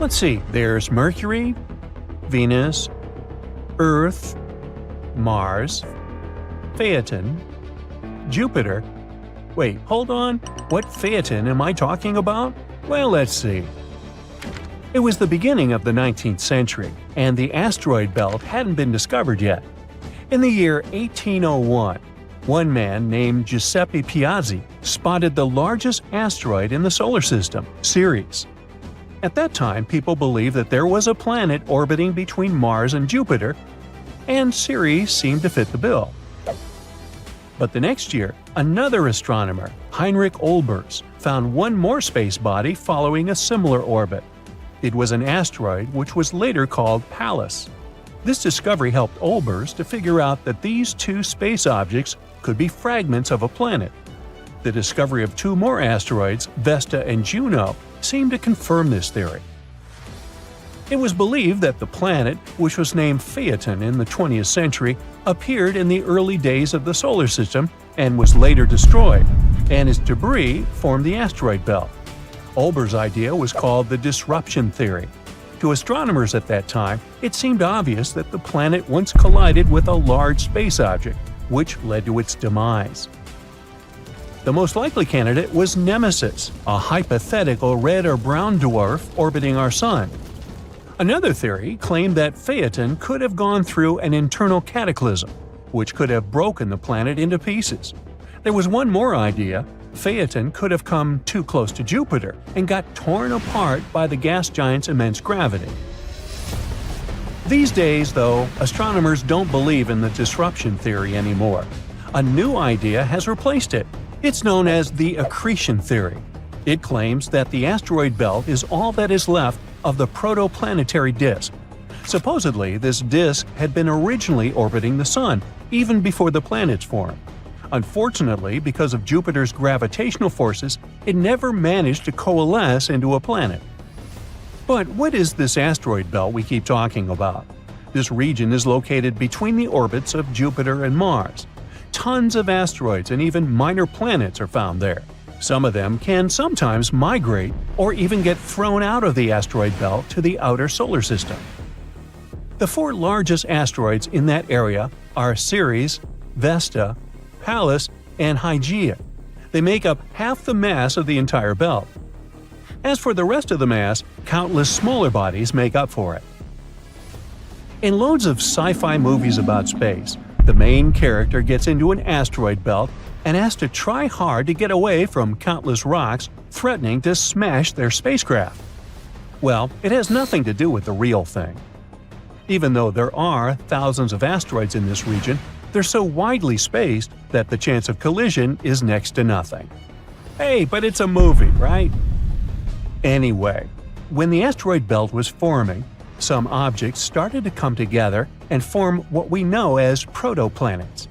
Let's see, there's Mercury, Venus, Earth, Mars, Phaeton, Jupiter. Wait, hold on. What Phaeton am I talking about? Well, let's see. It was the beginning of the 19th century, and the asteroid belt hadn't been discovered yet. In the year 1801, one man named Giuseppe Piazzi spotted the largest asteroid in the solar system, Ceres. At that time, people believed that there was a planet orbiting between Mars and Jupiter, and Ceres seemed to fit the bill. But the next year, another astronomer, Heinrich Olbers, found one more space body following a similar orbit. It was an asteroid which was later called Pallas. This discovery helped Olbers to figure out that these two space objects could be fragments of a planet. The discovery of two more asteroids, Vesta and Juno, seemed to confirm this theory. It was believed that the planet, which was named Phaeton in the 20th century, appeared in the early days of the solar system and was later destroyed, and its debris formed the asteroid belt. Olbers' idea was called the disruption theory. To astronomers at that time, it seemed obvious that the planet once collided with a large space object, which led to its demise. The most likely candidate was Nemesis, a hypothetical red or brown dwarf orbiting our Sun. Another theory claimed that Phaeton could have gone through an internal cataclysm, which could have broken the planet into pieces. There was one more idea. Phaeton could have come too close to Jupiter and got torn apart by the gas giant's immense gravity. These days, though, astronomers don't believe in the disruption theory anymore. A new idea has replaced it. It's known as the accretion theory. It claims that the asteroid belt is all that is left of the protoplanetary disk. Supposedly, this disk had been originally orbiting the Sun, even before the planets formed. Unfortunately, because of Jupiter's gravitational forces, it never managed to coalesce into a planet. But what is this asteroid belt we keep talking about? This region is located between the orbits of Jupiter and Mars. Tons of asteroids and even minor planets are found there. Some of them can sometimes migrate or even get thrown out of the asteroid belt to the outer solar system. The four largest asteroids in that area are Ceres, Vesta, Pallas, and Hygeia. They make up half the mass of the entire belt. As for the rest of the mass, countless smaller bodies make up for it. In loads of sci-fi movies about space, the main character gets into an asteroid belt and has to try hard to get away from countless rocks threatening to smash their spacecraft. Well, it has nothing to do with the real thing. Even though there are thousands of asteroids in this region, they're so widely spaced that the chance of collision is next to nothing. Hey, but it's a movie, right? Anyway, when the asteroid belt was forming, some objects started to come together and form what we know as protoplanets.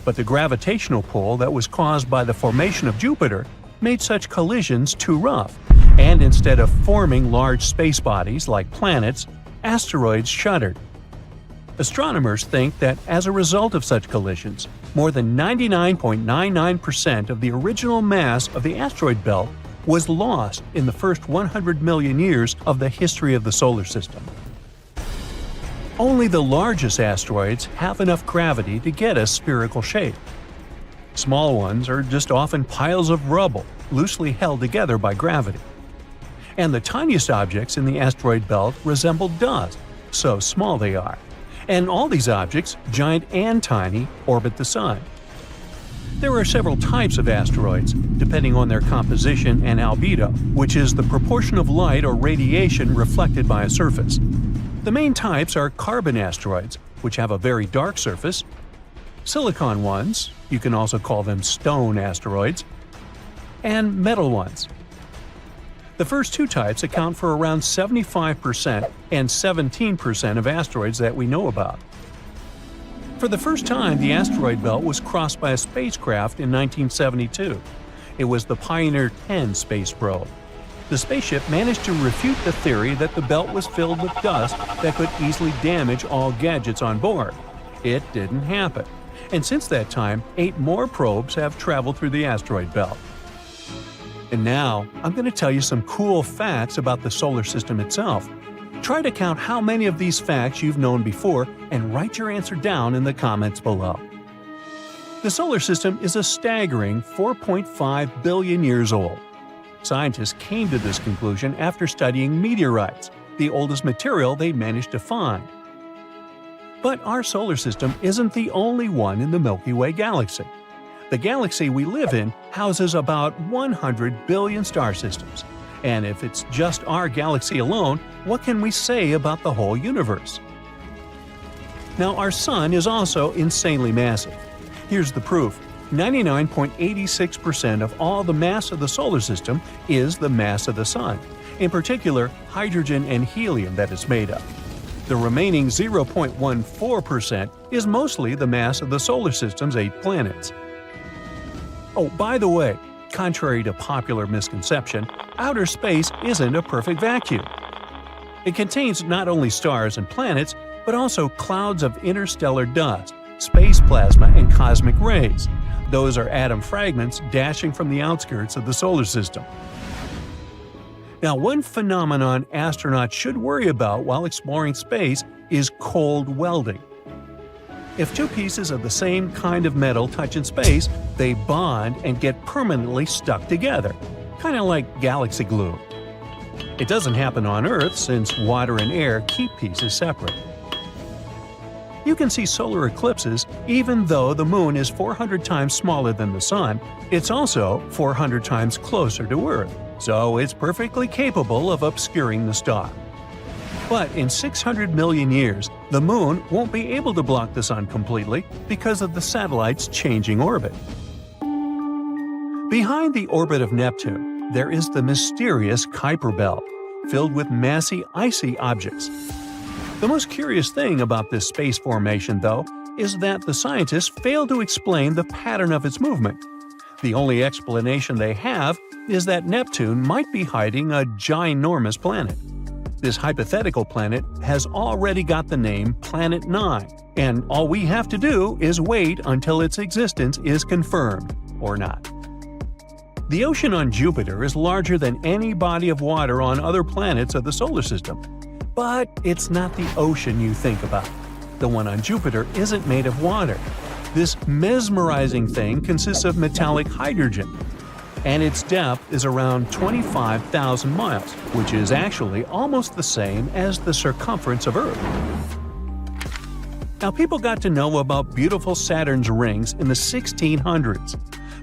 But the gravitational pull that was caused by the formation of Jupiter made such collisions too rough, and instead of forming large space bodies like planets, asteroids shuddered. Astronomers think that as a result of such collisions, more than 99.99% of the original mass of the asteroid belt was lost in the first 100 million years of the history of the solar system. Only the largest asteroids have enough gravity to get a spherical shape. Small ones are just often piles of rubble, loosely held together by gravity. And the tiniest objects in the asteroid belt resemble dust, so small they are. And all these objects, giant and tiny, orbit the Sun. There are several types of asteroids, depending on their composition and albedo, which is the proportion of light or radiation reflected by a surface. The main types are carbon asteroids, which have a very dark surface, silicon ones, you can also call them stone asteroids, and metal ones. The first two types account for around 75% and 17% of asteroids that we know about. For the first time, the asteroid belt was crossed by a spacecraft in 1972. It was the Pioneer 10 space probe. The spaceship managed to refute the theory that the belt was filled with dust that could easily damage all gadgets on board. It didn't happen. And since that time, 8 more probes have traveled through the asteroid belt. And now, I'm going to tell you some cool facts about the solar system itself. Try to count how many of these facts you've known before and write your answer down in the comments below. The solar system is a staggering 4.5 billion years old. Scientists came to this conclusion after studying meteorites, the oldest material they managed to find. But our solar system isn't the only one in the Milky Way galaxy. The galaxy we live in houses about 100 billion star systems. And if it's just our galaxy alone, what can we say about the whole universe? Now, our Sun is also insanely massive. Here's the proof. 99.86% of all the mass of the solar system is the mass of the Sun, in particular hydrogen and helium that it's made of. The remaining 0.14% is mostly the mass of the solar system's 8 planets. Oh, by the way, contrary to popular misconception, outer space isn't a perfect vacuum. It contains not only stars and planets, but also clouds of interstellar dust, space plasma, and cosmic rays. Those are atom fragments dashing from the outskirts of the solar system. Now, one phenomenon astronauts should worry about while exploring space is cold welding. If two pieces of the same kind of metal touch in space, they bond and get permanently stuck together, kind of like galaxy glue. It doesn't happen on Earth since water and air keep pieces separate. You can see solar eclipses even though the Moon is 400 times smaller than the Sun. It's also 400 times closer to Earth, so it's perfectly capable of obscuring the star. But in 600 million years, the Moon won't be able to block the Sun completely because of the satellite's changing orbit. Behind the orbit of Neptune, there is the mysterious Kuiper Belt, filled with massy icy objects. The most curious thing about this space formation, though, is that the scientists fail to explain the pattern of its movement. The only explanation they have is that Neptune might be hiding a ginormous planet. This hypothetical planet has already got the name Planet 9, and all we have to do is wait until its existence is confirmed, or not. The ocean on Jupiter is larger than any body of water on other planets of the solar system. But it's not the ocean you think about. The one on Jupiter isn't made of water. This mesmerizing thing consists of metallic hydrogen, and its depth is around 25,000 miles, which is actually almost the same as the circumference of Earth. Now, people got to know about beautiful Saturn's rings in the 1600s,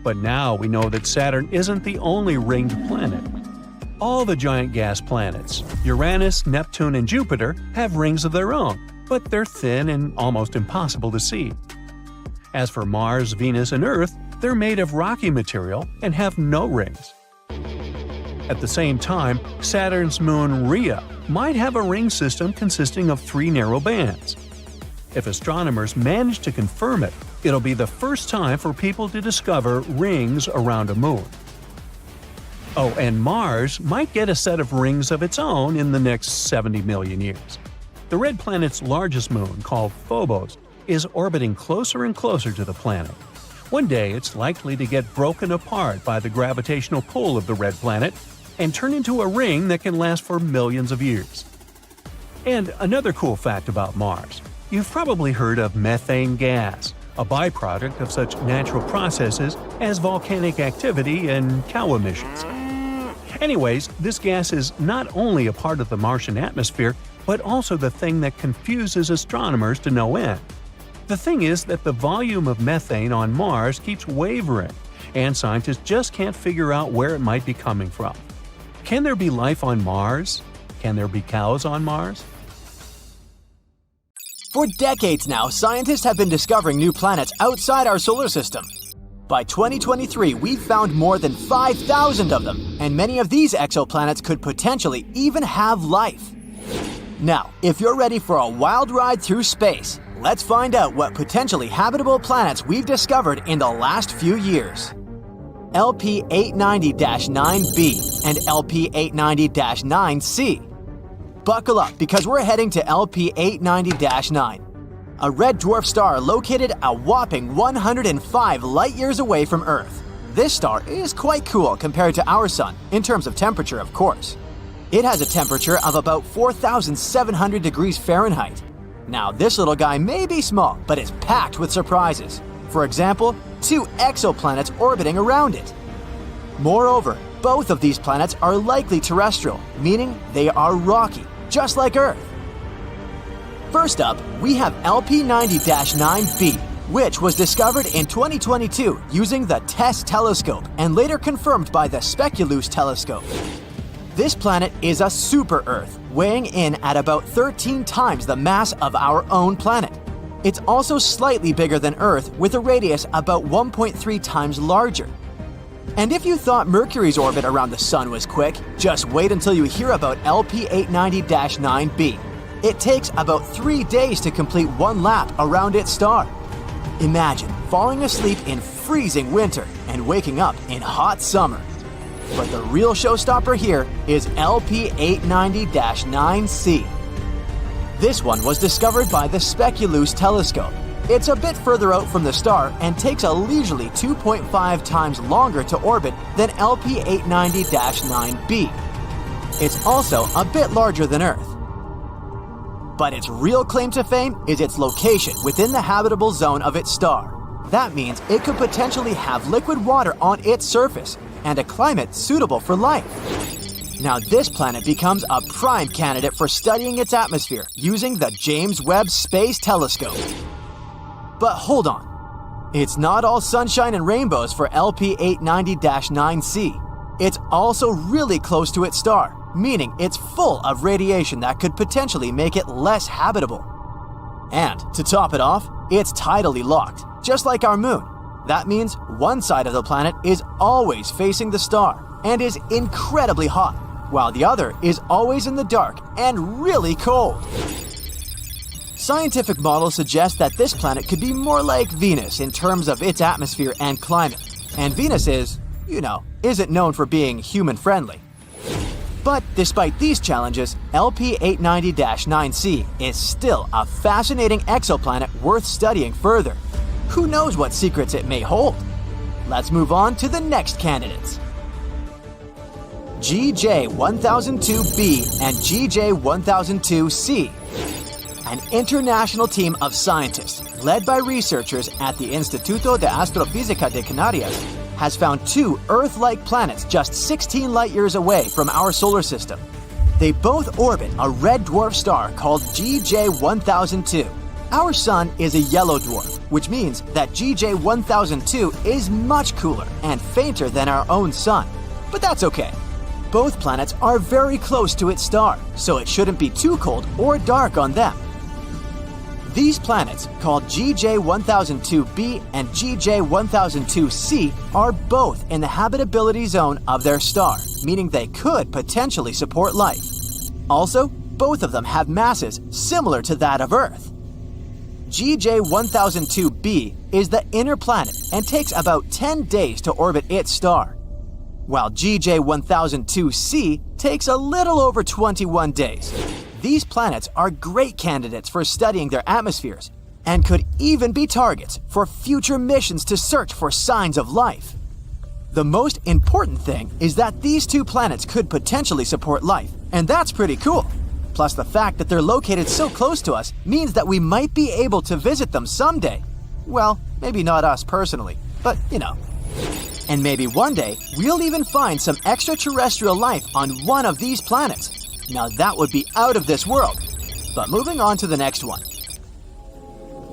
but now we know that Saturn isn't the only ringed planet. All the giant gas planets, Uranus, Neptune, and Jupiter, have rings of their own, but they're thin and almost impossible to see. As for Mars, Venus, and Earth, they're made of rocky material and have no rings. At the same time, Saturn's moon Rhea might have a ring system consisting of 3 narrow bands. If astronomers manage to confirm it, it'll be the first time for people to discover rings around a moon. Oh, and Mars might get a set of rings of its own in the next 70 million years. The red planet's largest moon, called Phobos, is orbiting closer and closer to the planet. One day it's likely to get broken apart by the gravitational pull of the red planet and turn into a ring that can last for millions of years. And another cool fact about Mars. You've probably heard of methane gas, a byproduct of such natural processes as volcanic activity and cow emissions. Anyways, this gas is not only a part of the Martian atmosphere, but also the thing that confuses astronomers to no end. The thing is that the volume of methane on Mars keeps wavering, and scientists just can't figure out where it might be coming from. Can there be life on Mars? Can there be cows on Mars? For decades now, scientists have been discovering new planets outside our solar system. By 2023, we've found more than 5,000 of them, and many of these exoplanets could potentially even have life. Now, if you're ready for a wild ride through space, let's find out what potentially habitable planets we've discovered in the last few years. LP890-9b and LP890-9c. Buckle up because we're heading to LP890-9, a red dwarf star located a whopping 105 light-years away from Earth. This star is quite cool compared to our Sun, in terms of temperature, of course. It has a temperature of about 4,700 degrees Fahrenheit. Now, this little guy may be small, but it's packed with surprises. For example, 2 exoplanets orbiting around it. Moreover, both of these planets are likely terrestrial, meaning they are rocky, just like Earth. First up, we have LP90-9b, which was discovered in 2022 using the TESS telescope and later confirmed by the Speculoos telescope. This planet is a super-Earth, weighing in at about 13 times the mass of our own planet. It's also slightly bigger than Earth, with a radius about 1.3 times larger. And if you thought Mercury's orbit around the Sun was quick, just wait until you hear about LP890-9b. It takes about 3 days to complete one lap around its star. Imagine falling asleep in freezing winter and waking up in hot summer. But the real showstopper here is LP890-9c. This one was discovered by the Speculoos telescope. It's a bit further out from the star and takes a leisurely 2.5 times longer to orbit than LP890-9b. It's also a bit larger than Earth. But its real claim to fame is its location within the habitable zone of its star. That means it could potentially have liquid water on its surface and a climate suitable for life. Now, this planet becomes a prime candidate for studying its atmosphere using the James Webb Space Telescope. But hold on. It's not all sunshine and rainbows for LP890-9c. It's also really close to its star, meaning it's full of radiation that could potentially make it less habitable. And to top it off, it's tidally locked, just like our moon. That means one side of the planet is always facing the star and is incredibly hot, while the other is always in the dark and really cold. Scientific models suggest that this planet could be more like Venus in terms of its atmosphere and climate. And Venus isn't known for being human-friendly. But despite these challenges, LP890-9c is still a fascinating exoplanet worth studying further. Who knows what secrets it may hold? Let's move on to the next candidates. GJ1002b and GJ1002c. An international team of scientists, led by researchers at the Instituto de Astrofísica de Canarias, has found 2 Earth-like planets just 16 light-years away from our solar system. They both orbit a red dwarf star called GJ1002. Our Sun is a yellow dwarf, which means that GJ1002 is much cooler and fainter than our own Sun. But that's okay. Both planets are very close to its star, so it shouldn't be too cold or dark on them. These planets, called GJ1002b and GJ1002c, are both in the habitability zone of their star, meaning they could potentially support life. Also, both of them have masses similar to that of Earth. GJ1002b is the inner planet and takes about 10 days to orbit its star, while GJ1002c takes a little over 21 days. These planets are great candidates for studying their atmospheres and could even be targets for future missions to search for signs of life. The most important thing is that these 2 planets could potentially support life, and that's pretty cool. Plus, the fact that they're located so close to us means that we might be able to visit them someday. Well, maybe not us personally, but And maybe one day, we'll even find some extraterrestrial life on one of these planets. Now that would be out of this world. But moving on to the next one.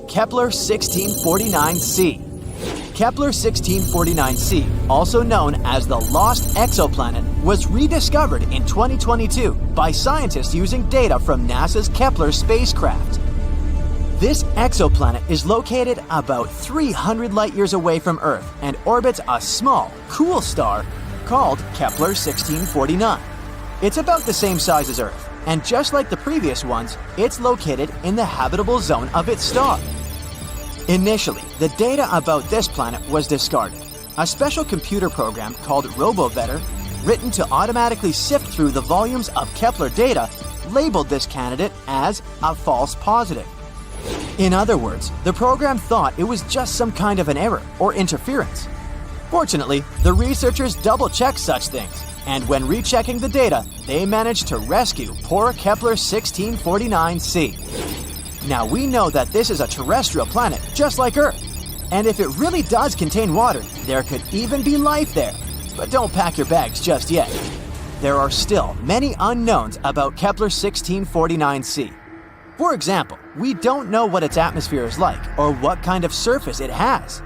Kepler 1649c. Kepler 1649c, also known as the Lost Exoplanet, was rediscovered in 2022 by scientists using data from NASA's Kepler spacecraft. This exoplanet is located about 300 light-years away from Earth and orbits a small, cool star called Kepler 1649. It's about the same size as Earth, and just like the previous ones, it's located in the habitable zone of its star. Initially, the data about this planet was discarded. A special computer program called RoboVetter, written to automatically sift through the volumes of Kepler data, labeled this candidate as a false positive. In other words, the program thought it was just some kind of an error or interference. Fortunately, the researchers double-checked such things, and when rechecking the data, they managed to rescue poor Kepler 1649c. Now we know that this is a terrestrial planet just like Earth, and if it really does contain water, there could even be life there. But don't pack your bags just yet. There are still many unknowns about Kepler 1649c. For example, we don't know what its atmosphere is like or what kind of surface it has.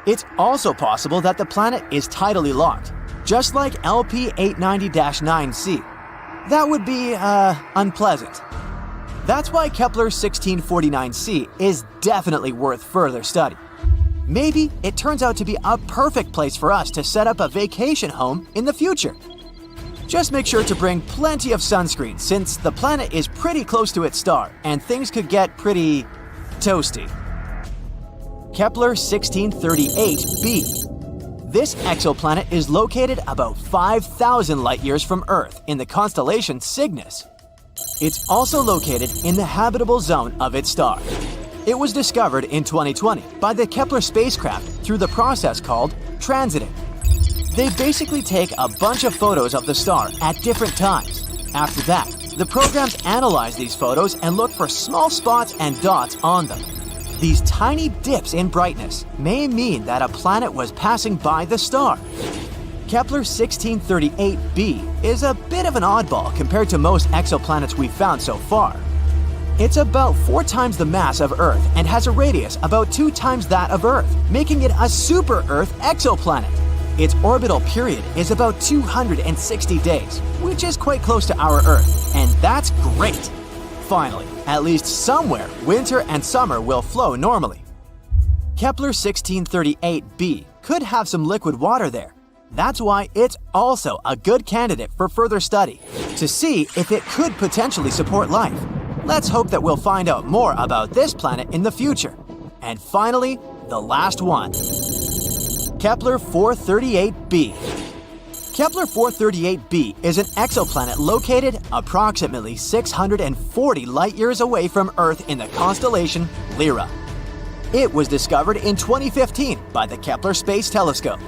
It's also possible that the planet is tidally locked, just like LP 890-9c. That would be, unpleasant. That's why Kepler 1649c is definitely worth further study. Maybe it turns out to be a perfect place for us to set up a vacation home in the future. Just make sure to bring plenty of sunscreen since the planet is pretty close to its star and things could get pretty toasty. Kepler 1638b. This exoplanet is located about 5,000 light-years from Earth in the constellation Cygnus. It's also located in the habitable zone of its star. It was discovered in 2020 by the Kepler spacecraft through the process called transiting. They basically take a bunch of photos of the star at different times. After that, the programs analyze these photos and look for small spots and dots on them. These tiny dips in brightness may mean that a planet was passing by the star. Kepler 1638b is a bit of an oddball compared to most exoplanets we've found so far. It's about 4 times the mass of Earth and has a radius about 2 times that of Earth, making it a super-Earth exoplanet. Its orbital period is about 260 days, which is quite close to our Earth, and that's great. Finally, at least somewhere, winter and summer will flow normally. Kepler 1638b could have some liquid water there. That's why it's also a good candidate for further study, to see if it could potentially support life. Let's hope that we'll find out more about this planet in the future. And finally, the last one. Kepler 438b. Kepler 438b is an exoplanet located approximately 640 light-years away from Earth in the constellation Lyra. It was discovered in 2015 by the Kepler Space Telescope.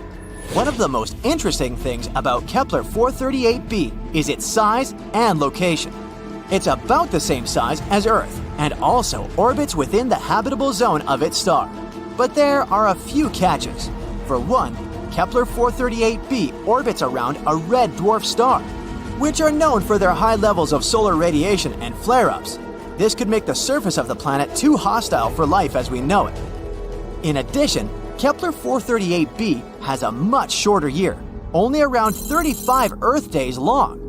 One of the most interesting things about Kepler 438b is its size and location. It's about the same size as Earth and also orbits within the habitable zone of its star. But there are a few catches. For one, Kepler 438b orbits around a red dwarf star, which are known for their high levels of solar radiation and flare-ups. This could make the surface of the planet too hostile for life as we know it. In addition, Kepler 438b has a much shorter year, only around 35 Earth days long.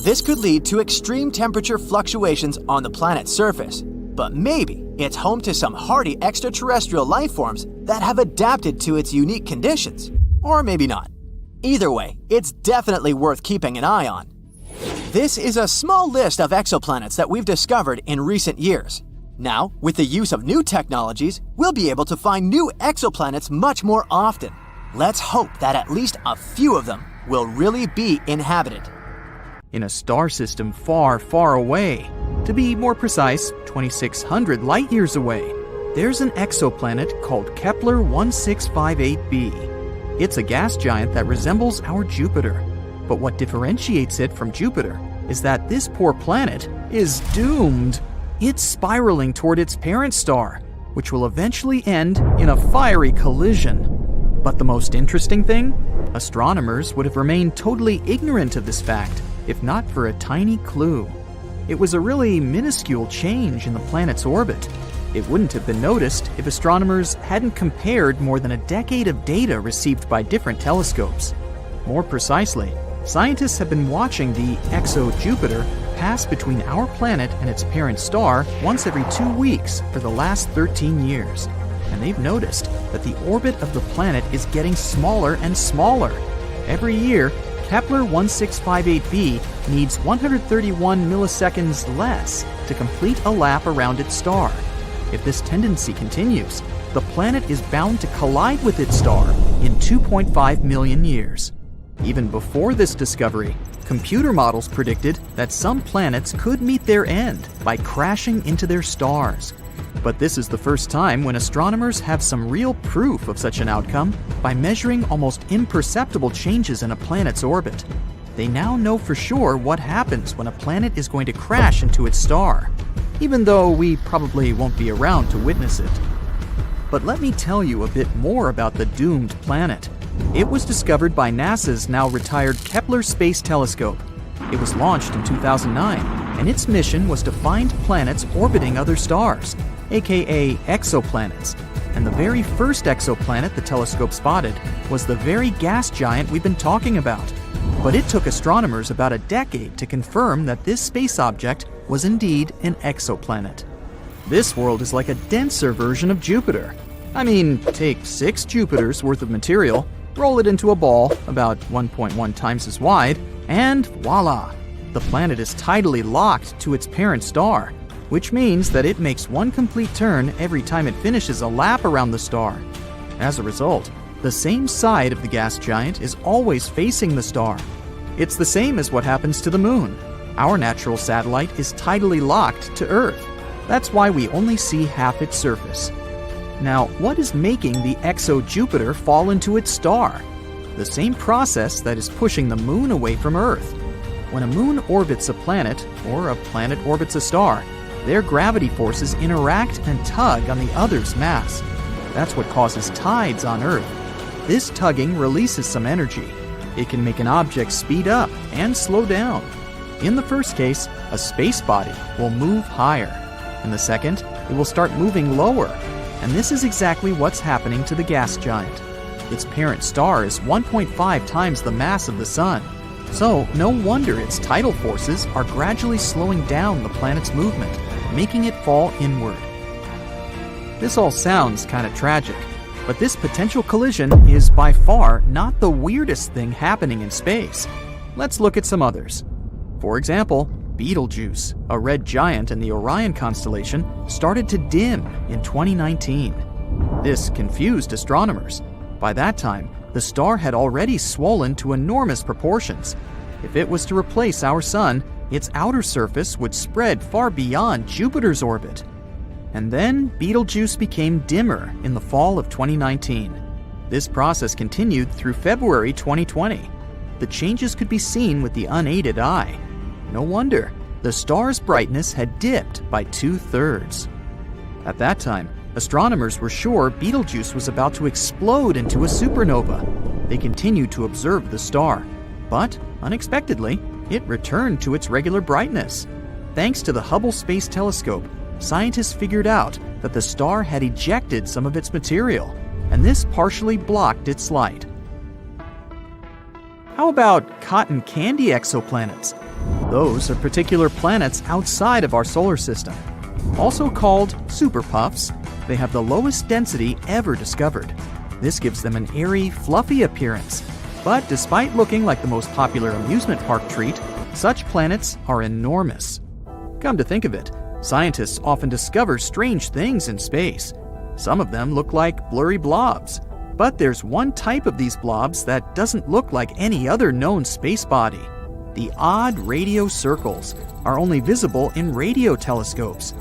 This could lead to extreme temperature fluctuations on the planet's surface, but maybe it's home to some hardy extraterrestrial life forms that have adapted to its unique conditions. Or maybe not. Either way, it's definitely worth keeping an eye on. This is a small list of exoplanets that we've discovered in recent years. Now, with the use of new technologies, we'll be able to find new exoplanets much more often. Let's hope that at least a few of them will really be inhabited. In a star system far, far away, to be more precise, 2,600 light-years away, there's an exoplanet called Kepler 1658b. It's a gas giant that resembles our Jupiter. But what differentiates it from Jupiter is that this poor planet is doomed. It's spiraling toward its parent star, which will eventually end in a fiery collision. But the most interesting thing? Astronomers would have remained totally ignorant of this fact if not for a tiny clue. It was a really minuscule change in the planet's orbit. It wouldn't have been noticed if astronomers hadn't compared more than a decade of data received by different telescopes. More precisely, scientists have been watching the exo-Jupiter pass between our planet and its parent star once every 2 weeks for the last 13 years. And they've noticed that the orbit of the planet is getting smaller and smaller. Every year, Kepler 1658b needs 131 milliseconds less to complete a lap around its star. If this tendency continues, the planet is bound to collide with its star in 2.5 million years. Even before this discovery, computer models predicted that some planets could meet their end by crashing into their stars. But this is the first time when astronomers have some real proof of such an outcome by measuring almost imperceptible changes in a planet's orbit. They now know for sure what happens when a planet is going to crash into its star, even though we probably won't be around to witness it. But let me tell you a bit more about the doomed planet. It was discovered by NASA's now retired Kepler Space Telescope. It was launched in 2009, and its mission was to find planets orbiting other stars, aka exoplanets. And the very first exoplanet the telescope spotted was the very gas giant we've been talking about. But it took astronomers about a decade to confirm that this space object was indeed an exoplanet. This world is like a denser version of Jupiter. I mean, take 6 Jupiters worth of material, roll it into a ball about 1.1 times as wide, and voila! The planet is tidally locked to its parent star, which means that it makes one complete turn every time it finishes a lap around the star. As a result, the same side of the gas giant is always facing the star. It's the same as what happens to the Moon. Our natural satellite is tidally locked to Earth. That's why we only see half its surface. Now, what is making the exo-Jupiter fall into its star? The same process that is pushing the Moon away from Earth. When a moon orbits a planet, or a planet orbits a star, their gravity forces interact and tug on the other's mass. That's what causes tides on Earth. This tugging releases some energy. It can make an object speed up and slow down. In the first case, a space body will move higher. In the second, it will start moving lower. And this is exactly what's happening to the gas giant. Its parent star is 1.5 times the mass of the Sun. So, no wonder its tidal forces are gradually slowing down the planet's movement, making it fall inward. This all sounds kind of tragic, but this potential collision is by far not the weirdest thing happening in space. Let's look at some others. For example, Betelgeuse, a red giant in the Orion constellation, started to dim in 2019. This confused astronomers. By that time, the star had already swollen to enormous proportions. If it was to replace our Sun, its outer surface would spread far beyond Jupiter's orbit. And then Betelgeuse became dimmer in the fall of 2019. This process continued through February 2020. The changes could be seen with the unaided eye. No wonder, the star's brightness had dipped by 2/3. At that time, astronomers were sure Betelgeuse was about to explode into a supernova. They continued to observe the star, but unexpectedly, it returned to its regular brightness. Thanks to the Hubble Space Telescope, scientists figured out that the star had ejected some of its material, and this partially blocked its light. How about cotton candy exoplanets? Those are particular planets outside of our solar system. Also called superpuffs, they have the lowest density ever discovered. This gives them an airy, fluffy appearance. But despite looking like the most popular amusement park treat, such planets are enormous. Come to think of it, scientists often discover strange things in space. Some of them look like blurry blobs. But there's one type of these blobs that doesn't look like any other known space body. The odd radio circles are only visible in radio telescopes.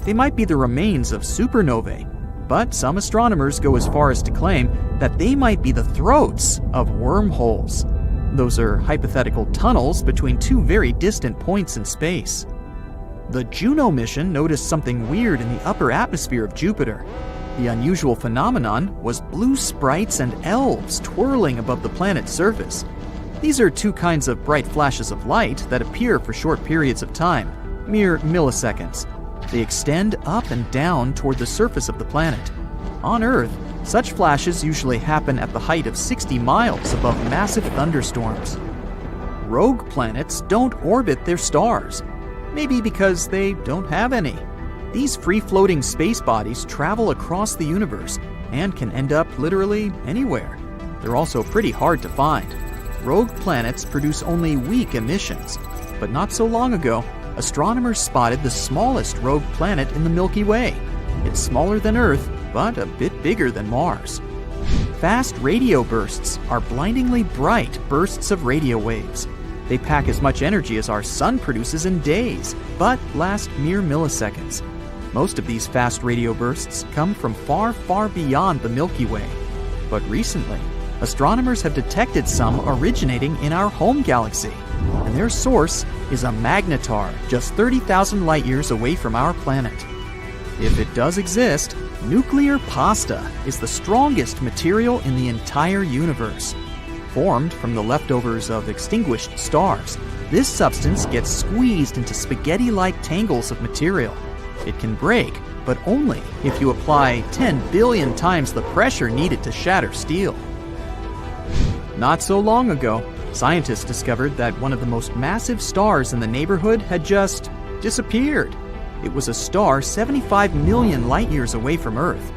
They might be the remains of supernovae, but some astronomers go as far as to claim that they might be the throats of wormholes. Those are hypothetical tunnels between two very distant points in space. The Juno mission noticed something weird in the upper atmosphere of Jupiter. The unusual phenomenon was blue sprites and elves twirling above the planet's surface. These are two kinds of bright flashes of light that appear for short periods of time, mere milliseconds. They extend up and down toward the surface of the planet. On Earth, such flashes usually happen at the height of 60 miles above massive thunderstorms. Rogue planets don't orbit their stars, maybe because they don't have any. These free-floating space bodies travel across the universe and can end up literally anywhere. They're also pretty hard to find. Rogue planets produce only weak emissions, but not so long ago, astronomers spotted the smallest rogue planet in the Milky Way. It's smaller than Earth, but a bit bigger than Mars. Fast radio bursts are blindingly bright bursts of radio waves. They pack as much energy as our Sun produces in days, but last mere milliseconds. Most of these fast radio bursts come from far, far beyond the Milky Way. But recently, astronomers have detected some originating in our home galaxy, and their source is a magnetar just 30,000 light-years away from our planet. If it does exist, nuclear pasta is the strongest material in the entire universe. Formed from the leftovers of extinguished stars, this substance gets squeezed into spaghetti-like tangles of material. It can break, but only if you apply 10 billion times the pressure needed to shatter steel. Not so long ago, scientists discovered that one of the most massive stars in the neighborhood had just disappeared. It was a star 75 million light-years away from Earth.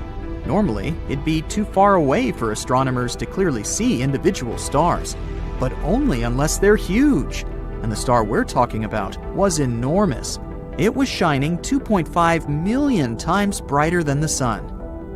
Normally, it'd be too far away for astronomers to clearly see individual stars, but only unless they're huge. And the star we're talking about was enormous. It was shining 2.5 million times brighter than the sun.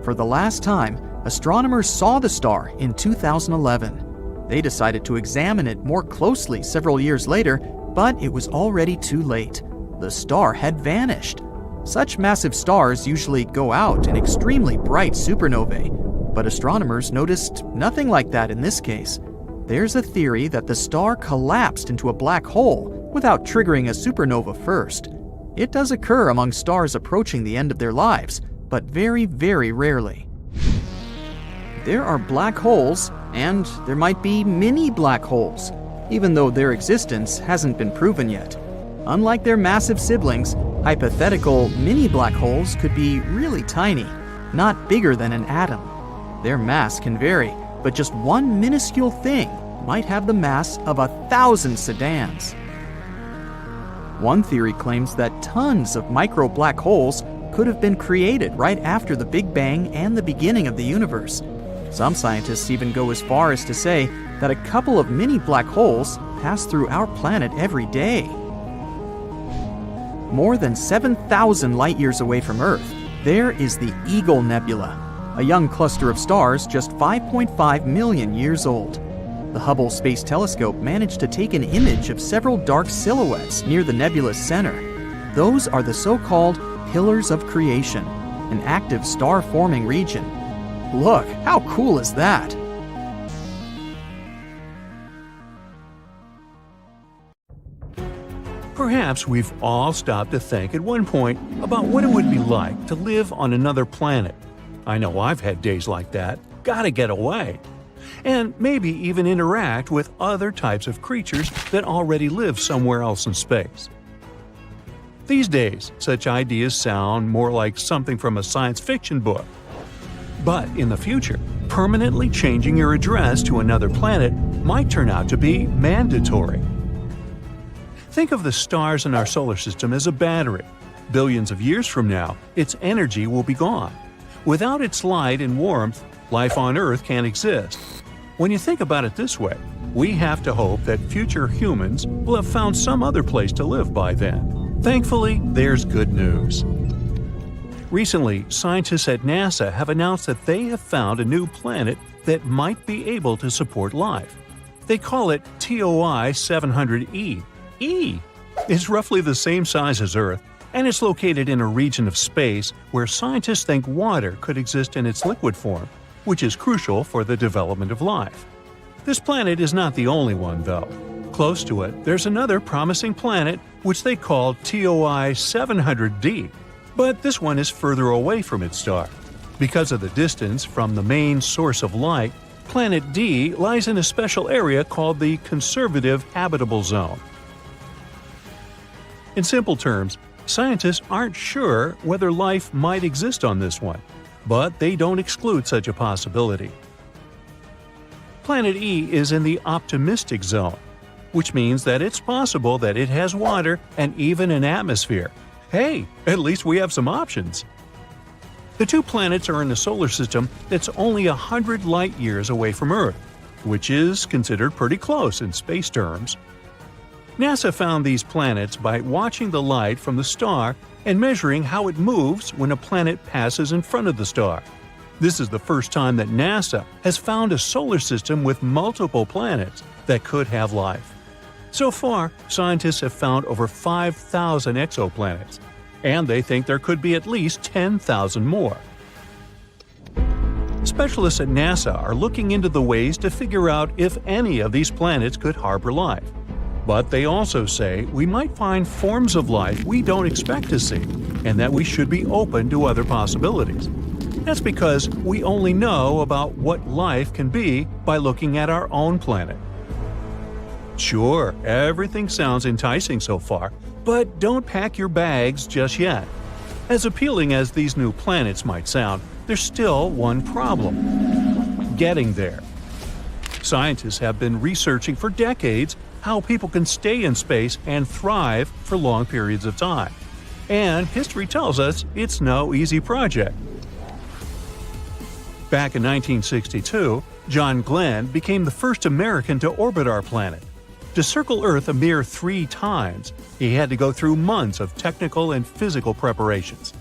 For the last time, astronomers saw the star in 2011. They decided to examine it more closely several years later, but it was already too late. The star had vanished. Such massive stars usually go out in extremely bright supernovae, but astronomers noticed nothing like that in this case. There's a theory that the star collapsed into a black hole without triggering a supernova first. It does occur among stars approaching the end of their lives, but very, very rarely. There are black holes, and there might be mini black holes, even though their existence hasn't been proven yet. Unlike their massive siblings, hypothetical mini black holes could be really tiny, not bigger than an atom. Their mass can vary, but just one minuscule thing might have the mass of 1,000 sedans. One theory claims that tons of micro black holes could have been created right after the Big Bang and the beginning of the universe. Some scientists even go as far as to say that a couple of mini black holes pass through our planet every day. More than 7,000 light-years away from Earth, there is the Eagle Nebula, a young cluster of stars just 5.5 million years old. The Hubble Space Telescope managed to take an image of several dark silhouettes near the nebula's center. Those are the so-called Pillars of Creation, an active star-forming region. Look, how cool is that? Perhaps we've all stopped to think at one point about what it would be like to live on another planet. I know I've had days like that. Gotta get away. And maybe even interact with other types of creatures that already live somewhere else in space. These days, such ideas sound more like something from a science fiction book. But in the future, permanently changing your address to another planet might turn out to be mandatory. Think of the stars in our solar system as a battery. Billions of years from now, its energy will be gone. Without its light and warmth, life on Earth can't exist. When you think about it this way, we have to hope that future humans will have found some other place to live by then. Thankfully, there's good news. Recently, scientists at NASA have announced that they have found a new planet that might be able to support life. They call it TOI 700e. E is roughly the same size as Earth, and it's located in a region of space where scientists think water could exist in its liquid form, which is crucial for the development of life. This planet is not the only one, though. Close to it, there's another promising planet which they call TOI 700d, but this one is further away from its star. Because of the distance from the main source of light, Planet D lies in a special area called the Conservative Habitable Zone. In simple terms, scientists aren't sure whether life might exist on this one, but they don't exclude such a possibility. Planet E is in the optimistic zone, which means that it's possible that it has water and even an atmosphere. Hey, at least we have some options. The two planets are in a solar system that's only 100 light-years away from Earth, which is considered pretty close in space terms. NASA found these planets by watching the light from the star and measuring how it moves when a planet passes in front of the star. This is the first time that NASA has found a solar system with multiple planets that could have life. So far, scientists have found over 5,000 exoplanets. and they think there could be at least 10,000 more. Specialists at NASA are looking into the ways to figure out if any of these planets could harbor life. But they also say we might find forms of life we don't expect to see, and that we should be open to other possibilities. That's because we only know about what life can be by looking at our own planet. Sure, everything sounds enticing so far, but don't pack your bags just yet. As appealing as these new planets might sound, there's still one problem: getting there. Scientists have been researching for decades how people can stay in space and thrive for long periods of time. And history tells us it's no easy project. Back in 1962, John Glenn became the first American to orbit our planet. To circle Earth a mere 3 times, he had to go through months of technical and physical preparations.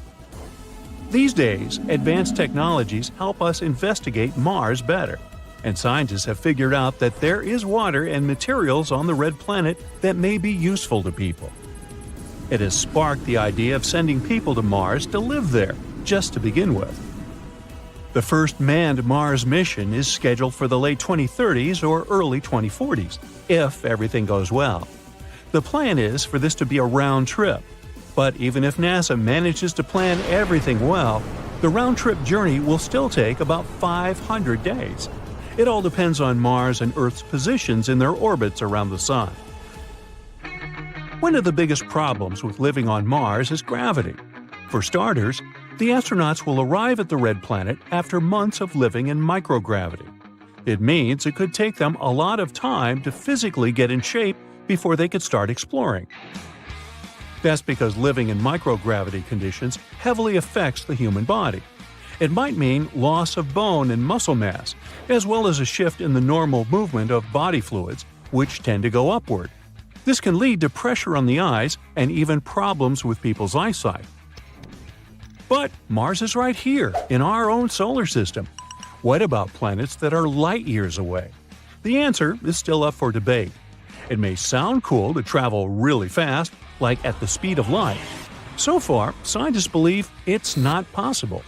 These days, advanced technologies help us investigate Mars better, and scientists have figured out that there is water and materials on the red planet that may be useful to people. It has sparked the idea of sending people to Mars to live there, just to begin with. The first manned Mars mission is scheduled for the late 2030s or early 2040s, if everything goes well. The plan is for this to be a round trip, but even if NASA manages to plan everything well, the round-trip journey will still take about 500 days. It all depends on Mars and Earth's positions in their orbits around the Sun. One of the biggest problems with living on Mars is gravity. For starters, the astronauts will arrive at the red planet after months of living in microgravity. It means it could take them a lot of time to physically get in shape before they could start exploring. That's because living in microgravity conditions heavily affects the human body. It might mean loss of bone and muscle mass, as well as a shift in the normal movement of body fluids, which tend to go upward. This can lead to pressure on the eyes and even problems with people's eyesight. But Mars is right here, in our own solar system. What about planets that are light years away? The answer is still up for debate. It may sound cool to travel really fast, like at the speed of light. So far, scientists believe it's not possible.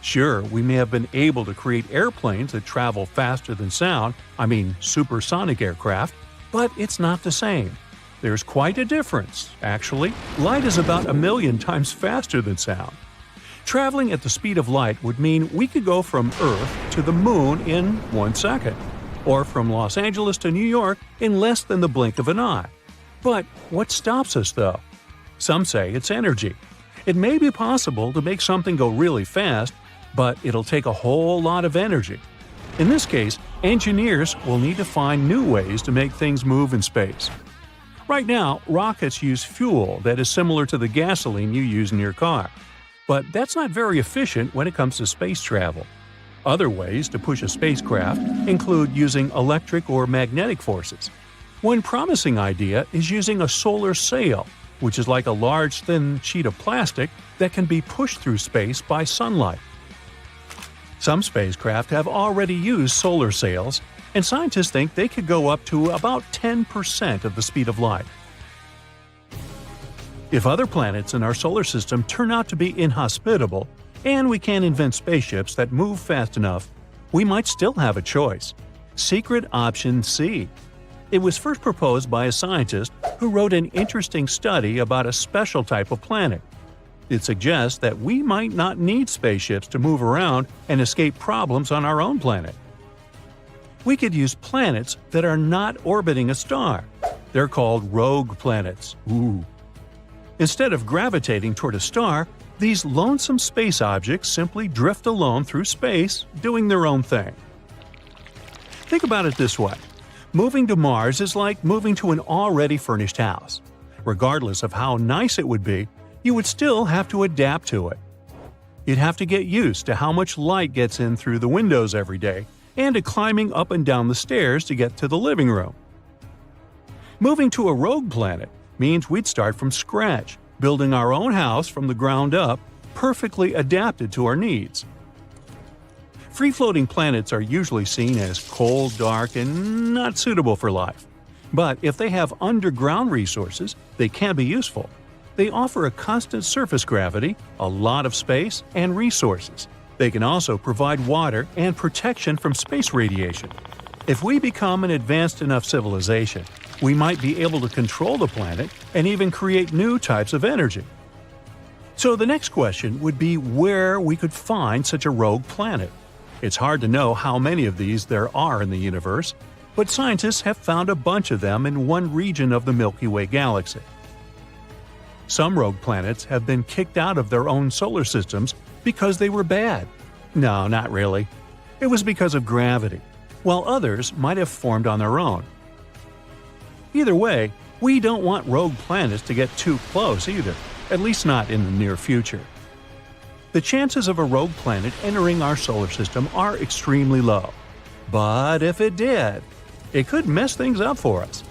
Sure, we may have been able to create airplanes that travel faster than sound, supersonic aircraft, but it's not the same. There's quite a difference, actually. Light is about 1 million times faster than sound. Traveling at the speed of light would mean we could go from Earth to the Moon in 1 second, or from Los Angeles to New York in less than the blink of an eye. But what stops us, though? Some say it's energy. It may be possible to make something go really fast, but it'll take a whole lot of energy. In this case, engineers will need to find new ways to make things move in space. Right now, rockets use fuel that is similar to the gasoline you use in your car. But that's not very efficient when it comes to space travel. Other ways to push a spacecraft include using electric or magnetic forces. One promising idea is using a solar sail, which is like a large, thin sheet of plastic that can be pushed through space by sunlight. Some spacecraft have already used solar sails, and scientists think they could go up to about 10% of the speed of light. If other planets in our solar system turn out to be inhospitable, and we can't invent spaceships that move fast enough, we might still have a choice. Secret Option C. It was first proposed by a scientist who wrote an interesting study about a special type of planet. It suggests that we might not need spaceships to move around and escape problems on our own planet. We could use planets that are not orbiting a star. They're called rogue planets. Ooh. Instead of gravitating toward a star, these lonesome space objects simply drift alone through space, doing their own thing. Think about it this way. Moving to Mars is like moving to an already furnished house. Regardless of how nice it would be, you would still have to adapt to it. You'd have to get used to how much light gets in through the windows every day, and to climbing up and down the stairs to get to the living room. Moving to a rogue planet means we'd start from scratch, building our own house from the ground up, perfectly adapted to our needs. Free-floating planets are usually seen as cold, dark, and not suitable for life. But if they have underground resources, they can be useful. They offer a constant surface gravity, a lot of space, and resources. They can also provide water and protection from space radiation. If we become an advanced enough civilization, we might be able to control the planet and even create new types of energy. So the next question would be where we could find such a rogue planet. It's hard to know how many of these there are in the universe, but scientists have found a bunch of them in one region of the Milky Way galaxy. Some rogue planets have been kicked out of their own solar systems because they were bad. No, not really. It was because of gravity, while others might have formed on their own. Either way, we don't want rogue planets to get too close either, at least not in the near future. The chances of a rogue planet entering our solar system are extremely low. But if it did, it could mess things up for us.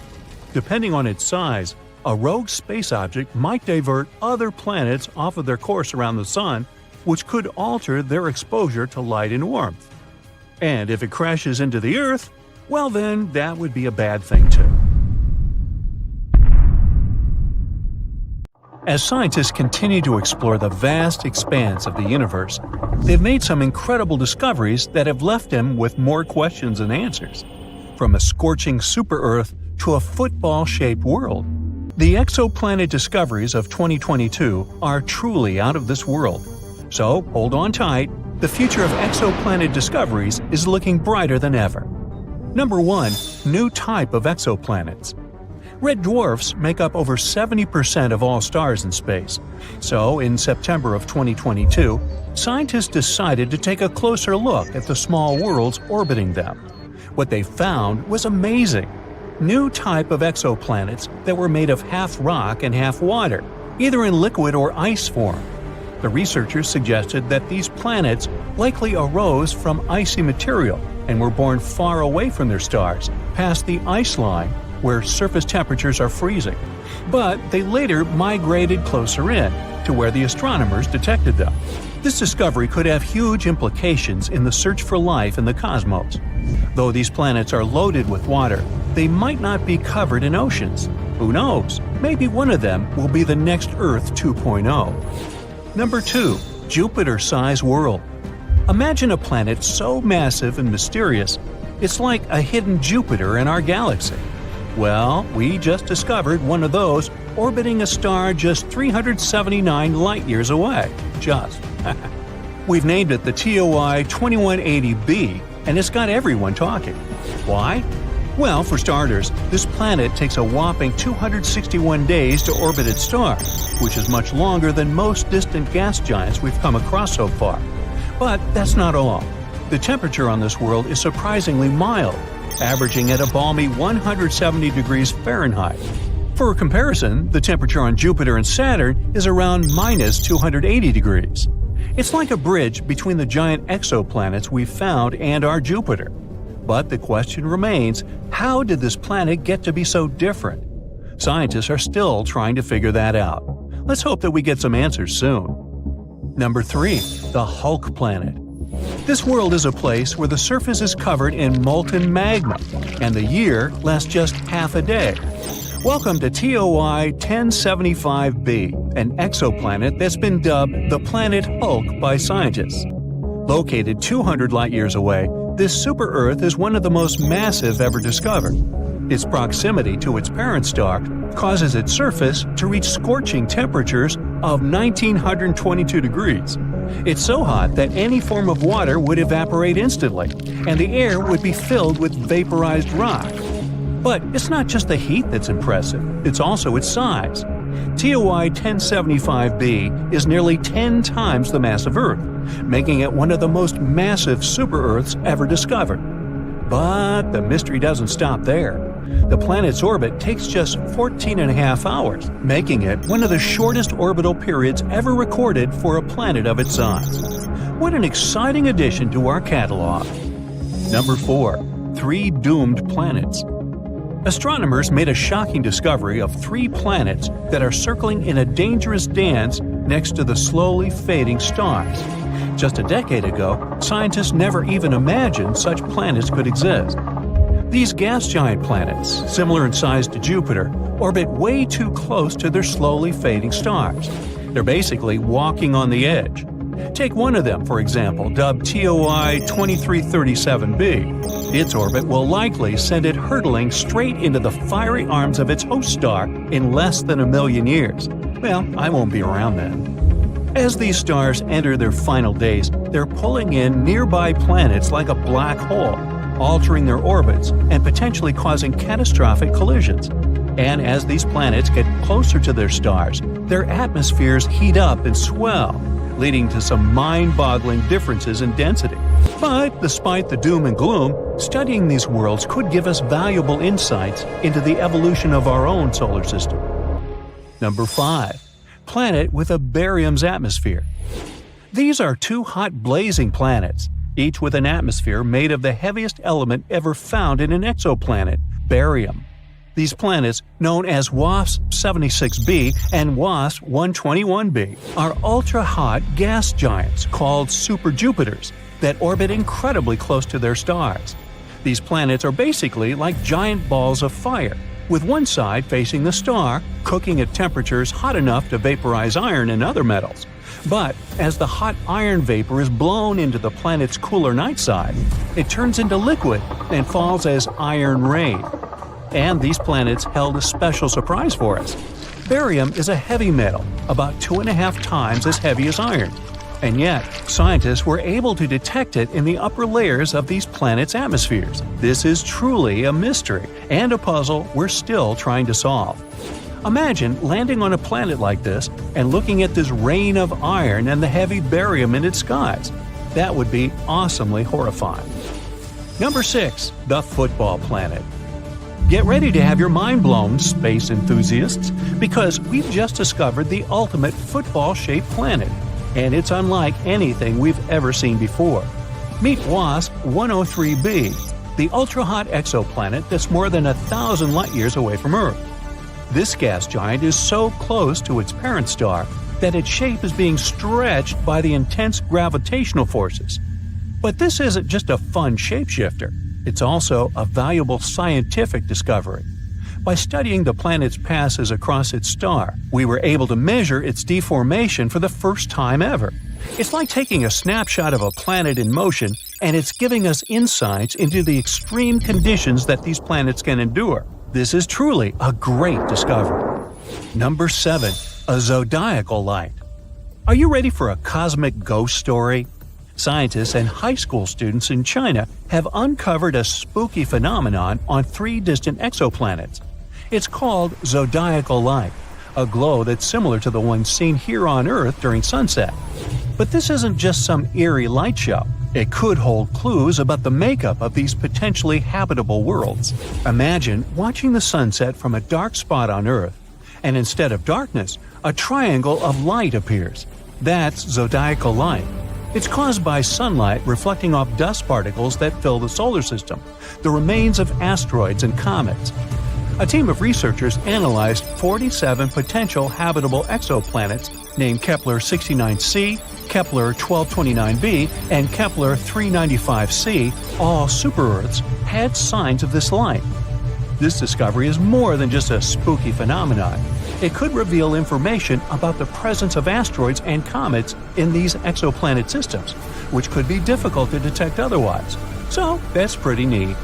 Depending on its size, a rogue space object might divert other planets off of their course around the Sun, which could alter their exposure to light and warmth. And if it crashes into the Earth, well then, that would be a bad thing too. As scientists continue to explore the vast expanse of the universe, they've made some incredible discoveries that have left them with more questions than answers. From a scorching super-Earth to a football-shaped world, the exoplanet discoveries of 2022 are truly out of this world. So, hold on tight, the future of exoplanet discoveries is looking brighter than ever. Number 1. New type of exoplanets. Red dwarfs make up over 70% of all stars in space. So, in September of 2022, scientists decided to take a closer look at the small worlds orbiting them. What they found was amazing. New type of exoplanets that were made of half rock and half water, either in liquid or ice form. The researchers suggested that these planets likely arose from icy material and were born far away from their stars, past the ice line, where surface temperatures are freezing. But they later migrated closer in, to where the astronomers detected them. This discovery could have huge implications in the search for life in the cosmos. Though these planets are loaded with water, they might not be covered in oceans. Who knows? Maybe one of them will be the next Earth 2.0. Number 2. Jupiter-sized world. Imagine a planet so massive and mysterious, it's like a hidden Jupiter in our galaxy. Well, we just discovered one of those orbiting a star just 379 light-years away. Just. We've named it the TOI 2180b, and it's got everyone talking. Why? Well, for starters, this planet takes a whopping 261 days to orbit its star, which is much longer than most distant gas giants we've come across so far. But that's not all. The temperature on this world is surprisingly mild, averaging at a balmy 170 degrees Fahrenheit. For comparison, the temperature on Jupiter and Saturn is around minus 280 degrees. It's like a bridge between the giant exoplanets we've found and our Jupiter. But the question remains, how did this planet get to be so different? Scientists are still trying to figure that out. Let's hope that we get some answers soon. Number 3. The Hulk Planet. This world is a place where the surface is covered in molten magma, and the year lasts just half a day. Welcome to TOI 1075b, an exoplanet that's been dubbed the Planet Hulk by scientists. Located 200 light-years away, this super-Earth is one of the most massive ever discovered. Its proximity to its parent star causes its surface to reach scorching temperatures of 1922 degrees. It's so hot that any form of water would evaporate instantly, and the air would be filled with vaporized rock. But it's not just the heat that's impressive, it's also its size. TOI 1075b is nearly 10 times the mass of Earth, making it one of the most massive super-Earths ever discovered. But the mystery doesn't stop there. The planet's orbit takes just 14.5 hours, making it one of the shortest orbital periods ever recorded for a planet of its size. What an exciting addition to our catalog! Number 4. 3 doomed planets. Astronomers made a shocking discovery of 3 planets that are circling in a dangerous dance next to the slowly fading stars. Just a decade ago, scientists never even imagined such planets could exist. These gas giant planets, similar in size to Jupiter, orbit way too close to their slowly fading stars. They're basically walking on the edge. Take one of them, for example, dubbed TOI 2337b. Its orbit will likely send it hurtling straight into the fiery arms of its host star in less than 1 million years. Well, I won't be around then. As these stars enter their final days, they're pulling in nearby planets like a black hole, altering their orbits and potentially causing catastrophic collisions. And as these planets get closer to their stars, their atmospheres heat up and swell, leading to some mind-boggling differences in density. But despite the doom and gloom, studying these worlds could give us valuable insights into the evolution of our own solar system. Number 5. Planet with a barium's atmosphere. These are 2 hot blazing planets, each with an atmosphere made of the heaviest element ever found in an exoplanet, barium. These planets, known as WASP-76b and WASP-121b, are ultra-hot gas giants called super-Jupiters that orbit incredibly close to their stars. These planets are basically like giant balls of fire, with one side facing the star, cooking at temperatures hot enough to vaporize iron and other metals. But as the hot iron vapor is blown into the planet's cooler night side, it turns into liquid and falls as iron rain. And these planets held a special surprise for us. Barium is a heavy metal, about 2.5 times as heavy as iron. And yet, scientists were able to detect it in the upper layers of these planets' atmospheres. This is truly a mystery and a puzzle we're still trying to solve. Imagine landing on a planet like this and looking at this rain of iron and the heavy barium in its skies. That would be awesomely horrifying. Number 6. The Football Planet. Get ready to have your mind blown, space enthusiasts, because we've just discovered the ultimate football-shaped planet, and it's unlike anything we've ever seen before. Meet WASP-103b, the ultra-hot exoplanet that's more than 1,000 light-years away from Earth. This gas giant is so close to its parent star that its shape is being stretched by the intense gravitational forces. But this isn't just a fun shapeshifter. It's also a valuable scientific discovery. By studying the planet's passes across its star, we were able to measure its deformation for the first time ever. It's like taking a snapshot of a planet in motion, and it's giving us insights into the extreme conditions that these planets can endure. This is truly a great discovery. Number 7. A zodiacal light. Are you ready for a cosmic ghost story? Scientists and high school students in China have uncovered a spooky phenomenon on 3 distant exoplanets. It's called zodiacal light, a glow that's similar to the one seen here on Earth during sunset. But this isn't just some eerie light show. It could hold clues about the makeup of these potentially habitable worlds. Imagine watching the sunset from a dark spot on Earth, and instead of darkness, a triangle of light appears. That's zodiacal light. It's caused by sunlight reflecting off dust particles that fill the solar system, the remains of asteroids and comets. A team of researchers analyzed 47 potential habitable exoplanets named Kepler-69c, Kepler-1229b, and Kepler-395c, all super-Earths, had signs of this light. This discovery is more than just a spooky phenomenon. It could reveal information about the presence of asteroids and comets in these exoplanet systems, which could be difficult to detect otherwise. So that's pretty neat.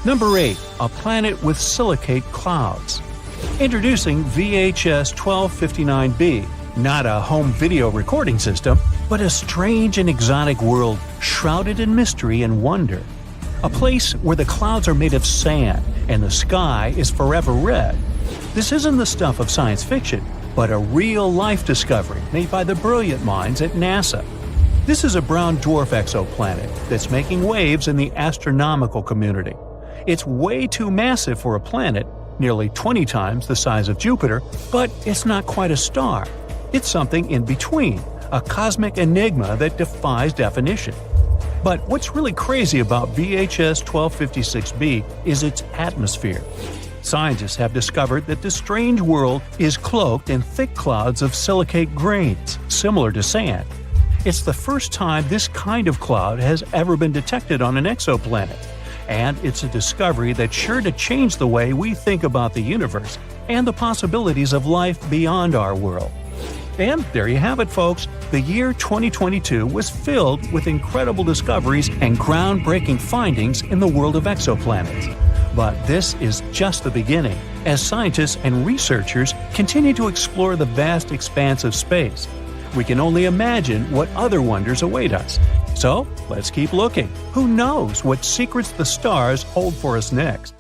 Number 8. A planet with silicate clouds. Introducing VHS-1259b, not a home video recording system, but a strange and exotic world shrouded in mystery and wonder. A place where the clouds are made of sand and the sky is forever red. This isn't the stuff of science fiction, but a real-life discovery made by the brilliant minds at NASA. This is a brown dwarf exoplanet that's making waves in the astronomical community. It's way too massive for a planet, nearly 20 times the size of Jupiter, but it's not quite a star. It's something in between, a cosmic enigma that defies definition. But what's really crazy about VHS-1256b is its atmosphere. Scientists have discovered that this strange world is cloaked in thick clouds of silicate grains, similar to sand. It's the first time this kind of cloud has ever been detected on an exoplanet, and it's a discovery that's sure to change the way we think about the universe and the possibilities of life beyond our world. And there you have it, folks. The year 2022 was filled with incredible discoveries and groundbreaking findings in the world of exoplanets. But this is just the beginning, as scientists and researchers continue to explore the vast expanse of space. We can only imagine what other wonders await us. So, let's keep looking. Who knows what secrets the stars hold for us next?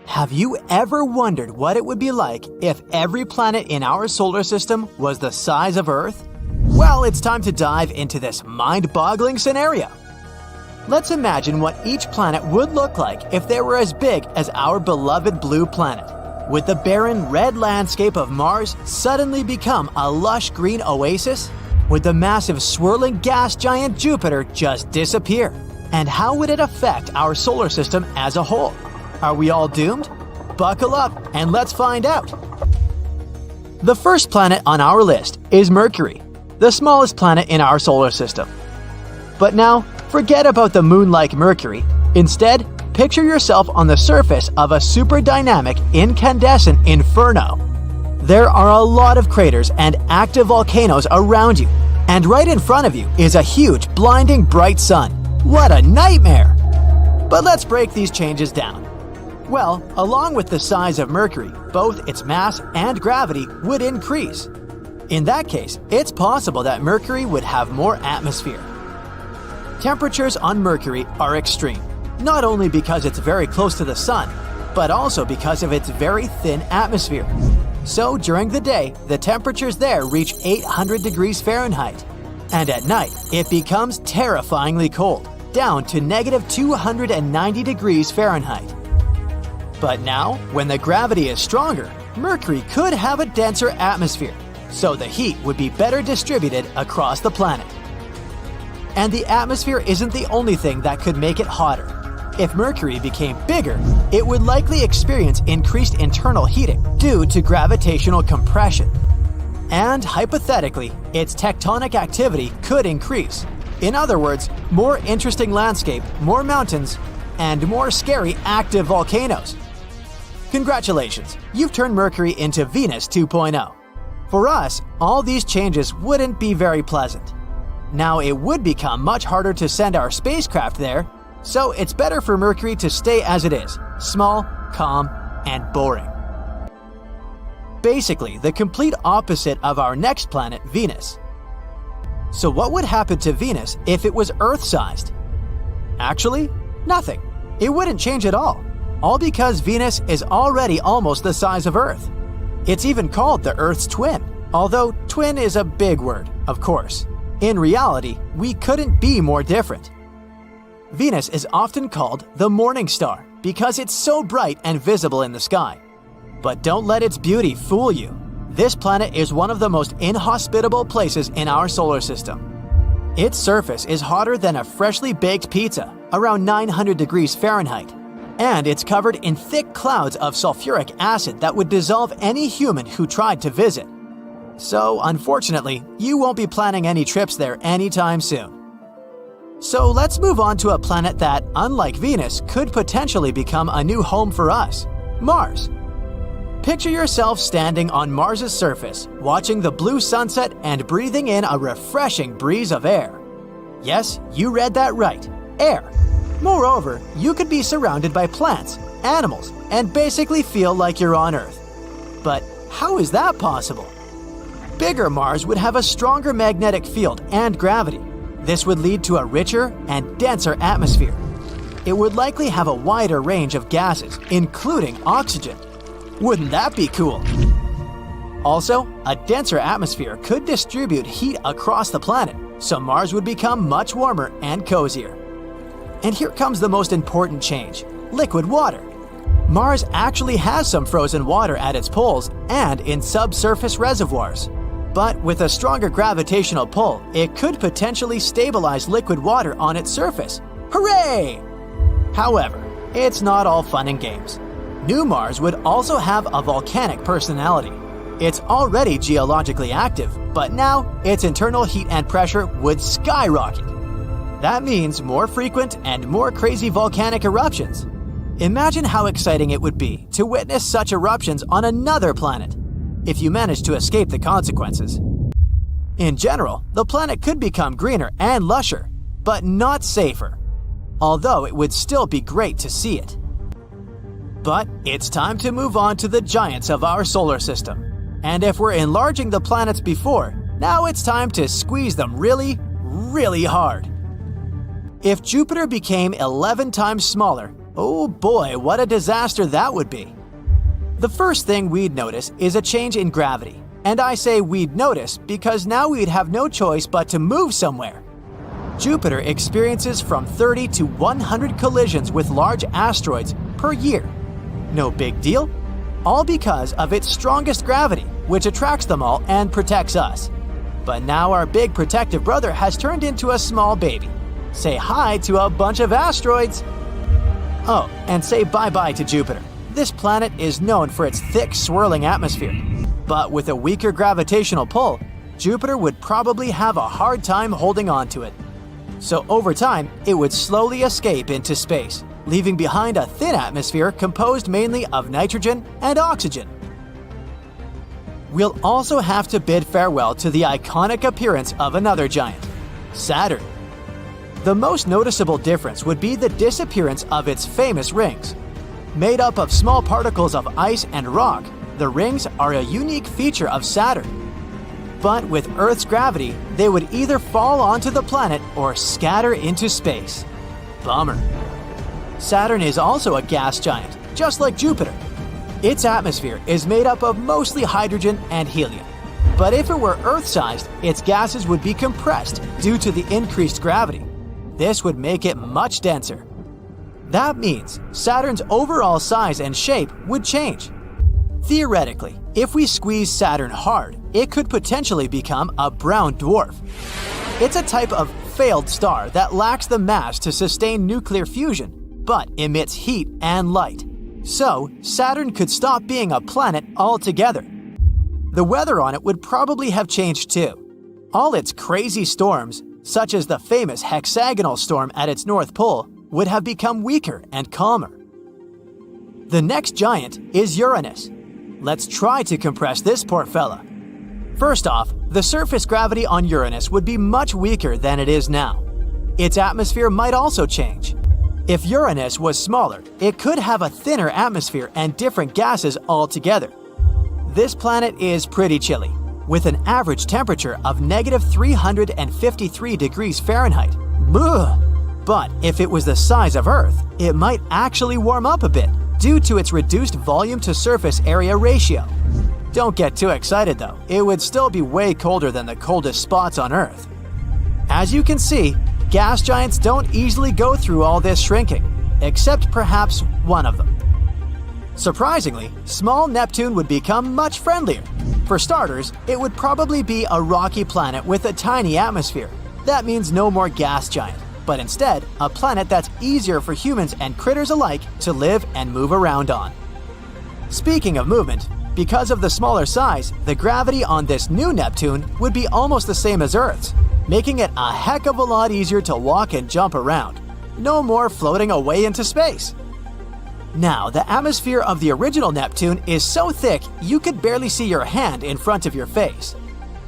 Have you ever wondered what it would be like if every planet in our solar system was the size of Earth? Well, it's time to dive into this mind-boggling scenario. Let's imagine what each planet would look like if they were as big as our beloved blue planet. Would the barren red landscape of Mars suddenly become a lush green oasis? Would the massive swirling gas giant Jupiter just disappear? And how would it affect our solar system as a whole? Are we all doomed? Buckle up and let's find out. The first planet on our list is Mercury, the smallest planet in our solar system. But now, forget about the moon-like Mercury. Instead, picture yourself on the surface of a super dynamic incandescent inferno. There are a lot of craters and active volcanoes around you, and right in front of you is a huge, blinding bright sun. What a nightmare! But let's break these changes down. Well, along with the size of Mercury, both its mass and gravity would increase. In that case, it's possible that Mercury would have more atmosphere. Temperatures on Mercury are extreme, not only because it's very close to the sun, but also because of its very thin atmosphere. So during the day, the temperatures there reach 800 degrees Fahrenheit. And at night, it becomes terrifyingly cold, down to -290 degrees Fahrenheit. But now, when the gravity is stronger, Mercury could have a denser atmosphere, so the heat would be better distributed across the planet. And the atmosphere isn't the only thing that could make it hotter. If Mercury became bigger, it would likely experience increased internal heating due to gravitational compression. And hypothetically, its tectonic activity could increase. In other words, more interesting landscape, more mountains, and more scary active volcanoes. Congratulations, you've turned Mercury into Venus 2.0. For us, all these changes wouldn't be very pleasant. Now it would become much harder to send our spacecraft there, so it's better for Mercury to stay as it is, small, calm, and boring. Basically, the complete opposite of our next planet, Venus. So what would happen to Venus if it was Earth-sized? Actually, nothing. It wouldn't change at all because Venus is already almost the size of Earth. It's even called the Earth's twin, although twin is a big word, of course. In reality, we couldn't be more different. Venus is often called the morning star because it's so bright and visible in the sky. But don't let its beauty fool you. This planet is one of the most inhospitable places in our solar system. Its surface is hotter than a freshly baked pizza, around 900 degrees Fahrenheit, and it's covered in thick clouds of sulfuric acid that would dissolve any human who tried to visit. So, unfortunately, you won't be planning any trips there anytime soon. So let's move on to a planet that, unlike Venus, could potentially become a new home for us, Mars. Picture yourself standing on Mars's surface, watching the blue sunset and breathing in a refreshing breeze of air. Yes, you read that right, air. Moreover, you could be surrounded by plants, animals, and basically feel like you're on Earth. But how is that possible? Bigger Mars would have a stronger magnetic field and gravity. This would lead to a richer and denser atmosphere. It would likely have a wider range of gases, including oxygen. Wouldn't that be cool? Also, a denser atmosphere could distribute heat across the planet, so Mars would become much warmer and cozier. And here comes the most important change: liquid water. Mars actually has some frozen water at its poles and in subsurface reservoirs. But with a stronger gravitational pull, it could potentially stabilize liquid water on its surface. Hooray! However, it's not all fun and games. New Mars would also have a volcanic personality. It's already geologically active, but now its internal heat and pressure would skyrocket. That means more frequent and more crazy volcanic eruptions. Imagine how exciting it would be to witness such eruptions on another planet, if you manage to escape the consequences. In general, the planet could become greener and lusher, but not safer, although it would still be great to see it. But it's time to move on to the giants of our solar system. And if we're enlarging the planets before, now it's time to squeeze them really, really hard. If Jupiter became 11 times smaller, oh boy, what a disaster that would be. The first thing we'd notice is a change in gravity. And I say we'd notice because now we'd have no choice but to move somewhere. Jupiter experiences from 30 to 100 collisions with large asteroids per year. No big deal, all because of its strongest gravity, which attracts them all and protects us. But now our big protective brother has turned into a small baby. Say hi to a bunch of asteroids. Oh, and say bye-bye to Jupiter. This planet is known for its thick, swirling atmosphere. But with a weaker gravitational pull, Jupiter would probably have a hard time holding on to it. So over time, it would slowly escape into space, leaving behind a thin atmosphere composed mainly of nitrogen and oxygen. We'll also have to bid farewell to the iconic appearance of another giant, Saturn. The most noticeable difference would be the disappearance of its famous rings. Made up of small particles of ice and rock, the rings are a unique feature of Saturn. But with Earth's gravity, they would either fall onto the planet or scatter into space. Bummer. Saturn is also a gas giant, just like Jupiter. Its atmosphere is made up of mostly hydrogen and helium. But if it were Earth-sized, its gases would be compressed due to the increased gravity. This would make it much denser. That means Saturn's overall size and shape would change. Theoretically, if we squeeze Saturn hard, it could potentially become a brown dwarf. It's a type of failed star that lacks the mass to sustain nuclear fusion, but emits heat and light. So, Saturn could stop being a planet altogether. The weather on it would probably have changed too. All its crazy storms, such as the famous hexagonal storm at its North Pole, would have become weaker and calmer. The next giant is Uranus. Let's try to compress this poor fella. First off, the surface gravity on Uranus would be much weaker than it is now. Its atmosphere might also change. If Uranus was smaller, it could have a thinner atmosphere and different gases altogether. This planet is pretty chilly, with an average temperature of -353 degrees Fahrenheit. Ugh. But if it was the size of Earth, it might actually warm up a bit due to its reduced volume to surface area ratio. Don't get too excited though, it would still be way colder than the coldest spots on Earth. As you can see, gas giants don't easily go through all this shrinking, except perhaps one of them. Surprisingly, small Neptune would become much friendlier. For starters, it would probably be a rocky planet with a tiny atmosphere. That means no more gas giant, but instead, a planet that's easier for humans and critters alike to live and move around on. Speaking of movement, because of the smaller size, the gravity on this new Neptune would be almost the same as Earth's, making it a heck of a lot easier to walk and jump around. No more floating away into space. Now, the atmosphere of the original Neptune is so thick you could barely see your hand in front of your face.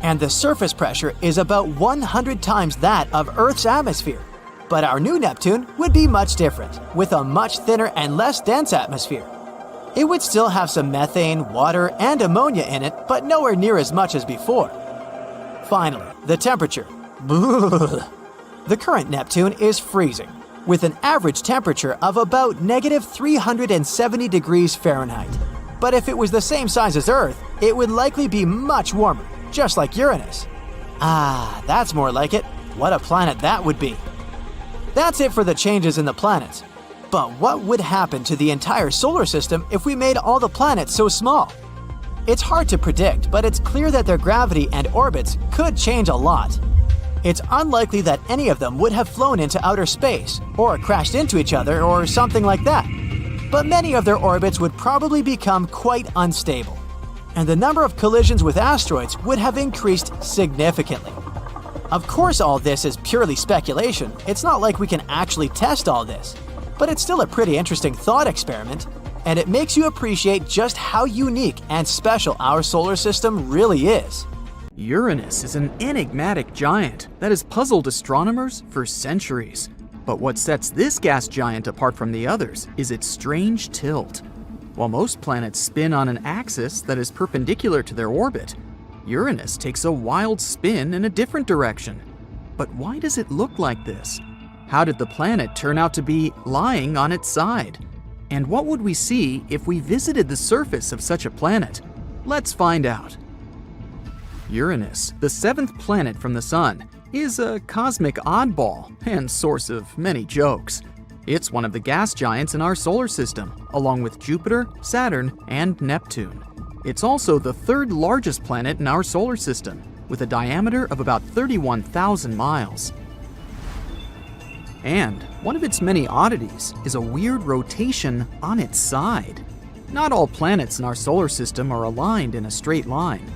And the surface pressure is about 100 times that of Earth's atmosphere. But our new Neptune would be much different, with a much thinner and less dense atmosphere. It would still have some methane, water, and ammonia in it, but nowhere near as much as before. Finally, the temperature. The current Neptune is freezing, with an average temperature of about -370 degrees Fahrenheit. But if it was the same size as Earth, it would likely be much warmer, just like Uranus. Ah, that's more like it. What a planet that would be. That's it for the changes in the planets. But what would happen to the entire solar system if we made all the planets so small? It's hard to predict, but it's clear that their gravity and orbits could change a lot. It's unlikely that any of them would have flown into outer space, or crashed into each other, or something like that. But many of their orbits would probably become quite unstable, and the number of collisions with asteroids would have increased significantly. Of course, all this is purely speculation. It's not like we can actually test all this. But it's still a pretty interesting thought experiment, and it makes you appreciate just how unique and special our solar system really is. Uranus is an enigmatic giant that has puzzled astronomers for centuries. But what sets this gas giant apart from the others is its strange tilt. While most planets spin on an axis that is perpendicular to their orbit, Uranus takes a wild spin in a different direction. But why does it look like this? How did the planet turn out to be lying on its side? And what would we see if we visited the surface of such a planet? Let's find out. Uranus, the seventh planet from the Sun, is a cosmic oddball and source of many jokes. It's one of the gas giants in our solar system, along with Jupiter, Saturn, and Neptune. It's also the third largest planet in our solar system, with a diameter of about 31,000 miles. And one of its many oddities is a weird rotation on its side. Not all planets in our solar system are aligned in a straight line.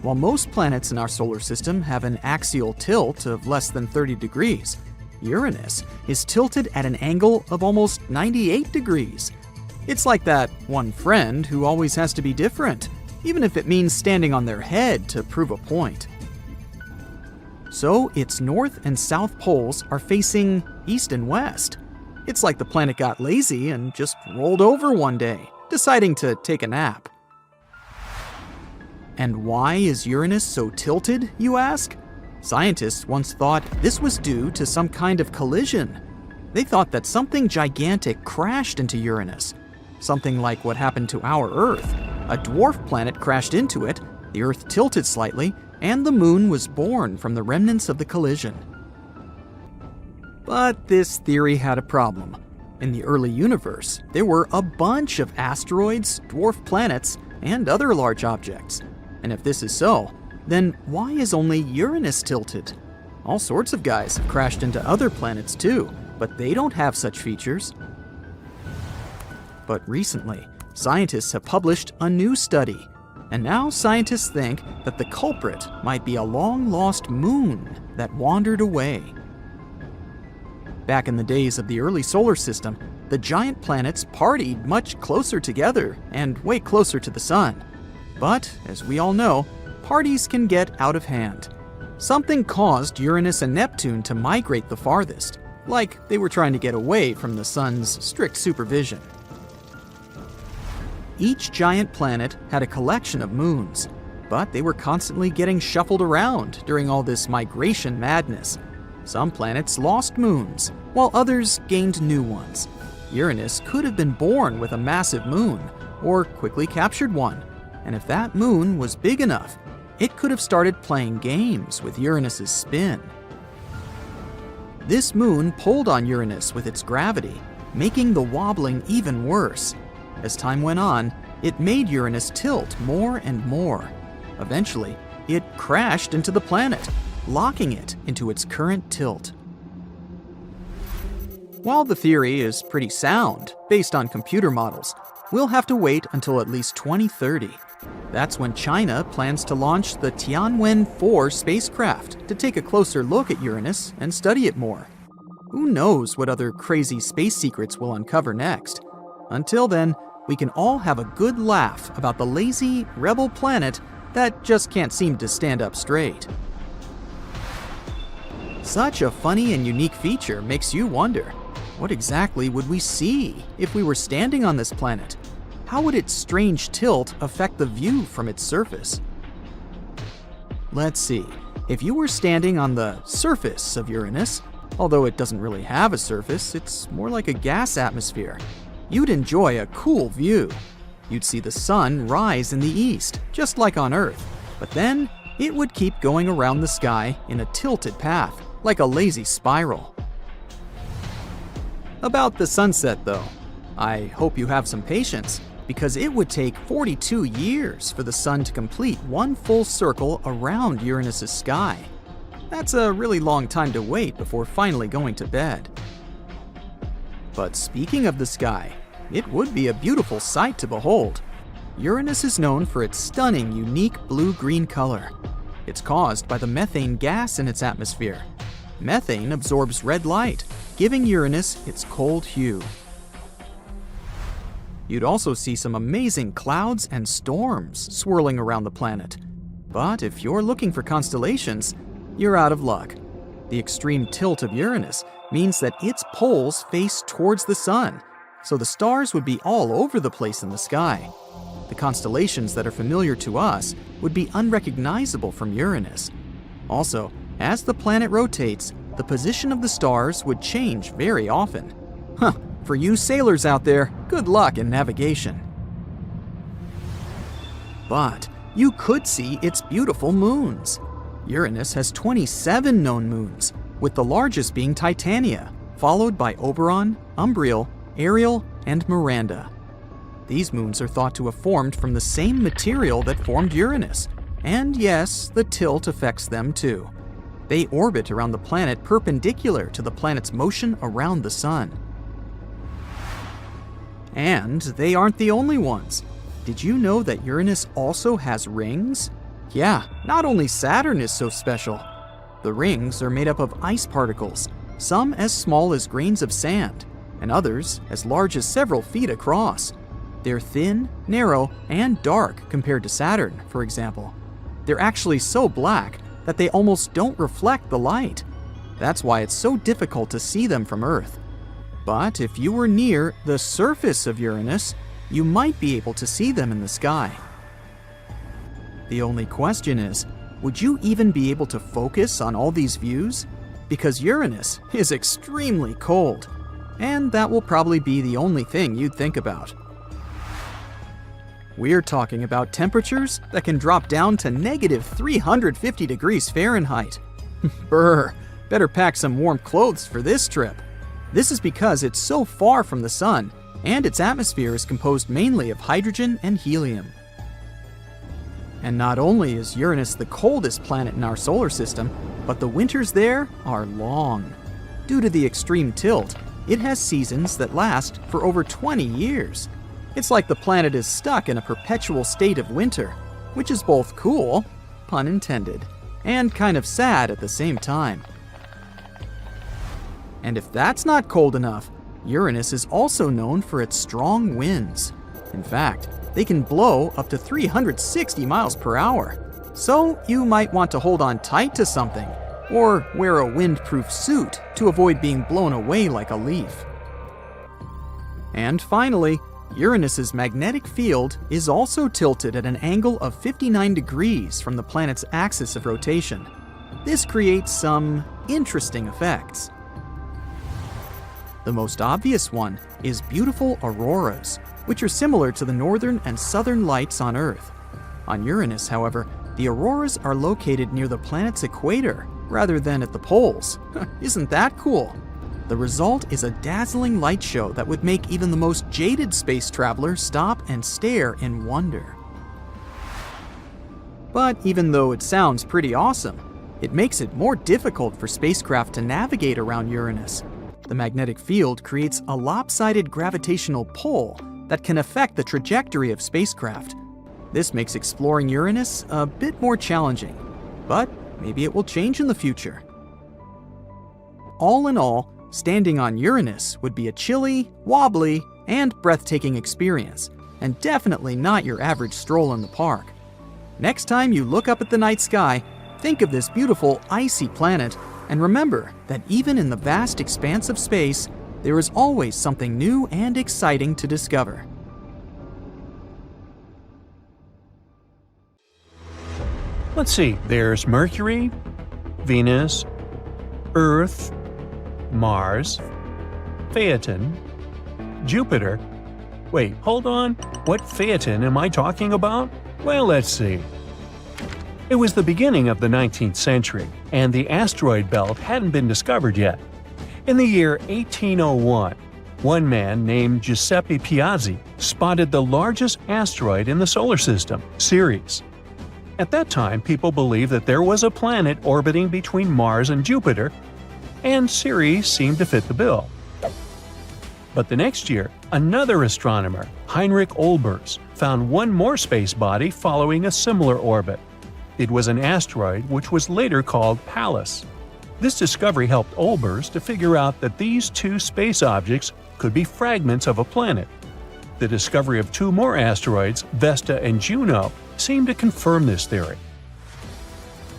While most planets in our solar system have an axial tilt of less than 30 degrees, Uranus is tilted at an angle of almost 98 degrees. It's like that one friend who always has to be different, even if it means standing on their head to prove a point. So its north and south poles are facing east and west. It's like the planet got lazy and just rolled over one day, deciding to take a nap. And why is Uranus so tilted, you ask? Scientists once thought this was due to some kind of collision. They thought that something gigantic crashed into Uranus, something like what happened to our Earth. A dwarf planet crashed into it, the Earth tilted slightly, and the Moon was born from the remnants of the collision. But this theory had a problem. In the early universe, there were a bunch of asteroids, dwarf planets, and other large objects. And if this is so, then why is only Uranus tilted? All sorts of guys have crashed into other planets too, but they don't have such features. But recently, scientists have published a new study, and now scientists think that the culprit might be a long-lost moon that wandered away. Back in the days of the early solar system, the giant planets partied much closer together and way closer to the sun. But, as we all know, parties can get out of hand. Something caused Uranus and Neptune to migrate the farthest, like they were trying to get away from the sun's strict supervision. Each giant planet had a collection of moons, but they were constantly getting shuffled around during all this migration madness. Some planets lost moons, while others gained new ones. Uranus could have been born with a massive moon, or quickly captured one, and if that moon was big enough, it could have started playing games with Uranus's spin. This moon pulled on Uranus with its gravity, making the wobbling even worse. As time went on, it made Uranus tilt more and more. Eventually, it crashed into the planet, locking it into its current tilt. While the theory is pretty sound, based on computer models, we'll have to wait until at least 2030. That's when China plans to launch the Tianwen-4 spacecraft to take a closer look at Uranus and study it more. Who knows what other crazy space secrets we'll uncover next? Until then, we can all have a good laugh about the lazy, rebel planet that just can't seem to stand up straight. Such a funny and unique feature makes you wonder, what exactly would we see if we were standing on this planet? How would its strange tilt affect the view from its surface? Let's see, if you were standing on the surface of Uranus, although it doesn't really have a surface, it's more like a gas atmosphere, you'd enjoy a cool view. You'd see the sun rise in the east, just like on Earth, but then it would keep going around the sky in a tilted path, like a lazy spiral. About the sunset, though, I hope you have some patience, because it would take 42 years for the sun to complete one full circle around Uranus's sky. That's a really long time to wait before finally going to bed. But speaking of the sky, it would be a beautiful sight to behold. Uranus is known for its stunning, unique blue-green color. It's caused by the methane gas in its atmosphere. Methane absorbs red light, giving Uranus its cold hue. You'd also see some amazing clouds and storms swirling around the planet. But if you're looking for constellations, you're out of luck. The extreme tilt of Uranus means that its poles face towards the sun, so the stars would be all over the place in the sky. The constellations that are familiar to us would be unrecognizable from Uranus. Also, as the planet rotates, the position of the stars would change very often. For you sailors out there, good luck in navigation. But you could see its beautiful moons. Uranus has 27 known moons, with the largest being Titania, followed by Oberon, Umbriel, Ariel, and Miranda. These moons are thought to have formed from the same material that formed Uranus, and yes, the tilt affects them too. They orbit around the planet perpendicular to the planet's motion around the sun. And they aren't the only ones. Did you know that Uranus also has rings? Yeah, not only Saturn is so special. The rings are made up of ice particles, some as small as grains of sand, and others as large as several feet across. They're thin, narrow, and dark compared to Saturn, for example. They're actually so black that they almost don't reflect the light. That's why it's so difficult to see them from Earth. But if you were near the surface of Uranus, you might be able to see them in the sky. The only question is, would you even be able to focus on all these views? Because Uranus is extremely cold, and that will probably be the only thing you'd think about. We're talking about temperatures that can drop down to negative 350 degrees Fahrenheit. Brr, better pack some warm clothes for this trip. This is because it's so far from the sun, and its atmosphere is composed mainly of hydrogen and helium. And not only is Uranus the coldest planet in our solar system, but the winters there are long. Due to the extreme tilt, it has seasons that last for over 20 years. It's like the planet is stuck in a perpetual state of winter, which is both cool, pun intended, and kind of sad at the same time. And if that's not cold enough, Uranus is also known for its strong winds. In fact, they can blow up to 360 miles per hour. So you might want to hold on tight to something, or wear a windproof suit to avoid being blown away like a leaf. And finally, Uranus's magnetic field is also tilted at an angle of 59 degrees from the planet's axis of rotation. This creates some interesting effects. The most obvious one is beautiful auroras, which are similar to the northern and southern lights on Earth. On Uranus, however, the auroras are located near the planet's equator rather than at the poles. Isn't that cool? The result is a dazzling light show that would make even the most jaded space traveler stop and stare in wonder. But even though it sounds pretty awesome, it makes it more difficult for spacecraft to navigate around Uranus. The magnetic field creates a lopsided gravitational pull that can affect the trajectory of spacecraft. This makes exploring Uranus a bit more challenging, but maybe it will change in the future. All in all, standing on Uranus would be a chilly, wobbly, and breathtaking experience, and definitely not your average stroll in the park. Next time you look up at the night sky, think of this beautiful icy planet, and remember that even in the vast expanse of space, there is always something new and exciting to discover. Let's see, there's Mercury, Venus, Earth, Mars, Phaeton, Jupiter. Wait, hold on. What Phaeton am I talking about? Well, let's see. It was the beginning of the 19th century, and the asteroid belt hadn't been discovered yet. In the year 1801, one man named Giuseppe Piazzi spotted the largest asteroid in the solar system, Ceres. At that time, people believed that there was a planet orbiting between Mars and Jupiter, and Ceres seemed to fit the bill. But the next year, another astronomer, Heinrich Olbers, found one more space body following a similar orbit. It was an asteroid which was later called Pallas. This discovery helped Olbers to figure out that these two space objects could be fragments of a planet. The discovery of two more asteroids, Vesta and Juno, seemed to confirm this theory.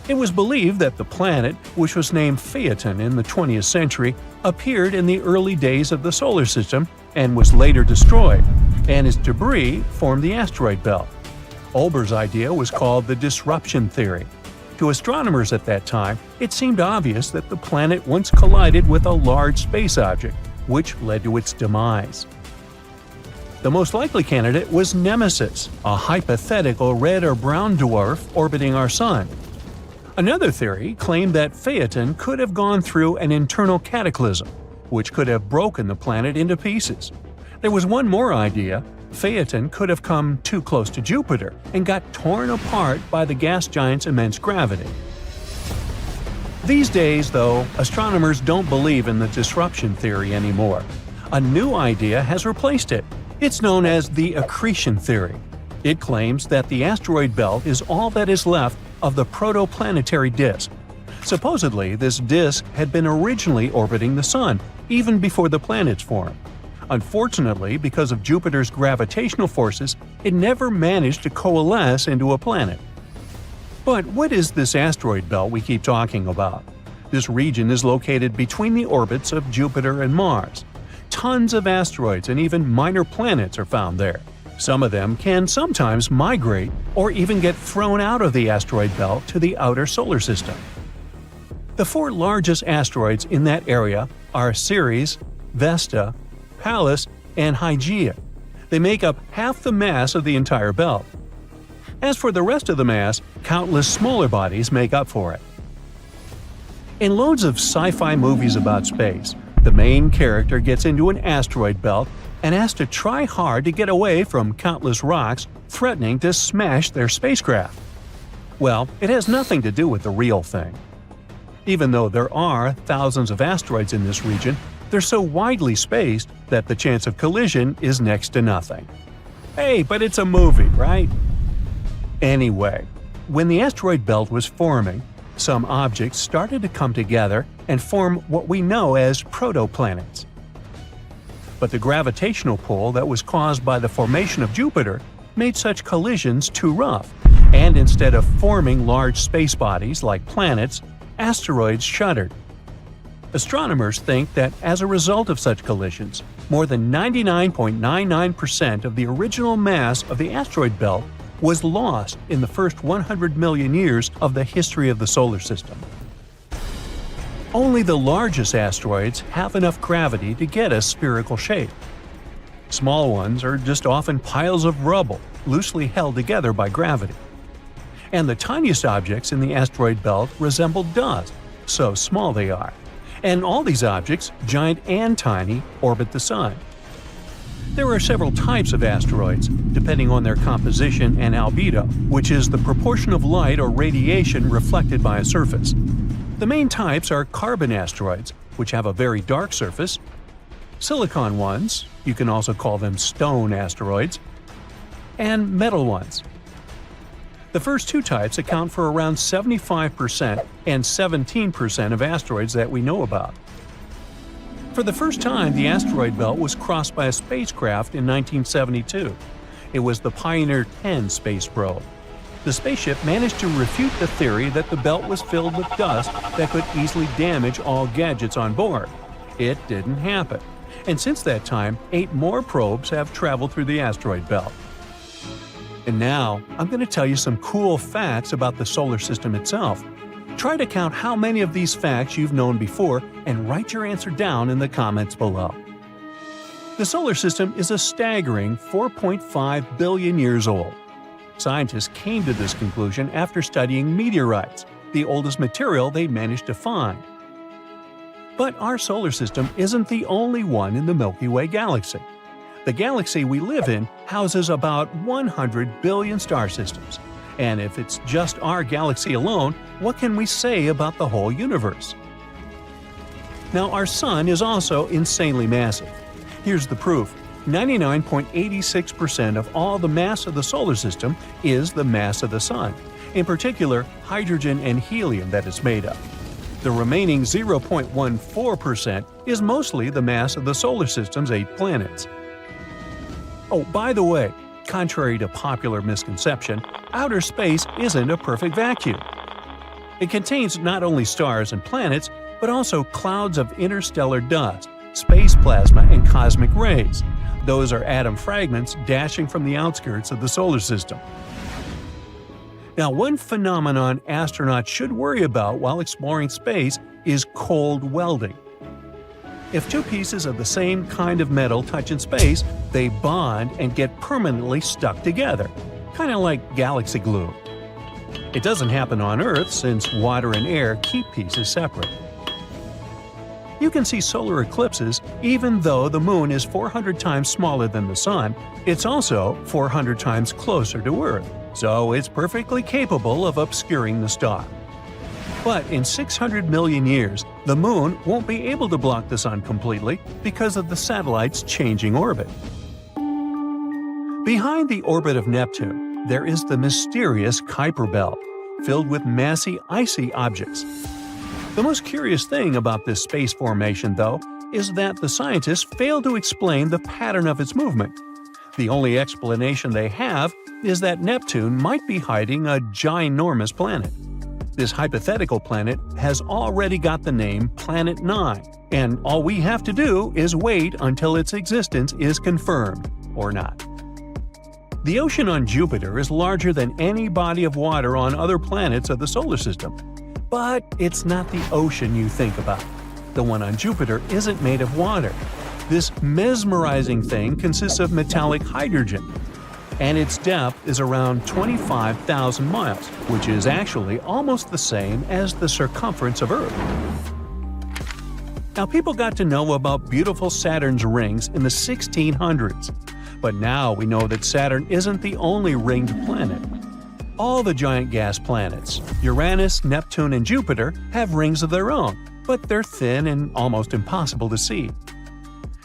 It was believed that the planet, which was named Phaeton in the 20th century, appeared in the early days of the solar system and was later destroyed, and its debris formed the asteroid belt. Olbers' idea was called the disruption theory. To astronomers at that time, it seemed obvious that the planet once collided with a large space object, which led to its demise. The most likely candidate was Nemesis, a hypothetical red or brown dwarf orbiting our Sun. Another theory claimed that Phaeton could have gone through an internal cataclysm, which could have broken the planet into pieces. There was one more idea. Phaeton could have come too close to Jupiter and got torn apart by the gas giant's immense gravity. These days, though, astronomers don't believe in the disruption theory anymore. A new idea has replaced it. It's known as the accretion theory. It claims that the asteroid belt is all that is left of the protoplanetary disk. Supposedly, this disk had been originally orbiting the Sun, even before the planets formed. Unfortunately, because of Jupiter's gravitational forces, it never managed to coalesce into a planet. But what is this asteroid belt we keep talking about? This region is located between the orbits of Jupiter and Mars. Tons of asteroids and even minor planets are found there. Some of them can sometimes migrate or even get thrown out of the asteroid belt to the outer solar system. The four largest asteroids in that area are Ceres, Vesta, Pallas, and Hygeia. They make up half the mass of the entire belt. As for the rest of the mass, countless smaller bodies make up for it. In loads of sci-fi movies about space, the main character gets into an asteroid belt and has to try hard to get away from countless rocks threatening to smash their spacecraft. Well, it has nothing to do with the real thing. Even though there are thousands of asteroids in this region, they're so widely spaced that the chance of collision is next to nothing. Hey, but it's a movie, right? Anyway, when the asteroid belt was forming, some objects started to come together and form what we know as protoplanets. But the gravitational pull that was caused by the formation of Jupiter made such collisions too rough, and instead of forming large space bodies like planets, asteroids shuddered. Astronomers think that as a result of such collisions, more than 99.99% of the original mass of the asteroid belt was lost in the first 100 million years of the history of the solar system. Only the largest asteroids have enough gravity to get a spherical shape. Small ones are just often piles of rubble, loosely held together by gravity. And the tiniest objects in the asteroid belt resemble dust, so small they are. And all these objects, giant and tiny, orbit the Sun. There are several types of asteroids, depending on their composition and albedo, which is the proportion of light or radiation reflected by a surface. The main types are carbon asteroids, which have a very dark surface, silicon ones, you can also call them stone asteroids, and metal ones. The first two types account for around 75% and 17% of asteroids that we know about. For the first time, the asteroid belt was crossed by a spacecraft in 1972. It was the Pioneer 10 space probe. The spaceship managed to refute the theory that the belt was filled with dust that could easily damage all gadgets on board. It didn't happen. And since that time, 8 more probes have traveled through the asteroid belt. And now, I'm going to tell you some cool facts about the solar system itself. Try to count how many of these facts you've known before and write your answer down in the comments below. The solar system is a staggering 4.5 billion years old. Scientists came to this conclusion after studying meteorites, the oldest material they managed to find. But our solar system isn't the only one in the Milky Way galaxy. The galaxy we live in houses about 100 billion star systems. And if it's just our galaxy alone, what can we say about the whole universe? Now, our Sun is also insanely massive. Here's the proof. 99.86% of all the mass of the solar system is the mass of the Sun. in particular hydrogen and helium that it's made of. The remaining 0.14% is mostly the mass of the solar system's 8 planets. Oh, by the way, contrary to popular misconception, outer space isn't a perfect vacuum. It contains not only stars and planets, but also clouds of interstellar dust, space plasma, and cosmic rays. Those are atom fragments dashing from the outskirts of the solar system. Now, one phenomenon astronauts should worry about while exploring space is cold welding. If two pieces of the same kind of metal touch in space, they bond and get permanently stuck together, kind of like galaxy glue. It doesn't happen on Earth since water and air keep pieces separate. You can see solar eclipses even though the moon is 400 times smaller than the sun. It's also 400 times closer to Earth, so it's perfectly capable of obscuring the star. But in 600 million years, the moon won't be able to block the sun completely because of the satellite's changing orbit. Behind the orbit of Neptune, there is the mysterious Kuiper Belt, filled with massy icy objects. The most curious thing about this space formation, though, is that the scientists fail to explain the pattern of its movement. The only explanation they have is that Neptune might be hiding a ginormous planet. This hypothetical planet has already got the name Planet 9, and all we have to do is wait until its existence is confirmed, or not. The ocean on Jupiter is larger than any body of water on other planets of the solar system. But it's not the ocean you think about. The one on Jupiter isn't made of water. This mesmerizing thing consists of metallic hydrogen, and its depth is around 25,000 miles, which is actually almost the same as the circumference of Earth. Now, people got to know about beautiful Saturn's rings in the 1600s, but now we know that Saturn isn't the only ringed planet. All the giant gas planets, Uranus, Neptune, and Jupiter, have rings of their own, but they're thin and almost impossible to see.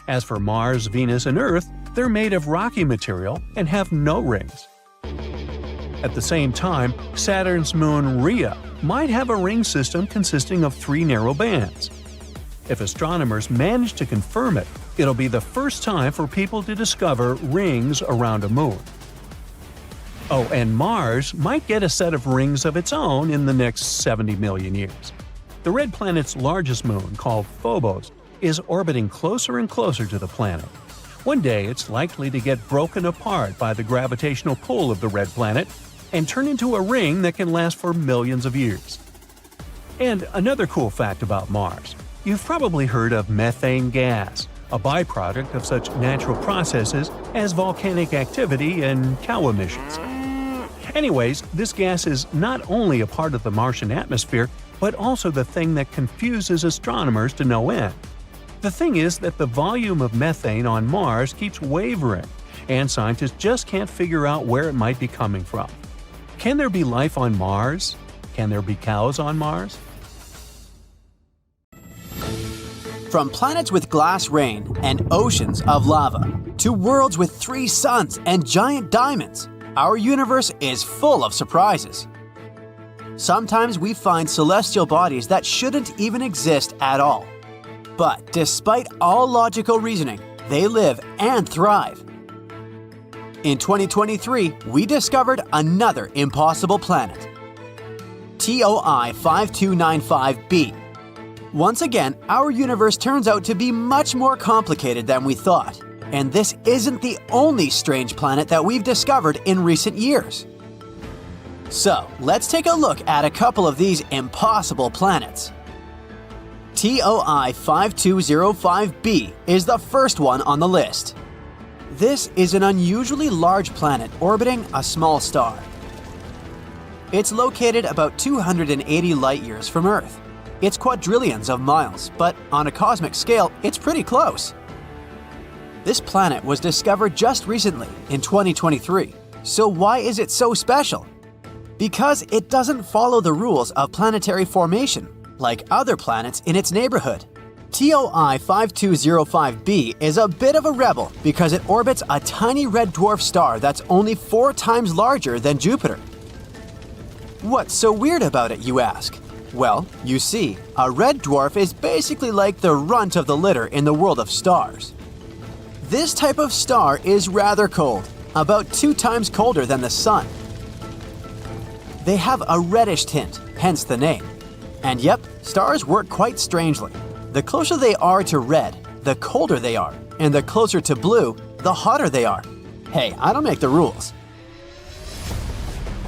As for Mars, Venus, and Earth, they're made of rocky material and have no rings. At the same time, Saturn's moon Rhea might have a ring system consisting of 3 narrow bands. If astronomers manage to confirm it, it'll be the first time for people to discover rings around a moon. Oh, and Mars might get a set of rings of its own in the next 70 million years. The red planet's largest moon, called Phobos, is orbiting closer and closer to the planet. One day it's likely to get broken apart by the gravitational pull of the red planet and turn into a ring that can last for millions of years. And another cool fact about Mars. You've probably heard of methane gas, a byproduct of such natural processes as volcanic activity and cow emissions. Anyways, this gas is not only a part of the Martian atmosphere, but also the thing that confuses astronomers to no end. The thing is that the volume of methane on Mars keeps wavering, and scientists just can't figure out where it might be coming from. Can there be life on Mars? Can there be cows on Mars? From planets with glass rain and oceans of lava, to worlds with 3 suns and giant diamonds, our universe is full of surprises. Sometimes we find celestial bodies that shouldn't even exist at all. But despite all logical reasoning, they live and thrive. In 2023, we discovered another impossible planet, TOI 5295b. Once again, our universe turns out to be much more complicated than we thought. And this isn't the only strange planet that we've discovered in recent years. So, let's take a look at a couple of these impossible planets. TOI 5205b is the first one on the list. This is an unusually large planet orbiting a small star. It's located about 280 light-years from Earth. It's quadrillions of miles, but on a cosmic scale, it's pretty close. This planet was discovered just recently, in 2023. So why is it so special? Because it doesn't follow the rules of planetary formation, like other planets in its neighborhood. TOI 5205b is a bit of a rebel because it orbits a tiny red dwarf star that's only 4 times larger than Jupiter. What's so weird about it, you ask? Well, you see, a red dwarf is basically like the runt of the litter in the world of stars. This type of star is rather cold, about 2 times colder than the Sun. They have a reddish tint, hence the name. And yep, stars work quite strangely. The closer they are to red, the colder they are, and the closer to blue, the hotter they are. Hey, I don't make the rules.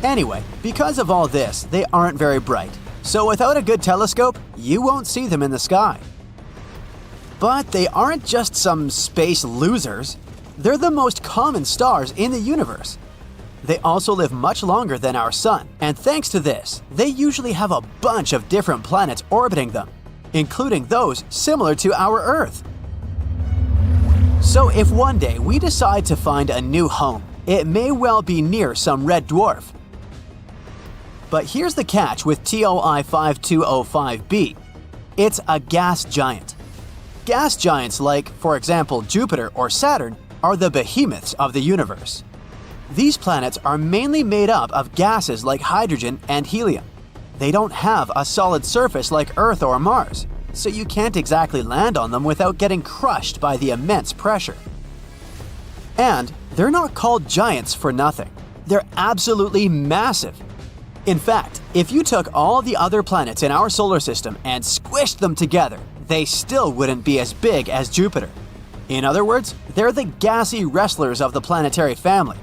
Anyway, because of all this, they aren't very bright. So without a good telescope, you won't see them in the sky. But they aren't just some space losers. They're the most common stars in the universe. They also live much longer than our Sun, and thanks to this, they usually have a bunch of different planets orbiting them, including those similar to our Earth. So if one day we decide to find a new home, it may well be near some red dwarf. But here's the catch with TOI 5205b. It's a gas giant. Gas giants like, for example, Jupiter or Saturn, are the behemoths of the universe. These planets are mainly made up of gases like hydrogen and helium. They don't have a solid surface like Earth or Mars, so you can't exactly land on them without getting crushed by the immense pressure. And they're not called giants for nothing. They're absolutely massive. In fact, if you took all the other planets in our solar system and squished them together, they still wouldn't be as big as Jupiter. In other words, they're the gassy wrestlers of the planetary family.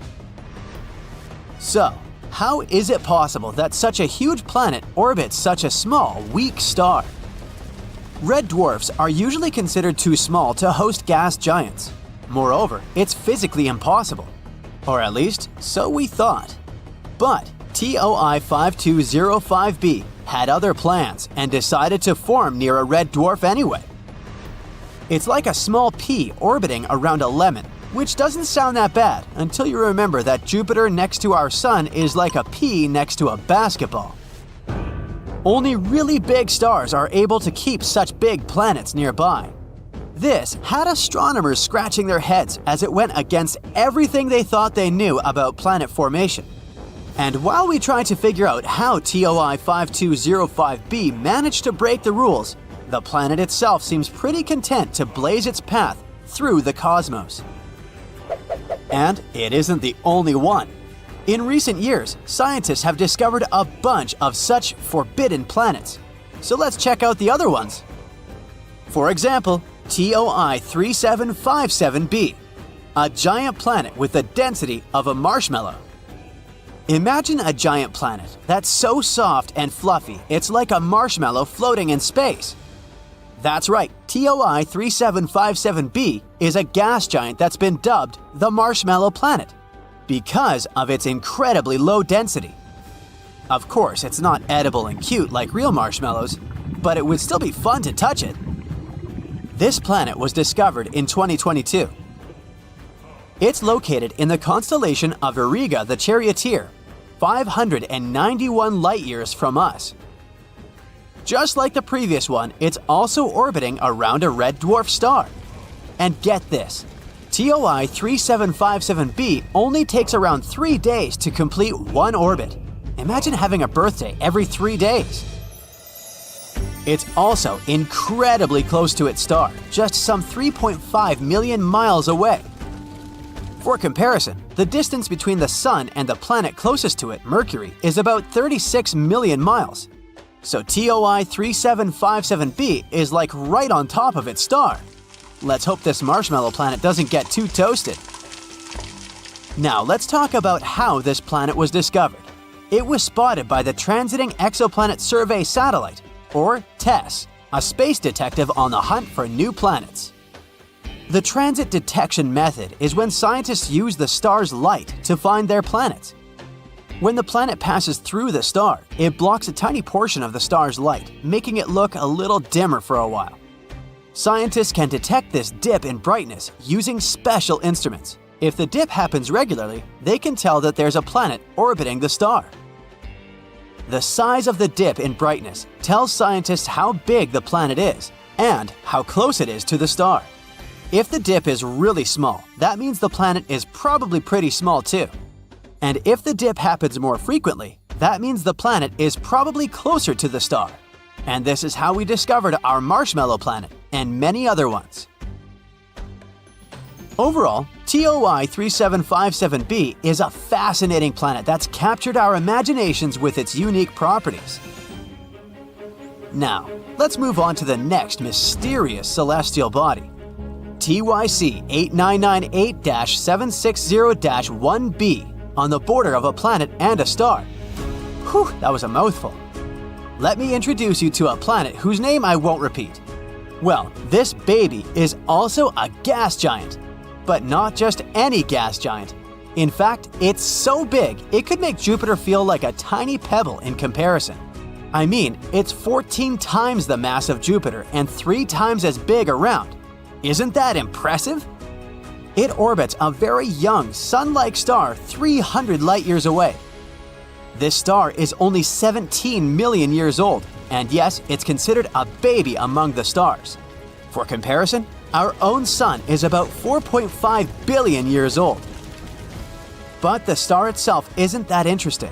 So, how is it possible that such a huge planet orbits such a small, weak star? Red dwarfs are usually considered too small to host gas giants. Moreover, it's physically impossible. Or at least, so we thought. But TOI 5205b had other plans and decided to form near a red dwarf anyway. It's like a small pea orbiting around a lemon, which doesn't sound that bad until you remember that Jupiter next to our Sun is like a pea next to a basketball. Only really big stars are able to keep such big planets nearby. This had astronomers scratching their heads as it went against everything they thought they knew about planet formation. And while we try to figure out how TOI 5205b managed to break the rules, the planet itself seems pretty content to blaze its path through the cosmos. And it isn't the only one. In recent years, scientists have discovered a bunch of such forbidden planets. So let's check out the other ones. For example, TOI 3757b, a giant planet with the density of a marshmallow. Imagine a giant planet that's so soft and fluffy it's like a marshmallow floating in space. That's right, TOI 3757b is a gas giant that's been dubbed the Marshmallow Planet because of its incredibly low density. Of course, it's not edible and cute like real marshmallows, but it would still be fun to touch it. This planet was discovered in 2022. It's located in the constellation of Auriga the Charioteer, 591 light-years from us. Just like the previous one, it's also orbiting around a red dwarf star. And get this, TOI 3757b only takes around 3 days to complete one orbit. Imagine having a birthday every 3 days. It's also incredibly close to its star, just some 3.5 million miles away. For comparison, the distance between the Sun and the planet closest to it, Mercury, is about 36 million miles. So TOI 3757b is like right on top of its star. Let's hope this marshmallow planet doesn't get too toasted. Now let's talk about how this planet was discovered. It was spotted by the Transiting Exoplanet Survey Satellite, or TESS, a space detective on the hunt for new planets. The transit detection method is when scientists use the star's light to find their planets. When the planet passes through the star, it blocks a tiny portion of the star's light, making it look a little dimmer for a while. Scientists can detect this dip in brightness using special instruments. If the dip happens regularly, they can tell that there's a planet orbiting the star. The size of the dip in brightness tells scientists how big the planet is and how close it is to the star. If the dip is really small, that means the planet is probably pretty small too. And if the dip happens more frequently, That means the planet is probably closer to the star. And this is how we discovered our Marshmallow Planet and many other ones. Overall, TOI 3757b is a fascinating planet that's captured our imaginations with its unique properties. Now, let's move on to the next mysterious celestial body. TYC 8998-760-1b on the border of a planet and a star. Whew, that was a mouthful. Let me introduce you to a planet whose name I won't repeat. Well, this baby is also a gas giant. But not just any gas giant. In fact, it's so big, it could make Jupiter feel like a tiny pebble in comparison. I mean, it's 14 times the mass of Jupiter and 3 times as big around. Isn't that impressive? It orbits a very young, sun-like star 300 light-years away. This star is only 17 million years old, and yes, it's considered a baby among the stars. For comparison, our own sun is about 4.5 billion years old. But the star itself isn't that interesting.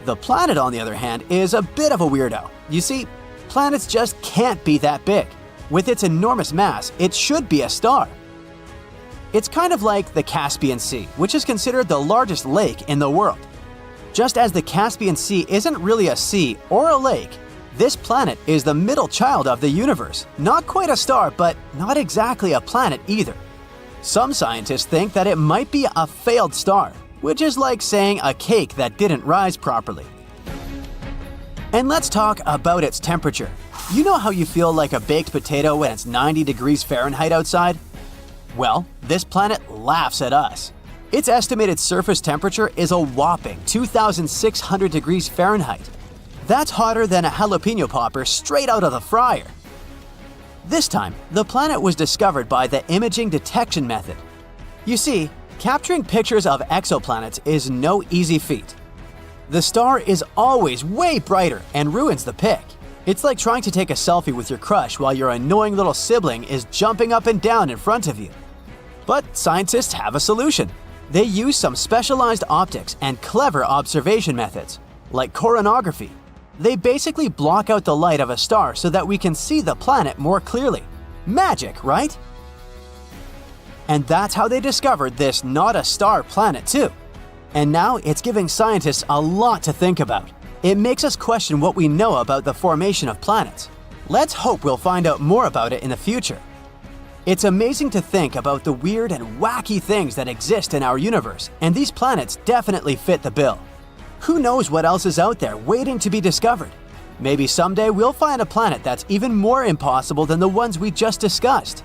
The planet, on the other hand, is a bit of a weirdo. You see, planets just can't be that big. With its enormous mass, it should be a star. It's kind of like the Caspian Sea, which is considered the largest lake in the world. Just as the Caspian Sea isn't really a sea or a lake, this planet is the middle child of the universe. Not quite a star, but not exactly a planet either. Some scientists think that it might be a failed star, which is like saying a cake that didn't rise properly. And let's talk about its temperature. You know how you feel like a baked potato when it's 90 degrees Fahrenheit outside? Well, this planet laughs at us. Its estimated surface temperature is a whopping 2,600 degrees Fahrenheit. That's hotter than a jalapeno popper straight out of the fryer. This time, the planet was discovered by the imaging detection method. You see, capturing pictures of exoplanets is no easy feat. The star is always way brighter and ruins the pic. It's like trying to take a selfie with your crush while your annoying little sibling is jumping up and down in front of you. But scientists have a solution. They use some specialized optics and clever observation methods, like coronagraphy. They basically block out the light of a star so that we can see the planet more clearly. Magic, right? And that's how they discovered this not-a-star planet too. And now it's giving scientists a lot to think about. It makes us question what we know about the formation of planets. Let's hope we'll find out more about it in the future. It's amazing to think about the weird and wacky things that exist in our universe, and these planets definitely fit the bill. Who knows what else is out there waiting to be discovered? Maybe someday we'll find a planet that's even more impossible than the ones we just discussed.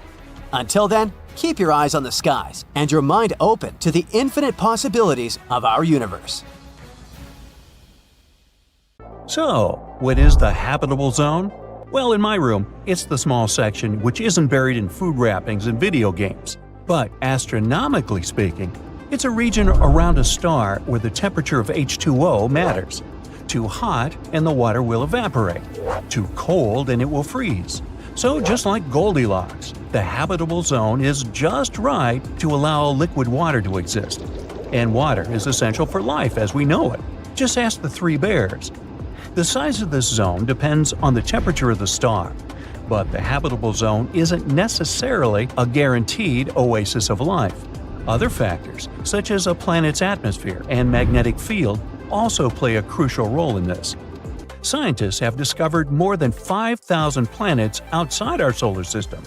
Until then, keep your eyes on the skies and your mind open to the infinite possibilities of our universe. So, what is the habitable zone? Well, in my room, it's the small section which isn't buried in food wrappings and video games. But astronomically speaking, it's a region around a star where the temperature of H2O matters. Too hot and the water will evaporate. Too cold and it will freeze. So just like Goldilocks, the habitable zone is just right to allow liquid water to exist. And water is essential for life as we know it. Just ask the 3 bears. The size of this zone depends on the temperature of the star, but the habitable zone isn't necessarily a guaranteed oasis of life. Other factors, such as a planet's atmosphere and magnetic field, also play a crucial role in this. Scientists have discovered more than 5,000 planets outside our solar system,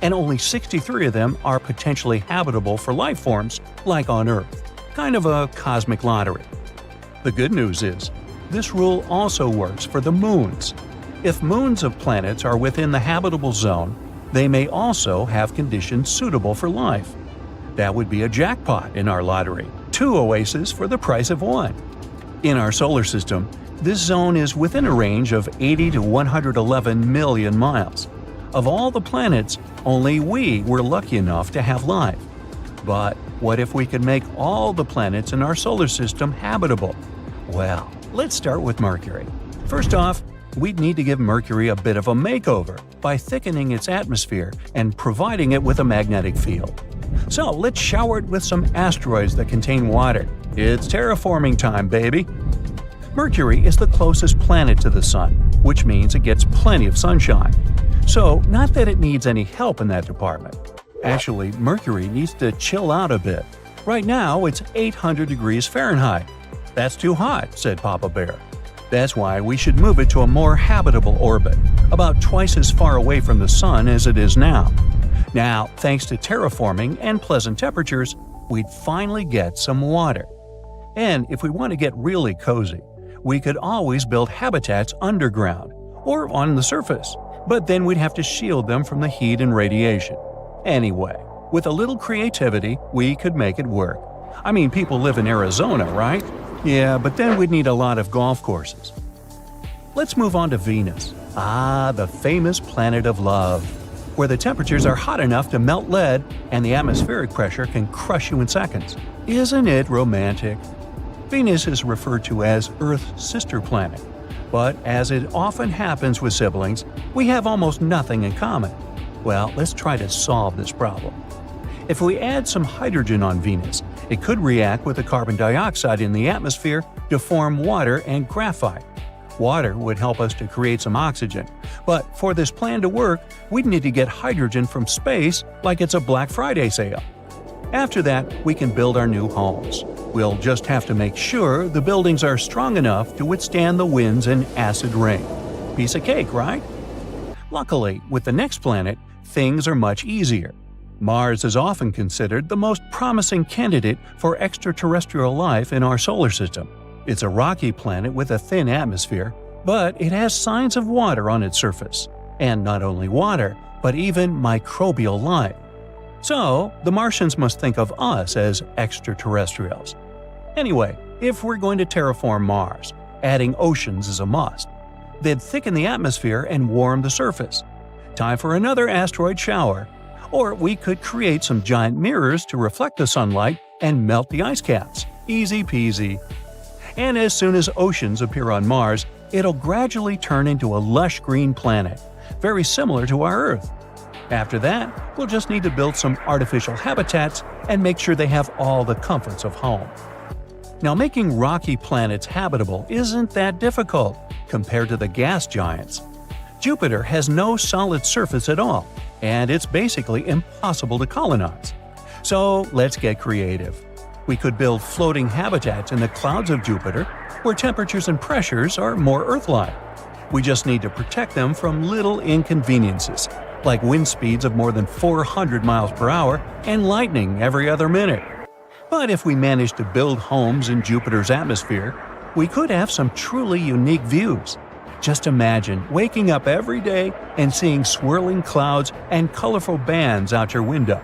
and only 63 of them are potentially habitable for life forms like on Earth. Kind of a cosmic lottery. The good news is, this rule also works for the moons. If moons of planets are within the habitable zone, they may also have conditions suitable for life. That would be a jackpot in our lottery, 2 oases for the price of 1. In our solar system, this zone is within a range of 80 to 111 million miles. Of all the planets, only we were lucky enough to have life. But what if we could make all the planets in our solar system habitable? Well, let's start with Mercury. First off, we'd need to give Mercury a bit of a makeover by thickening its atmosphere and providing it with a magnetic field. So let's shower it with some asteroids that contain water. It's terraforming time, baby! Mercury is the closest planet to the Sun, which means it gets plenty of sunshine. So, not that it needs any help in that department. Actually, Mercury needs to chill out a bit. Right now, it's 800 degrees Fahrenheit. That's too hot, said Papa Bear. That's why we should move it to a more habitable orbit, about twice as far away from the Sun as it is now. Now, thanks to terraforming and pleasant temperatures, we'd finally get some water. And if we want to get really cozy, we could always build habitats underground or on the surface, but then we'd have to shield them from the heat and radiation. Anyway, with a little creativity, we could make it work. I mean, people live in Arizona, right? Yeah, but then we'd need a lot of golf courses. Let's move on to Venus. The famous planet of love, where the temperatures are hot enough to melt lead and the atmospheric pressure can crush you in seconds. Isn't it romantic? Venus is referred to as Earth's sister planet, but as it often happens with siblings, we have almost nothing in common. Well, let's try to solve this problem. If we add some hydrogen on Venus, it could react with the carbon dioxide in the atmosphere to form water and graphite. Water would help us to create some oxygen, but for this plan to work, we'd need to get hydrogen from space like it's a Black Friday sale. After that, we can build our new homes. We'll just have to make sure the buildings are strong enough to withstand the winds and acid rain. Piece of cake, right? Luckily, with the next planet, things are much easier. Mars is often considered the most promising candidate for extraterrestrial life in our solar system. It's a rocky planet with a thin atmosphere, but it has signs of water on its surface. And not only water, but even microbial life. So, the Martians must think of us as extraterrestrials. Anyway, if we're going to terraform Mars, adding oceans is a must. They'd thicken the atmosphere and warm the surface. Time for another asteroid shower. Or we could create some giant mirrors to reflect the sunlight and melt the ice caps. Easy peasy. And as soon as oceans appear on Mars, it'll gradually turn into a lush green planet, very similar to our Earth. After that, we'll just need to build some artificial habitats and make sure they have all the comforts of home. Now, making rocky planets habitable isn't that difficult compared to the gas giants. Jupiter has no solid surface at all, and it's basically impossible to colonize. So let's get creative. We could build floating habitats in the clouds of Jupiter, where temperatures and pressures are more Earth-like. We just need to protect them from little inconveniences, like wind speeds of more than 400 miles per hour and lightning every other minute. But if we manage to build homes in Jupiter's atmosphere, we could have some truly unique views. Just imagine waking up every day and seeing swirling clouds and colorful bands out your window,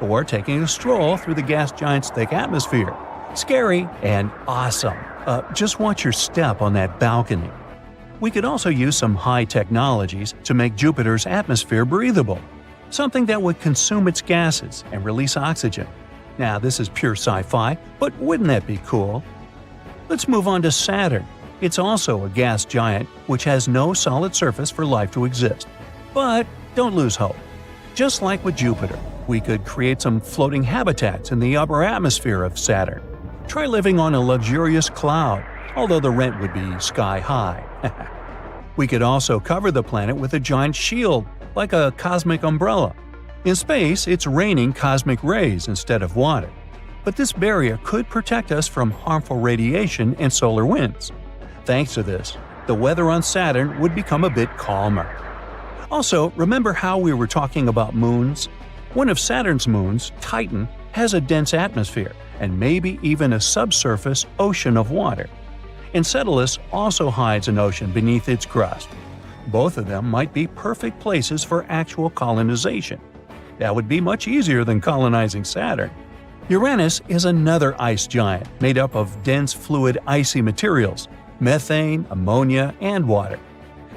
or taking a stroll through the gas giant's thick atmosphere. Scary and awesome. Just watch your step on that balcony. We could also use some high technologies to make Jupiter's atmosphere breathable, something that would consume its gases and release oxygen. Now, this is pure sci-fi, but wouldn't that be cool? Let's move on to Saturn. It's also a gas giant which has no solid surface for life to exist. But don't lose hope. Just like with Jupiter, we could create some floating habitats in the upper atmosphere of Saturn. Try living on a luxurious cloud, although the rent would be sky high. We could also cover the planet with a giant shield, like a cosmic umbrella. In space, it's raining cosmic rays instead of water. But this barrier could protect us from harmful radiation and solar winds. Thanks to this, the weather on Saturn would become a bit calmer. Also, remember how we were talking about moons? One of Saturn's moons, Titan, has a dense atmosphere and maybe even a subsurface ocean of water. Enceladus also hides an ocean beneath its crust. Both of them might be perfect places for actual colonization. That would be much easier than colonizing Saturn. Uranus is another ice giant made up of dense fluid icy materials, methane, ammonia, and water.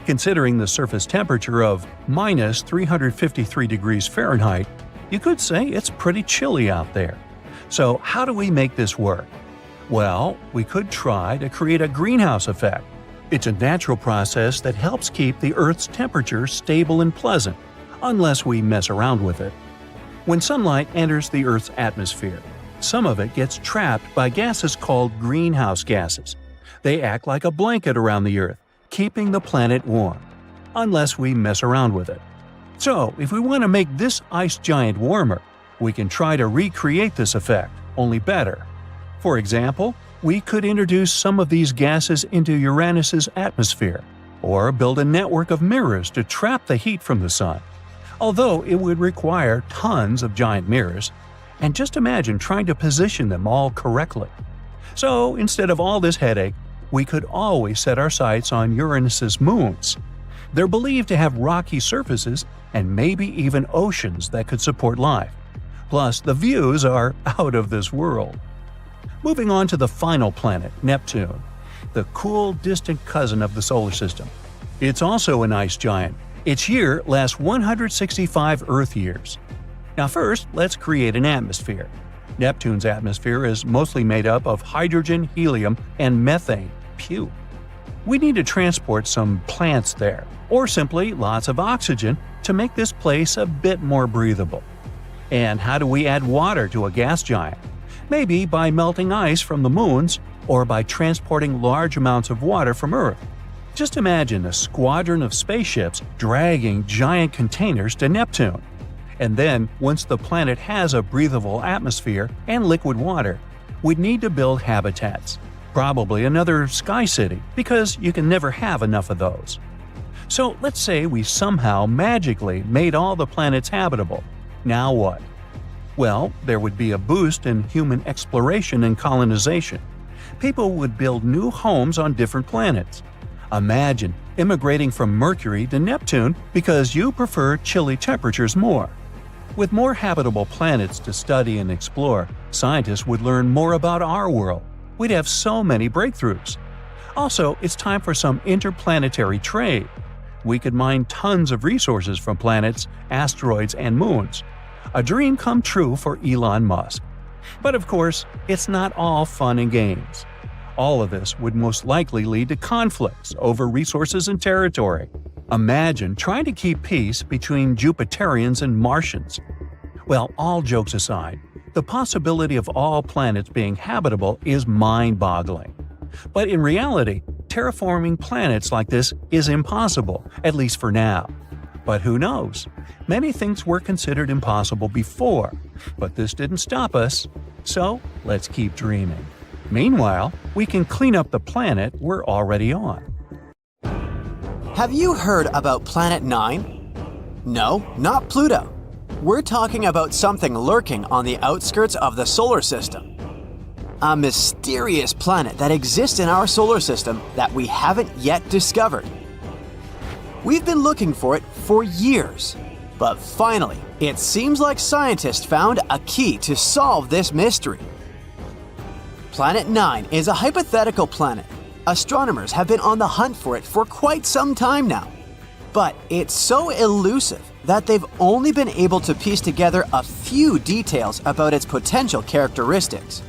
Considering the surface temperature of minus 353 degrees Fahrenheit, you could say it's pretty chilly out there. So how do we make this work? Well, we could try to create a greenhouse effect. It's a natural process that helps keep the Earth's temperature stable and pleasant, unless we mess around with it. When sunlight enters the Earth's atmosphere, some of it gets trapped by gases called greenhouse gases. They act like a blanket around the Earth, keeping the planet warm, unless we mess around with it. So, if we want to make this ice giant warmer, we can try to recreate this effect, only better. For example, we could introduce some of these gases into Uranus's atmosphere, or build a network of mirrors to trap the heat from the sun. Although it would require tons of giant mirrors, and just imagine trying to position them all correctly. So, instead of all this headache, we could always set our sights on Uranus's moons. They're believed to have rocky surfaces and maybe even oceans that could support life. Plus, the views are out of this world. Moving on to the final planet, Neptune, the cool, distant cousin of the solar system. It's also an ice giant. Its year lasts 165 Earth years. Now first, let's create an atmosphere. Neptune's atmosphere is mostly made up of hydrogen, helium, and methane. Phew. We need to transport some plants there, or simply lots of oxygen to make this place a bit more breathable. And how do we add water to a gas giant? Maybe by melting ice from the moons, or by transporting large amounts of water from Earth. Just imagine a squadron of spaceships dragging giant containers to Neptune. And then, once the planet has a breathable atmosphere and liquid water, we'd need to build habitats. Probably another sky city, because you can never have enough of those. So let's say we somehow magically made all the planets habitable. Now what? Well, there would be a boost in human exploration and colonization. People would build new homes on different planets. Imagine immigrating from Mercury to Neptune because you prefer chilly temperatures more. With more habitable planets to study and explore, scientists would learn more about our world. We'd have so many breakthroughs. Also, it's time for some interplanetary trade. We could mine tons of resources from planets, asteroids, and moons. A dream come true for Elon Musk. But of course, it's not all fun and games. All of this would most likely lead to conflicts over resources and territory. Imagine trying to keep peace between Jupiterians and Martians. Well, all jokes aside, the possibility of all planets being habitable is mind-boggling. But in reality, terraforming planets like this is impossible, at least for now. But who knows? Many things were considered impossible before, but this didn't stop us. So, let's keep dreaming. Meanwhile, we can clean up the planet we're already on. Have you heard about Planet 9? No, not Pluto. We're talking about something lurking on the outskirts of the solar system. A mysterious planet that exists in our solar system that we haven't yet discovered. We've been looking for it for years, but finally, it seems like scientists found a key to solve this mystery. Planet 9 is a hypothetical planet. Astronomers have been on the hunt for it for quite some time now. But it's so elusive that they've only been able to piece together a few details about its potential characteristics.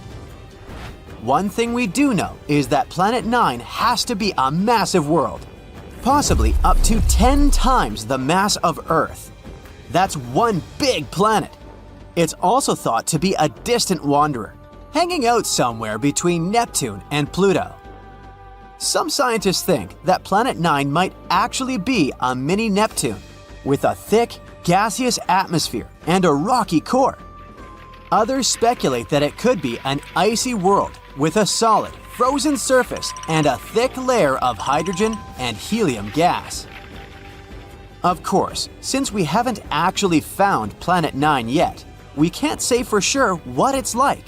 One thing we do know is that Planet 9 has to be a massive world, possibly up to 10 times the mass of Earth. That's one big planet. It's also thought to be a distant wanderer, hanging out somewhere between Neptune and Pluto. Some scientists think that Planet 9 might actually be a mini Neptune, with a thick, gaseous atmosphere and a rocky core. Others speculate that it could be an icy world with a solid, frozen surface and a thick layer of hydrogen and helium gas. Of course, since we haven't actually found Planet 9 yet, we can't say for sure what it's like.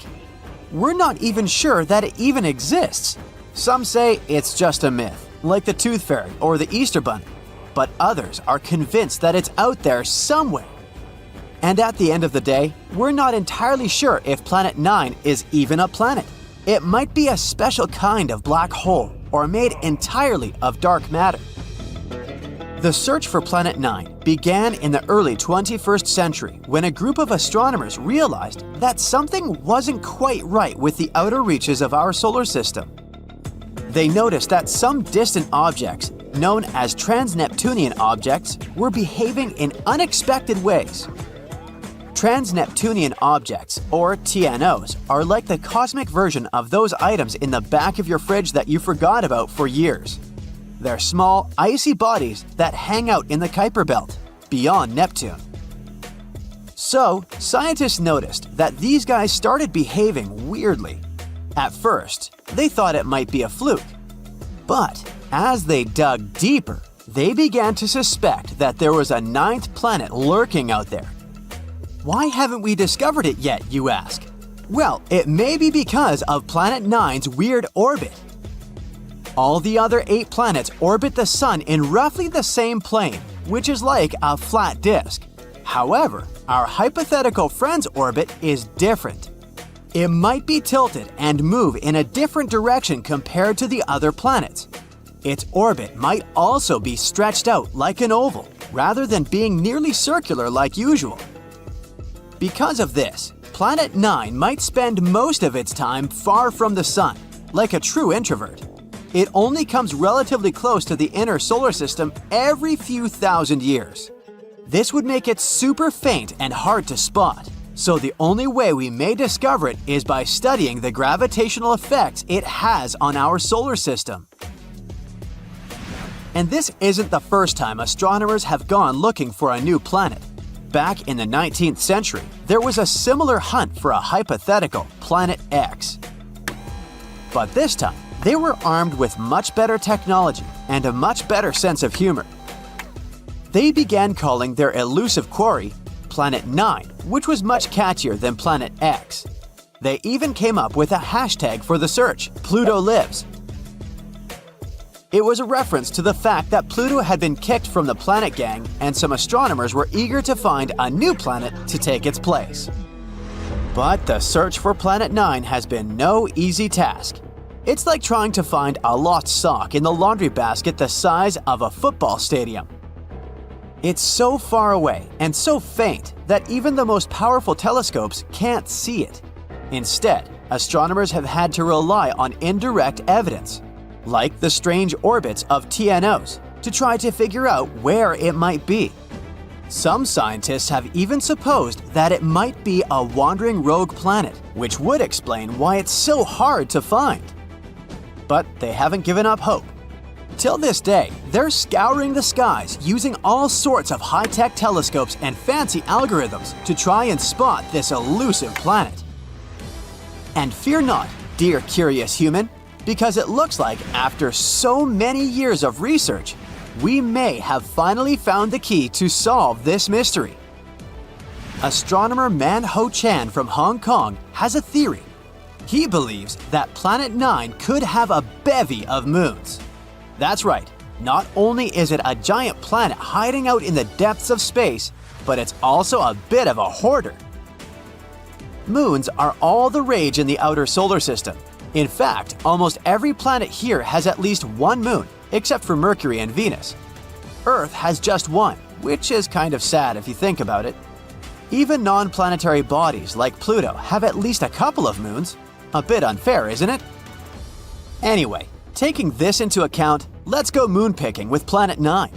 We're not even sure that it even exists. Some say it's just a myth, like the Tooth Fairy or the Easter Bunny, but others are convinced that it's out there somewhere. And at the end of the day, we're not entirely sure if Planet 9 is even a planet. It might be a special kind of black hole or made entirely of dark matter. The search for Planet 9 began in the early 21st century when a group of astronomers realized that something wasn't quite right with the outer reaches of our solar system. They noticed that some distant objects, known as trans-Neptunian objects, were behaving in unexpected ways. Trans-Neptunian objects, or TNOs, are like the cosmic version of those items in the back of your fridge that you forgot about for years. They're small, icy bodies that hang out in the Kuiper Belt, beyond Neptune. So, scientists noticed that these guys started behaving weirdly. At first, they thought it might be a fluke. But as they dug deeper, they began to suspect that there was a ninth planet lurking out there. Why haven't we discovered it yet, you ask? Well, it may be because of Planet 9's weird orbit. All the other 8 planets orbit the Sun in roughly the same plane, which is like a flat disk. However, our hypothetical friend's orbit is different. It might be tilted and move in a different direction compared to the other planets. Its orbit might also be stretched out like an oval, rather than being nearly circular like usual. Because of this, Planet 9 might spend most of its time far from the Sun, like a true introvert. It only comes relatively close to the inner solar system every few thousand years. This would make it super faint and hard to spot, so the only way we may discover it is by studying the gravitational effects it has on our solar system. And this isn't the first time astronomers have gone looking for a new planet. Back in the 19th century, there was a similar hunt for a hypothetical Planet X. But this time, they were armed with much better technology and a much better sense of humor. They began calling their elusive quarry Planet 9, which was much catchier than Planet X. They even came up with a hashtag for the search, Pluto Lives. It was a reference to the fact that Pluto had been kicked from the planet gang, and some astronomers were eager to find a new planet to take its place. But the search for Planet 9 has been no easy task. It's like trying to find a lost sock in the laundry basket the size of a football stadium. It's so far away and so faint that even the most powerful telescopes can't see it. Instead, astronomers have had to rely on indirect evidence, like the strange orbits of TNOs, to try to figure out where it might be. Some scientists have even supposed that it might be a wandering rogue planet, which would explain why it's so hard to find. But they haven't given up hope. Till this day, they're scouring the skies using all sorts of high-tech telescopes and fancy algorithms to try and spot this elusive planet. And fear not, dear curious human, because it looks like after so many years of research, we may have finally found the key to solve this mystery. Astronomer Man Ho Chan from Hong Kong has a theory. He believes that Planet 9 could have a bevy of moons. That's right, not only is it a giant planet hiding out in the depths of space, but it's also a bit of a hoarder. Moons are all the rage in the outer solar system. In fact, almost every planet here has at least one moon, except for Mercury and Venus. Earth has just one, which is kind of sad if you think about it. Even non-planetary bodies like Pluto have at least a couple of moons. A bit unfair, isn't it? Anyway, taking this into account, let's go moon picking with Planet 9.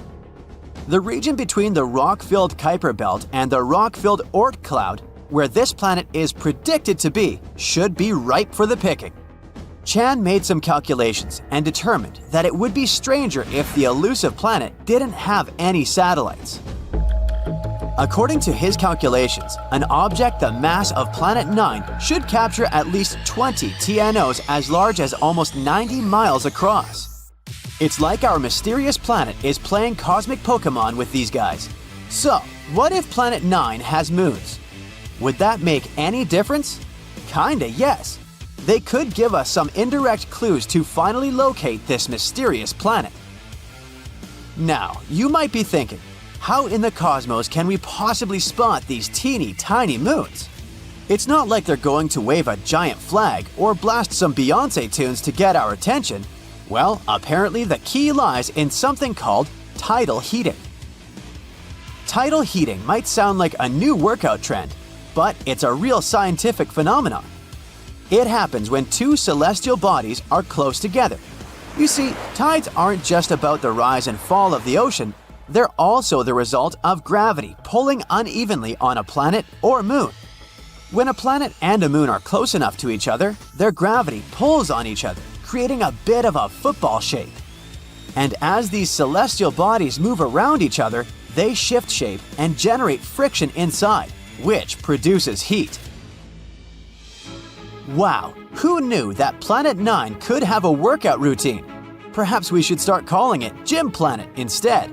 The region between the rock-filled Kuiper Belt and the rock-filled Oort cloud, where this planet is predicted to be, should be ripe for the picking. Chan made some calculations and determined that it would be stranger if the elusive planet didn't have any satellites. According to his calculations, an object the mass of Planet 9 should capture at least 20 TNOs as large as almost 90 miles across. It's like our mysterious planet is playing cosmic Pokemon with these guys. So, what if Planet 9 has moons? Would that make any difference? Kinda, yes. They could give us some indirect clues to finally locate this mysterious planet. Now, you might be thinking, how in the cosmos can we possibly spot these teeny tiny moons? It's not like they're going to wave a giant flag or blast some Beyoncé tunes to get our attention. Well, apparently the key lies in something called tidal heating. Tidal heating might sound like a new workout trend, but it's a real scientific phenomenon. It happens when two celestial bodies are close together. You see, tides aren't just about the rise and fall of the ocean, They're also the result of gravity pulling unevenly on a planet or moon. When a planet and a moon are close enough to each other, their gravity pulls on each other, creating a bit of a football shape. And as these celestial bodies move around each other, they shift shape and generate friction inside, which produces heat. Wow, who knew that Planet 9 could have a workout routine? Perhaps we should start calling it Gym Planet instead.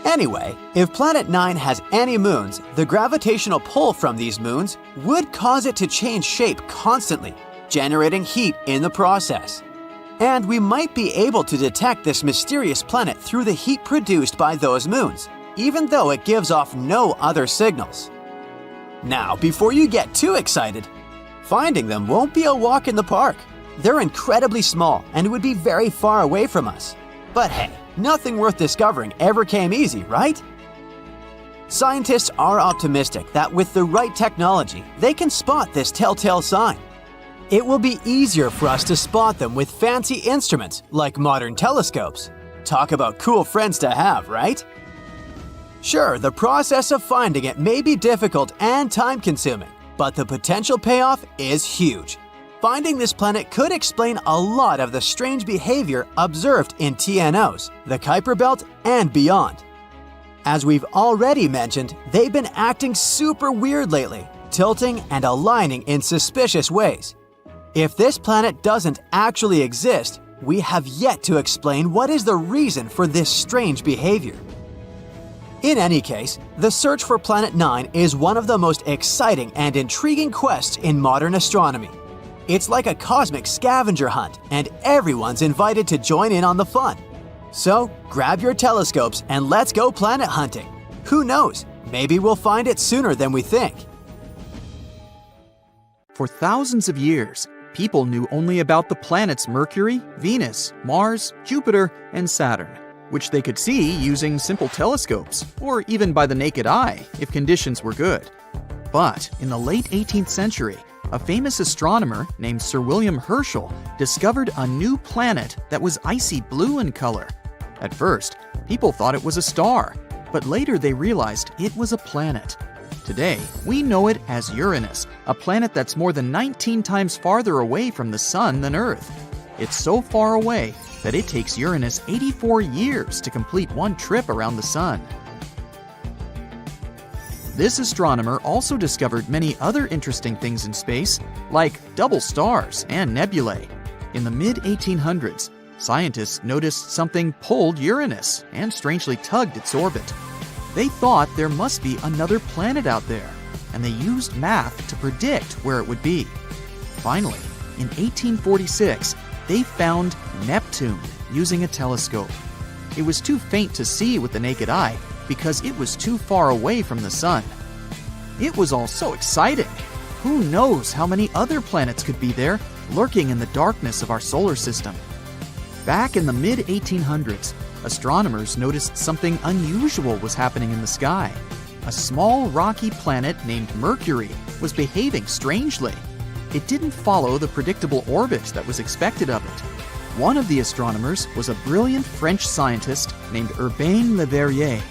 Anyway, if Planet 9 has any moons, the gravitational pull from these moons would cause it to change shape constantly, generating heat in the process. And we might be able to detect this mysterious planet through the heat produced by those moons, even though it gives off no other signals. Now, before you get too excited, finding them won't be a walk in the park. They're incredibly small and would be very far away from us. But hey, nothing worth discovering ever came easy, right? Scientists are optimistic that with the right technology, they can spot this telltale sign. It will be easier for us to spot them with fancy instruments like modern telescopes. Talk about cool friends to have, right? Sure, the process of finding it may be difficult and time-consuming, but the potential payoff is huge. Finding this planet could explain a lot of the strange behavior observed in TNOs, the Kuiper Belt, and beyond. As we've already mentioned, they've been acting super weird lately, tilting and aligning in suspicious ways. If this planet doesn't actually exist, we have yet to explain what is the reason for this strange behavior. In any case, the search for Planet 9 is one of the most exciting and intriguing quests in modern astronomy. It's like a cosmic scavenger hunt, and everyone's invited to join in on the fun. So, grab your telescopes and let's go planet hunting. Who knows, maybe we'll find it sooner than we think. For thousands of years, people knew only about the planets Mercury, Venus, Mars, Jupiter, and Saturn, which they could see using simple telescopes, or even by the naked eye if conditions were good. But in the late 18th century, a famous astronomer named Sir William Herschel discovered a new planet that was icy blue in color. At first, people thought it was a star, but later they realized it was a planet. Today, we know it as Uranus, a planet that's more than 19 times farther away from the Sun than Earth. It's so far away that it takes Uranus 84 years to complete one trip around the Sun. This astronomer also discovered many other interesting things in space, like double stars and nebulae. In the mid-1800s, scientists noticed something pulled Uranus and strangely tugged its orbit. They thought there must be another planet out there, and they used math to predict where it would be. Finally, in 1846, they found Neptune using a telescope. It was too faint to see with the naked eye because it was too far away from the Sun. It was all so exciting. Who knows how many other planets could be there, lurking in the darkness of our solar system? Back in the mid-1800s, astronomers noticed something unusual was happening in the sky. A small rocky planet named Mercury was behaving strangely. It didn't follow the predictable orbit that was expected of it. One of the astronomers was a brilliant French scientist named Urbain Le Verrier.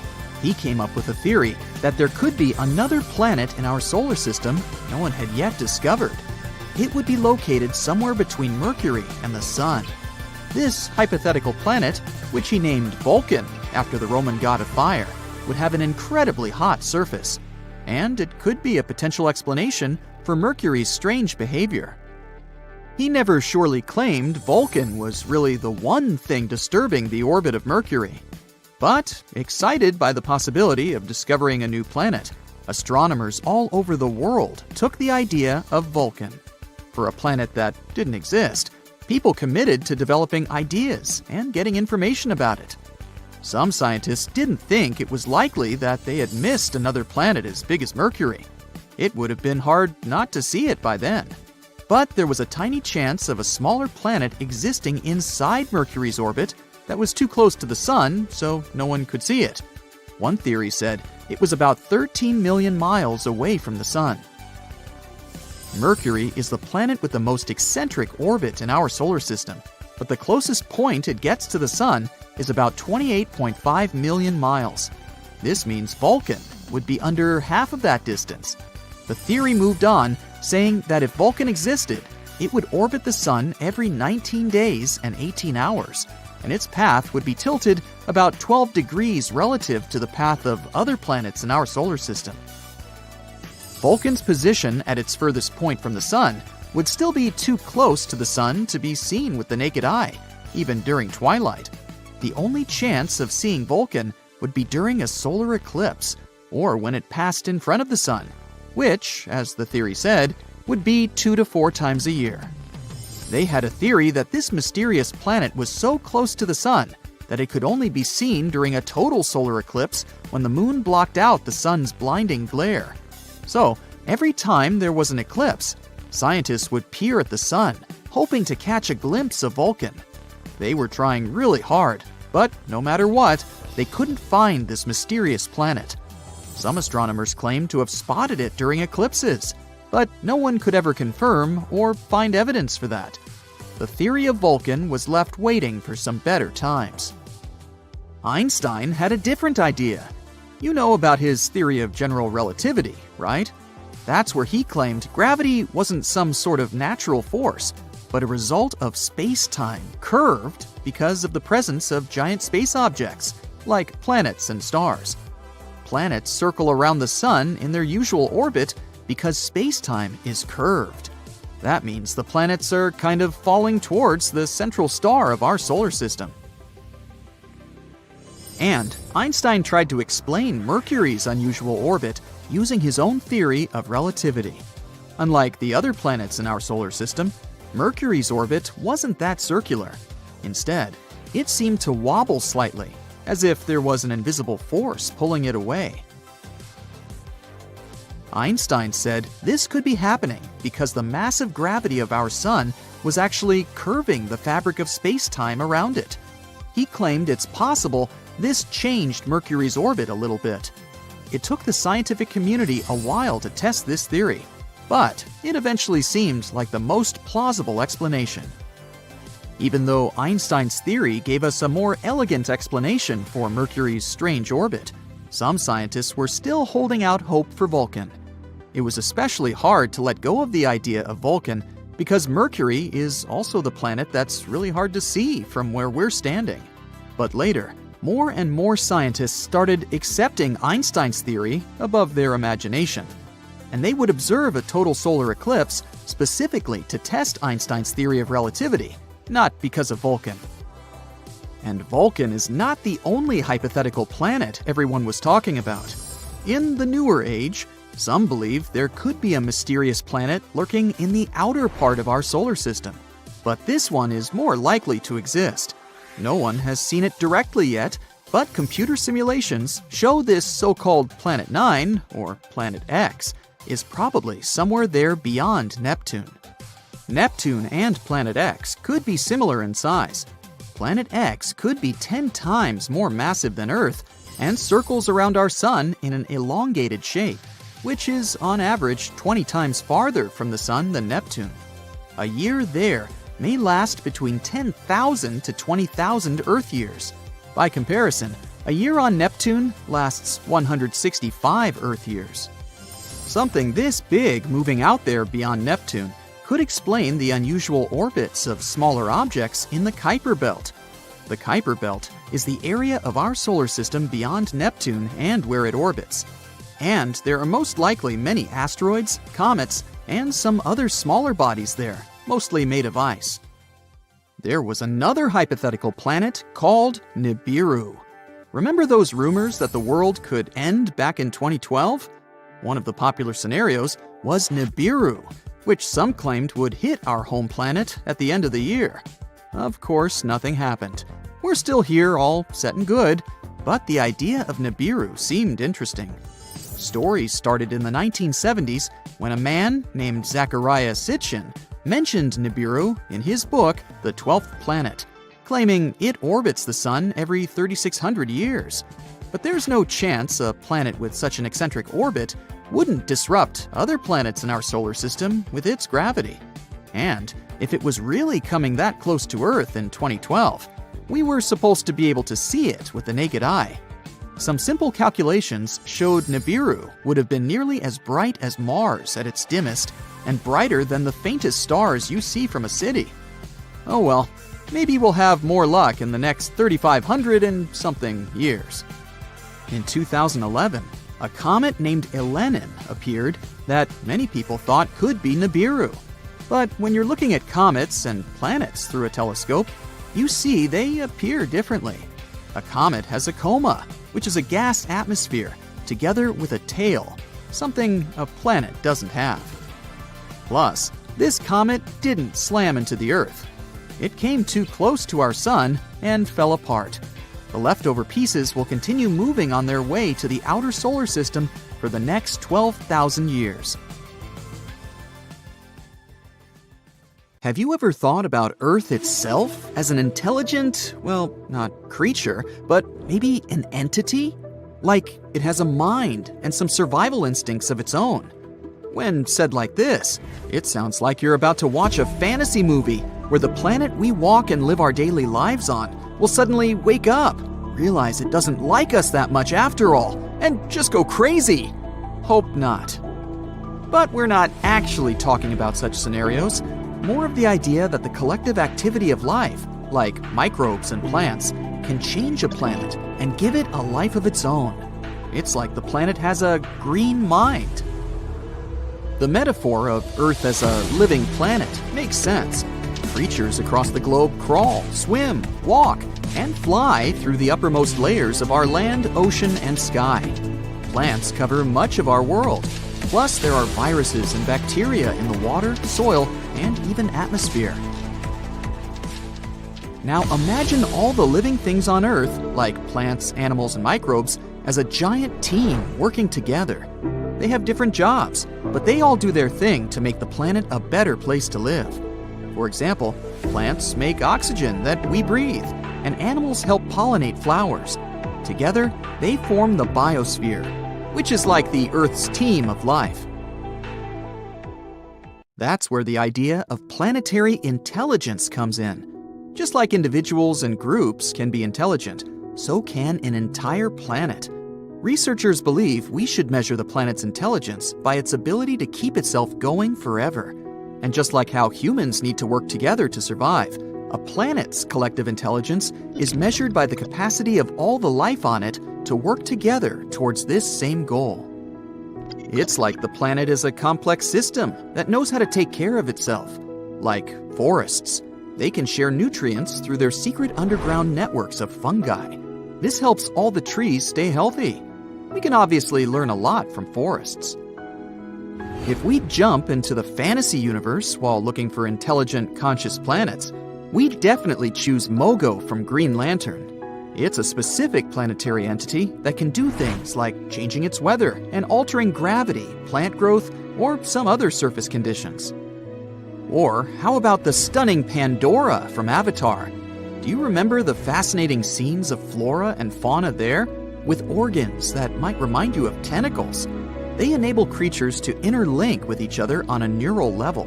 He came up with a theory that there could be another planet in our solar system no one had yet discovered. It would be located somewhere between Mercury and the Sun. This hypothetical planet, which he named Vulcan after the Roman god of fire, would have an incredibly hot surface, and it could be a potential explanation for Mercury's strange behavior. He never surely claimed Vulcan was really the one thing disturbing the orbit of Mercury. But, excited by the possibility of discovering a new planet, astronomers all over the world took the idea of Vulcan. For a planet that didn't exist, people committed to developing ideas and getting information about it. Some scientists didn't think it was likely that they had missed another planet as big as Mercury. It would have been hard not to see it by then. But there was a tiny chance of a smaller planet existing inside Mercury's orbit that was too close to the Sun, so no one could see it. One theory said it was about 13 million miles away from the Sun. Mercury is the planet with the most eccentric orbit in our solar system. but the closest point it gets to the Sun is about 28.5 million miles. This means Vulcan would be under half of that distance. The theory moved on, saying that if Vulcan existed, it would orbit the Sun every 19 days and 18 hours, and its path would be tilted about 12 degrees relative to the path of other planets in our solar system. Vulcan's position at its furthest point from the Sun would still be too close to the Sun to be seen with the naked eye, even during twilight. The only chance of seeing Vulcan would be during a solar eclipse, or when it passed in front of the Sun, which, as the theory said, would be 2 to 4 times a year. They had a theory that this mysterious planet was so close to the Sun that it could only be seen during a total solar eclipse when the Moon blocked out the Sun's blinding glare. So, every time there was an eclipse, scientists would peer at the Sun, hoping to catch a glimpse of Vulcan. They were trying really hard, but no matter what, they couldn't find this mysterious planet. Some astronomers claimed to have spotted it during eclipses, but no one could ever confirm or find evidence for that. The theory of Vulcan was left waiting for some better times. Einstein had a different idea. You know about his theory of general relativity, right? That's where he claimed gravity wasn't some sort of natural force, but a result of space-time curved because of the presence of giant space objects, like planets and stars. Planets circle around the Sun in their usual orbit because space-time is curved. That means the planets are kind of falling towards the central star of our solar system. And Einstein tried to explain Mercury's unusual orbit using his own theory of relativity. Unlike the other planets in our solar system, Mercury's orbit wasn't that circular. Instead, it seemed to wobble slightly, as if there was an invisible force pulling it away. Einstein said this could be happening because the massive gravity of our Sun was actually curving the fabric of space-time around it. He claimed it's possible this changed Mercury's orbit a little bit. It took the scientific community a while to test this theory, but it eventually seemed like the most plausible explanation. Even though Einstein's theory gave us a more elegant explanation for Mercury's strange orbit, some scientists were still holding out hope for Vulcan. It was especially hard to let go of the idea of Vulcan because Mercury is also the planet that's really hard to see from where we're standing. But later, more and more scientists started accepting Einstein's theory above their imagination, and they would observe a total solar eclipse specifically to test Einstein's theory of relativity, not because of Vulcan. And Vulcan is not the only hypothetical planet everyone was talking about. In the newer age, some believe there could be a mysterious planet lurking in the outer part of our solar system, but this one is more likely to exist. No one has seen it directly yet, but computer simulations show this so-called Planet 9, or Planet X, is probably somewhere there beyond Neptune. Neptune and Planet X could be similar in size. Planet X could be 10 times more massive than Earth and circles around our Sun in an elongated shape, which is on average 20 times farther from the Sun than Neptune. A year there may last between 10,000 to 20,000 Earth years. By comparison, a year on Neptune lasts 165 Earth years. Something this big moving out there beyond Neptune could explain the unusual orbits of smaller objects in the Kuiper Belt. The Kuiper Belt is the area of our solar system beyond Neptune and where it orbits. And there are most likely many asteroids, comets, and some other smaller bodies there, mostly made of ice. There was another hypothetical planet called Nibiru. Remember those rumors that the world could end back in 2012? One of the popular scenarios was Nibiru, which some claimed would hit our home planet at the end of the year. Of course, nothing happened. We're still here, all set and good, but the idea of Nibiru seemed interesting. Stories started in the 1970s when a man named Zecharia Sitchin mentioned Nibiru in his book, The 12th Planet, claiming it orbits the Sun every 3,600 years. But there's no chance a planet with such an eccentric orbit wouldn't disrupt other planets in our solar system with its gravity. And if it was really coming that close to Earth in 2012, we were supposed to be able to see it with the naked eye. Some simple calculations showed Nibiru would have been nearly as bright as Mars at its dimmest and brighter than the faintest stars you see from a city. Oh well, maybe we'll have more luck in the next 3,500 and something years. In 2011, a comet named Elenin appeared that many people thought could be Nibiru. But when you're looking at comets and planets through a telescope, you see they appear differently. A comet has a coma, which is a gas atmosphere, together with a tail, something a planet doesn't have. Plus, this comet didn't slam into the Earth. It came too close to our sun and fell apart. The leftover pieces will continue moving on their way to the outer solar system for the next 12,000 years. Have you ever thought about Earth itself as an intelligent, well, not creature, but maybe an entity? Like it has a mind and some survival instincts of its own. When said like this, it sounds like you're about to watch a fantasy movie where the planet we walk and live our daily lives on will suddenly wake up, realize it doesn't like us that much after all, and just go crazy. Hope not. But we're not actually talking about such scenarios. More of the idea that the collective activity of life, like microbes and plants, can change a planet and give it a life of its own. It's like the planet has a green mind. The metaphor of Earth as a living planet makes sense. Creatures across the globe crawl, swim, walk, and fly through the uppermost layers of our land, ocean, and sky. Plants cover much of our world. Plus, there are viruses and bacteria in the water, soil, and even atmosphere. Now imagine all the living things on Earth, like plants, animals, and microbes, as a giant team working together. They have different jobs, but they all do their thing to make the planet a better place to live. For example, plants make oxygen that we breathe, and animals help pollinate flowers. Together, they form the biosphere, which is like the Earth's team of life. That's where the idea of planetary intelligence comes in. Just like individuals and groups can be intelligent, so can an entire planet. Researchers believe we should measure the planet's intelligence by its ability to keep itself going forever. And just like how humans need to work together to survive, a planet's collective intelligence is measured by the capacity of all the life on it to work together towards this same goal. It's like the planet is a complex system that knows how to take care of itself. Like forests, they can share nutrients through their secret underground networks of fungi. This helps all the trees stay healthy. We can obviously learn a lot from forests. If we jump into the fantasy universe while looking for intelligent, conscious planets, we definitely choose Mogo from Green Lantern. It's a specific planetary entity that can do things like changing its weather and altering gravity, plant growth, or some other surface conditions. Or how about the stunning Pandora from Avatar? Do you remember the fascinating scenes of flora and fauna there? With organs that might remind you of tentacles. They enable creatures to interlink with each other on a neural level.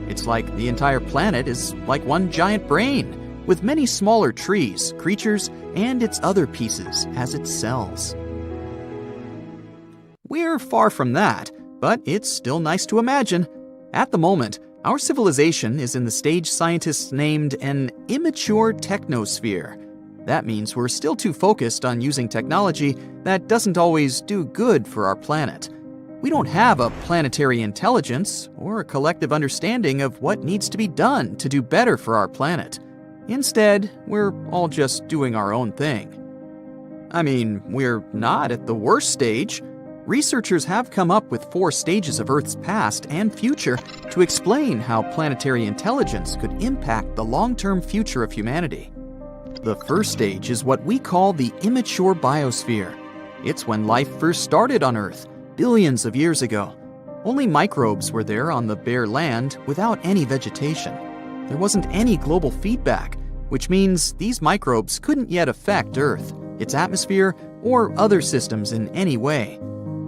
It's like the entire planet is like one giant brain, with many smaller trees, creatures, and its other pieces as its cells. We're far from that, but it's still nice to imagine. At the moment, our civilization is in the stage scientists named an immature technosphere. That means we're still too focused on using technology that doesn't always do good for our planet. We don't have a planetary intelligence or a collective understanding of what needs to be done to do better for our planet. Instead, we're all just doing our own thing. I mean, we're not at the worst stage. Researchers have come up with 4 stages of Earth's past and future to explain how planetary intelligence could impact the long-term future of humanity. The first stage is what we call the immature biosphere. It's when life first started on Earth, billions of years ago. Only microbes were there on the bare land without any vegetation. There wasn't any global feedback, which means these microbes couldn't yet affect Earth, its atmosphere, or other systems in any way.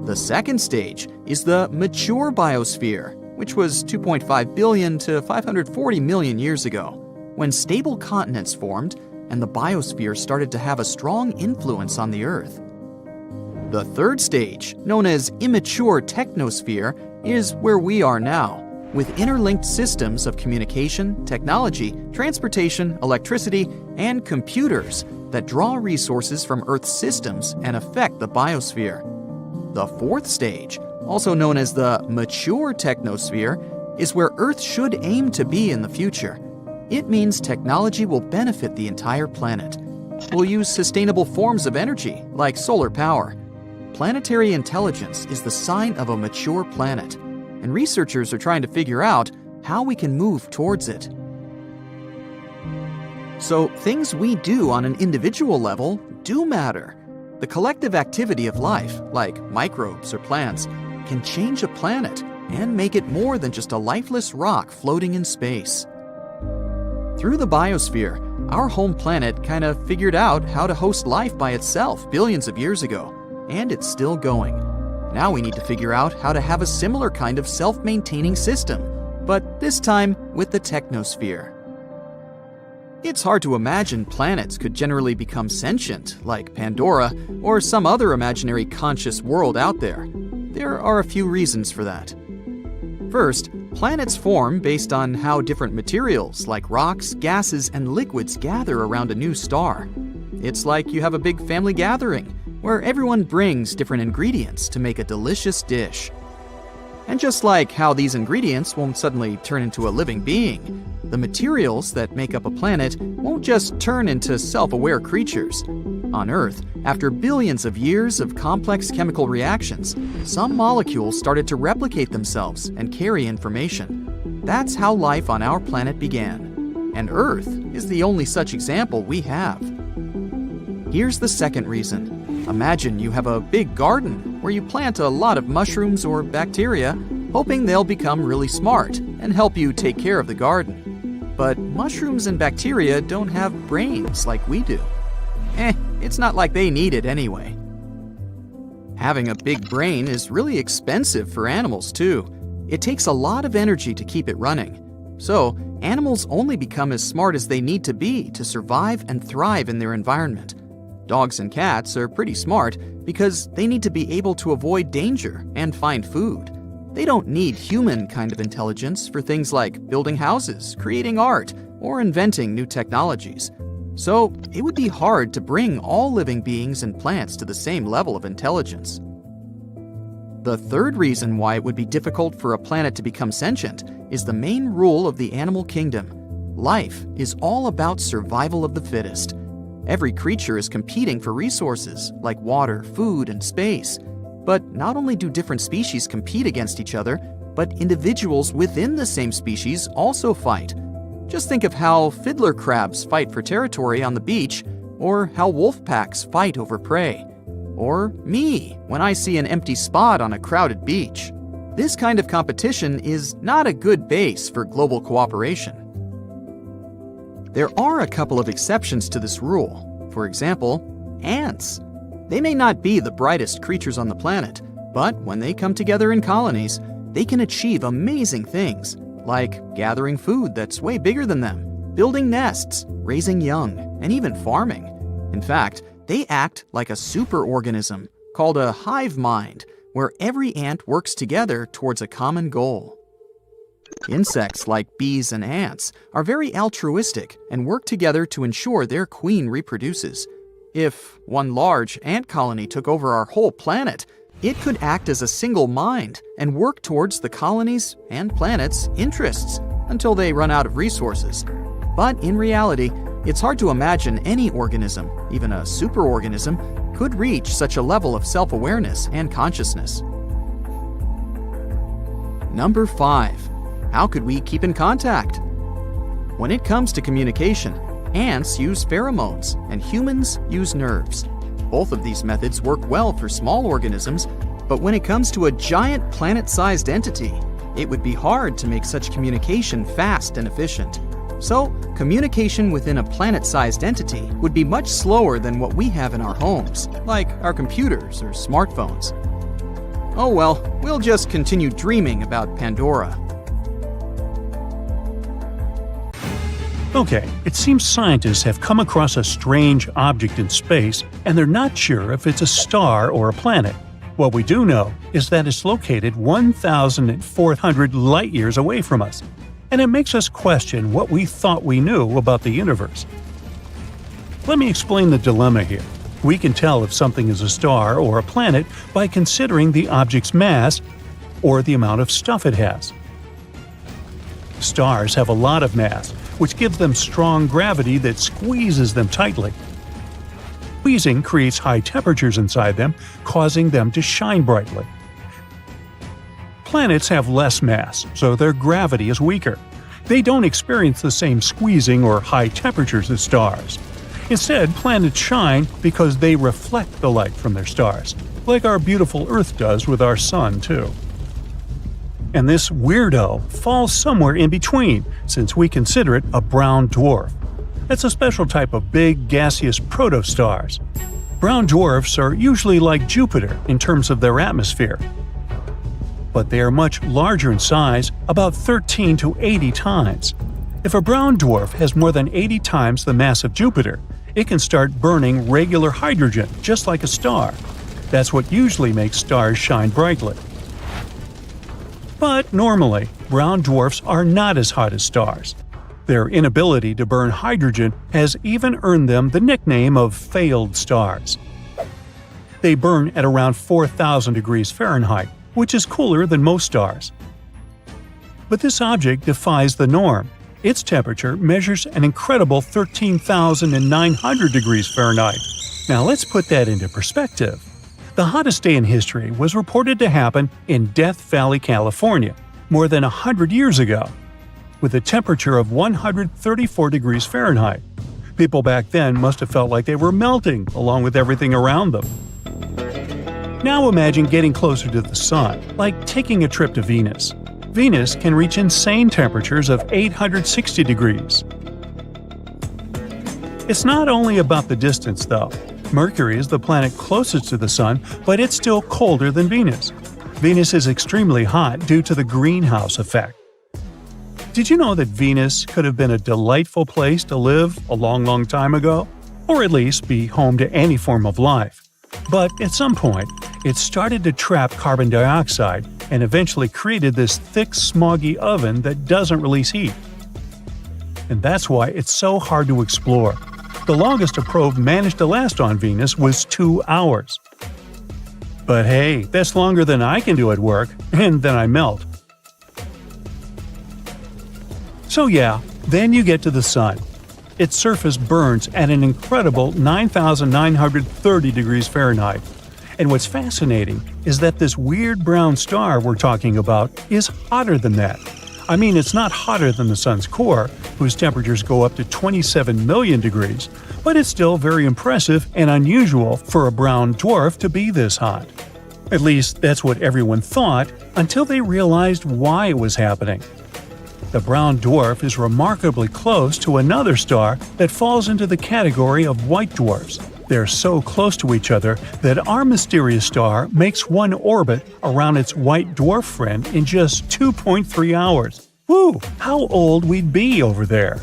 The second stage is the mature biosphere. which was 2.5 billion to 540 million years ago, when stable continents formed and the biosphere started to have a strong influence on the Earth. The third stage, known as immature technosphere, is where we are now, with interlinked systems of communication, technology, transportation, electricity, and computers that draw resources from Earth's systems and affect the biosphere. The fourth stage, also known as the mature technosphere, is where Earth should aim to be in the future. It means technology will benefit the entire planet. We'll use sustainable forms of energy, like solar power. Planetary intelligence is the sign of a mature planet, and researchers are trying to figure out how we can move towards it. So, things we do on an individual level do matter. The collective activity of life, like microbes or plants, can change a planet and make it more than just a lifeless rock floating in space. Through the biosphere, our home planet kind of figured out how to host life by itself billions of years ago, and it's still going. Now we need to figure out how to have a similar kind of self-maintaining system, but this time with the technosphere. It's hard to imagine planets could generally become sentient, like Pandora or some other imaginary conscious world out there. There are a few reasons for that. First, planets form based on how different materials like rocks, gases, and liquids gather around a new star. It's like you have a big family gathering, where everyone brings different ingredients to make a delicious dish. And just like how these ingredients won't suddenly turn into a living being, the materials that make up a planet won't just turn into self-aware creatures. On Earth, after billions of years of complex chemical reactions, some molecules started to replicate themselves and carry information. That's how life on our planet began. And Earth is the only such example we have. Here's the second reason. Imagine you have a big garden where you plant a lot of mushrooms or bacteria, hoping they'll become really smart and help you take care of the garden. But mushrooms and bacteria don't have brains like we do. It's not like they need it anyway. Having a big brain is really expensive for animals too. It takes a lot of energy to keep it running. So, animals only become as smart as they need to be to survive and thrive in their environment. Dogs and cats are pretty smart because they need to be able to avoid danger and find food. They don't need human kind of intelligence for things like building houses, creating art, or inventing new technologies. So, it would be hard to bring all living beings and plants to the same level of intelligence. The third reason why it would be difficult for a planet to become sentient is the main rule of the animal kingdom. Life is all about survival of the fittest. Every creature is competing for resources like water, food, and space. But not only do different species compete against each other, but individuals within the same species also fight. Just think of how fiddler crabs fight for territory on the beach, or how wolf packs fight over prey. Or me, when I see an empty spot on a crowded beach. This kind of competition is not a good base for global cooperation. There are a couple of exceptions to this rule. For example, ants. They may not be the brightest creatures on the planet, but when they come together in colonies, they can achieve amazing things, like gathering food that's way bigger than them, building nests, raising young, and even farming. In fact, they act like a superorganism called a hive mind, where every ant works together towards a common goal. Insects like bees and ants are very altruistic and work together to ensure their queen reproduces. If one large ant colony took over our whole planet, it could act as a single mind and work towards the colony's and planet's interests until they run out of resources. But in reality, it's hard to imagine any organism, even a superorganism, could reach such a level of self-awareness and consciousness. Number 5. How could we keep in contact? When it comes to communication, ants use pheromones and humans use nerves. Both of these methods work well for small organisms, but when it comes to a giant planet-sized entity, it would be hard to make such communication fast and efficient. So, communication within a planet-sized entity would be much slower than what we have in our homes, like our computers or smartphones. Oh well, we'll just continue dreaming about Pandora. Okay, it seems scientists have come across a strange object in space, and they're not sure if it's a star or a planet. What we do know is that it's located 1,400 light-years away from us, and it makes us question what we thought we knew about the universe. Let me explain the dilemma here. We can tell if something is a star or a planet by considering the object's mass or the amount of stuff it has. Stars have a lot of mass, which gives them strong gravity that squeezes them tightly. Squeezing creates high temperatures inside them, causing them to shine brightly. Planets have less mass, so their gravity is weaker. They don't experience the same squeezing or high temperatures as stars. Instead, planets shine because they reflect the light from their stars, like our beautiful Earth does with our Sun, too. And this weirdo falls somewhere in between, since we consider it a brown dwarf. It's a special type of big, gaseous protostars. Brown dwarfs are usually like Jupiter in terms of their atmosphere, but they are much larger in size, about 13 to 80 times. If a brown dwarf has more than 80 times the mass of Jupiter, it can start burning regular hydrogen, just like a star. That's what usually makes stars shine brightly. But normally, brown dwarfs are not as hot as stars. Their inability to burn hydrogen has even earned them the nickname of failed stars. They burn at around 4,000 degrees Fahrenheit, which is cooler than most stars. But this object defies the norm. Its temperature measures an incredible 13,900 degrees Fahrenheit. Now let's put that into perspective. The hottest day in history was reported to happen in Death Valley, California, more than 100 years ago, with a temperature of 134 degrees Fahrenheit. People back then must have felt like they were melting along with everything around them. Now imagine getting closer to the Sun, like taking a trip to Venus. Venus can reach insane temperatures of 860 degrees. It's not only about the distance, though. Mercury is the planet closest to the Sun, but it's still colder than Venus. Venus is extremely hot due to the greenhouse effect. Did you know that Venus could have been a delightful place to live a long time ago? Or at least be home to any form of life. But at some point, it started to trap carbon dioxide and eventually created this thick, smoggy oven that doesn't release heat. And that's why it's so hard to explore. The longest a probe managed to last on Venus was 2 hours. But hey, that's longer than I can do at work, and then I melt. So yeah, then you get to the Sun. Its surface burns at an incredible 9,930 degrees Fahrenheit. And what's fascinating is that this weird brown star we're talking about is hotter than that. I mean, it's not hotter than the Sun's core, whose temperatures go up to 27 million degrees, but it's still very impressive and unusual for a brown dwarf to be this hot. At least that's what everyone thought until they realized why it was happening. The brown dwarf is remarkably close to another star that falls into the category of white dwarfs. They're so close to each other that our mysterious star makes one orbit around its white dwarf friend in just 2.3 hours. Woo! How old we'd be over there!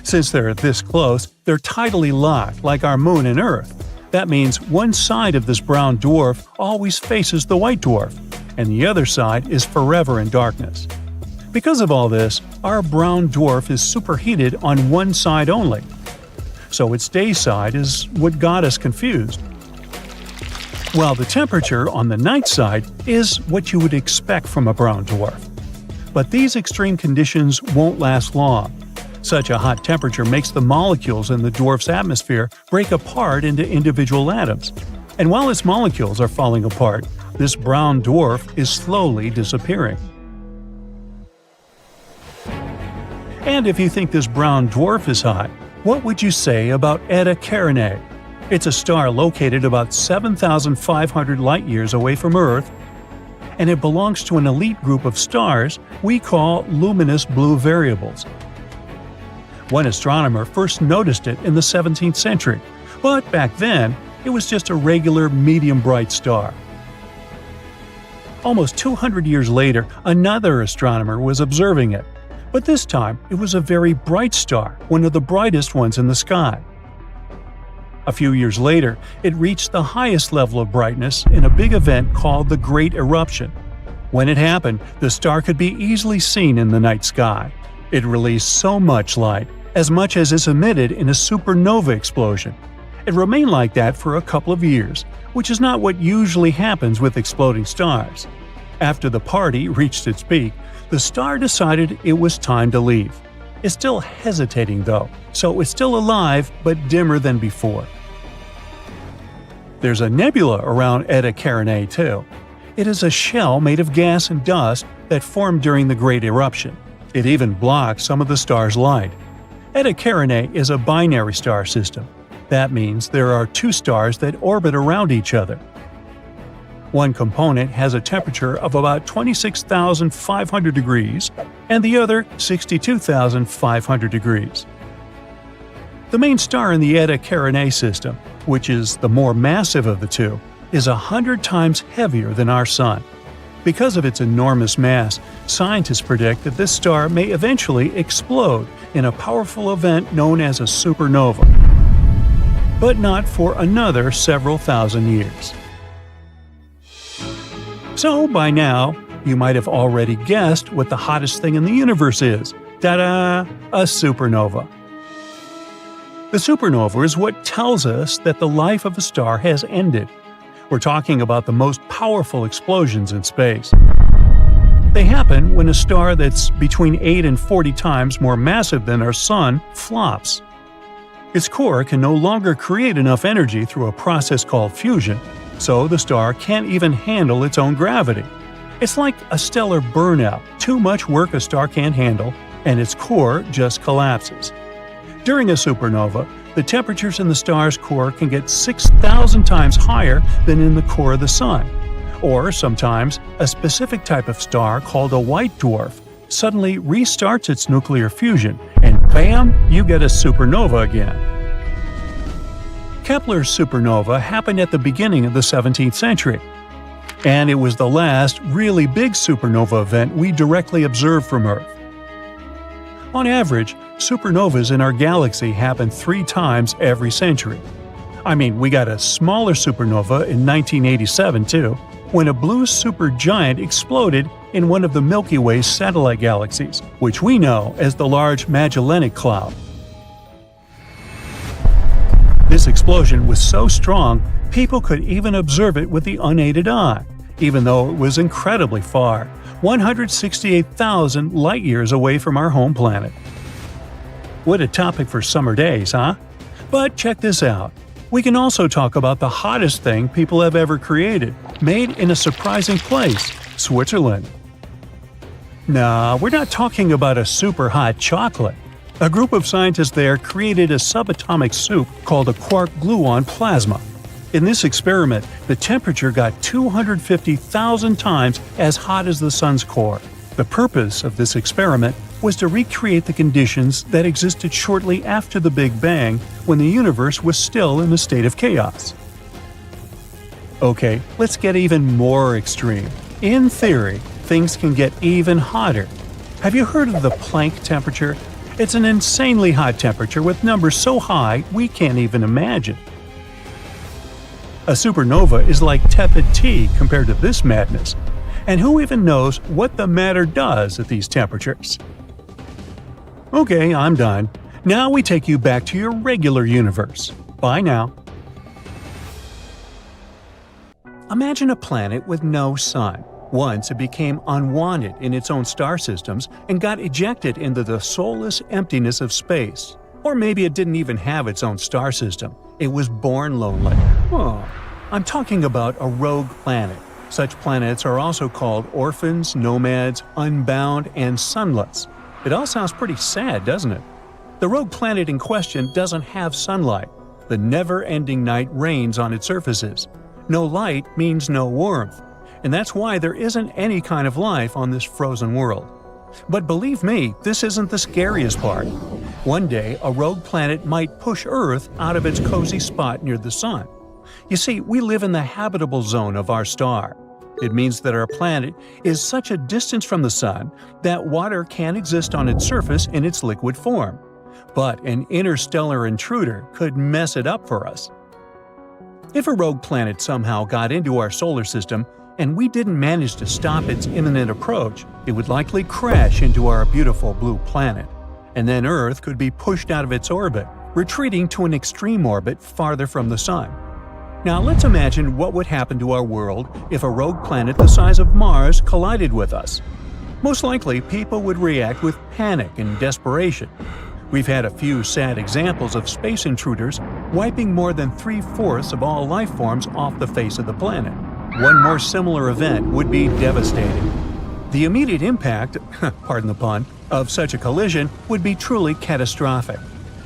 Since they're this close, they're tidally locked like our Moon and Earth. That means one side of this brown dwarf always faces the white dwarf, and the other side is forever in darkness. Because of all this, our brown dwarf is superheated on one side only. So its day side is what got us confused. While the temperature on the night side is what you would expect from a brown dwarf. But these extreme conditions won't last long. Such a hot temperature makes the molecules in the dwarf's atmosphere break apart into individual atoms. And while its molecules are falling apart, this brown dwarf is slowly disappearing. And if you think this brown dwarf is hot, what would you say about Eta Carinae? It's a star located about 7,500 light-years away from Earth, and it belongs to an elite group of stars we call luminous blue variables. One astronomer first noticed it in the 17th century, but back then, it was just a regular medium-bright star. Almost 200 years later, another astronomer was observing it. But this time, it was a very bright star, one of the brightest ones in the sky. A few years later, it reached the highest level of brightness in a big event called the Great Eruption. When it happened, the star could be easily seen in the night sky. It released so much light, as much as is emitted in a supernova explosion. It remained like that for a couple of years, which is not what usually happens with exploding stars. After the party reached its peak, the star decided it was time to leave. It's still hesitating though, so it's still alive but dimmer than before. There's a nebula around Eta Carinae too. It is a shell made of gas and dust that formed during the Great Eruption. It even blocks some of the star's light. Eta Carinae is a binary star system. That means there are two stars that orbit around each other. One component has a temperature of about 26,500 degrees and the other 62,500 degrees. The main star in the Eta Carinae system, which is the more massive of the two, is 100 times heavier than our Sun. Because of its enormous mass, scientists predict that this star may eventually explode in a powerful event known as a supernova. But not for another several thousand years. So, by now, you might have already guessed what the hottest thing in the universe is. Ta-da! A supernova. The supernova is what tells us that the life of a star has ended. We're talking about the most powerful explosions in space. They happen when a star that's between 8 and 40 times more massive than our Sun flops. Its core can no longer create enough energy through a process called fusion, so the star can't even handle its own gravity. It's like a stellar burnout, too much work a star can't handle, and its core just collapses. During a supernova, the temperatures in the star's core can get 6,000 times higher than in the core of the Sun. Or sometimes, a specific type of star called a white dwarf suddenly restarts its nuclear fusion, and bam, you get a supernova again. Kepler's supernova happened at the beginning of the 17th century, and it was the last really big supernova event we directly observed from Earth. On average, supernovas in our galaxy happen 3 times every century. I mean, we got a smaller supernova in 1987 too, when a blue supergiant exploded in one of the Milky Way's satellite galaxies, which we know as the Large Magellanic Cloud. This explosion was so strong, people could even observe it with the unaided eye, even though it was incredibly far, 168,000 light-years away from our home planet. What a topic for summer days, huh? But check this out. We can also talk about the hottest thing people have ever created, made in a surprising place, Switzerland. Nah, we're not talking about a super hot chocolate. A group of scientists there created a subatomic soup called a quark-gluon plasma. In this experiment, the temperature got 250,000 times as hot as the Sun's core. The purpose of this experiment was to recreate the conditions that existed shortly after the Big Bang, when the universe was still in a state of chaos. Okay, let's get even more extreme. In theory, things can get even hotter. Have you heard of the Planck temperature? It's an insanely hot temperature with numbers so high we can't even imagine. A supernova is like tepid tea compared to this madness. And who even knows what the matter does at these temperatures? Okay, I'm done. Now we take you back to your regular universe. Bye now. Imagine a planet with no sun. Once it became unwanted in its own star systems and got ejected into the soulless emptiness of space. Or maybe it didn't even have its own star system. It was born lonely. I'm talking about a rogue planet. Such planets are also called orphans, nomads, unbound, and sunless. It all sounds pretty sad, doesn't it? The rogue planet in question doesn't have sunlight. The never-ending night reigns on its surfaces. No light means no warmth, and that's why there isn't any kind of life on this frozen world. But believe me, this isn't the scariest part. One day, a rogue planet might push Earth out of its cozy spot near the Sun. You see, we live in the habitable zone of our star. It means that our planet is such a distance from the Sun that water can't exist on its surface in its liquid form. But an interstellar intruder could mess it up for us. If a rogue planet somehow got into our solar system and we didn't manage to stop its imminent approach, it would likely crash into our beautiful blue planet. And then Earth could be pushed out of its orbit, retreating to an extreme orbit farther from the Sun. Now let's imagine what would happen to our world if a rogue planet the size of Mars collided with us. Most likely, people would react with panic and desperation. We've had a few sad examples of space intruders wiping more than 3/4 of all life forms off the face of the planet. One more similar event would be devastating. The immediate impact, pardon the pun, of such a collision would be truly catastrophic.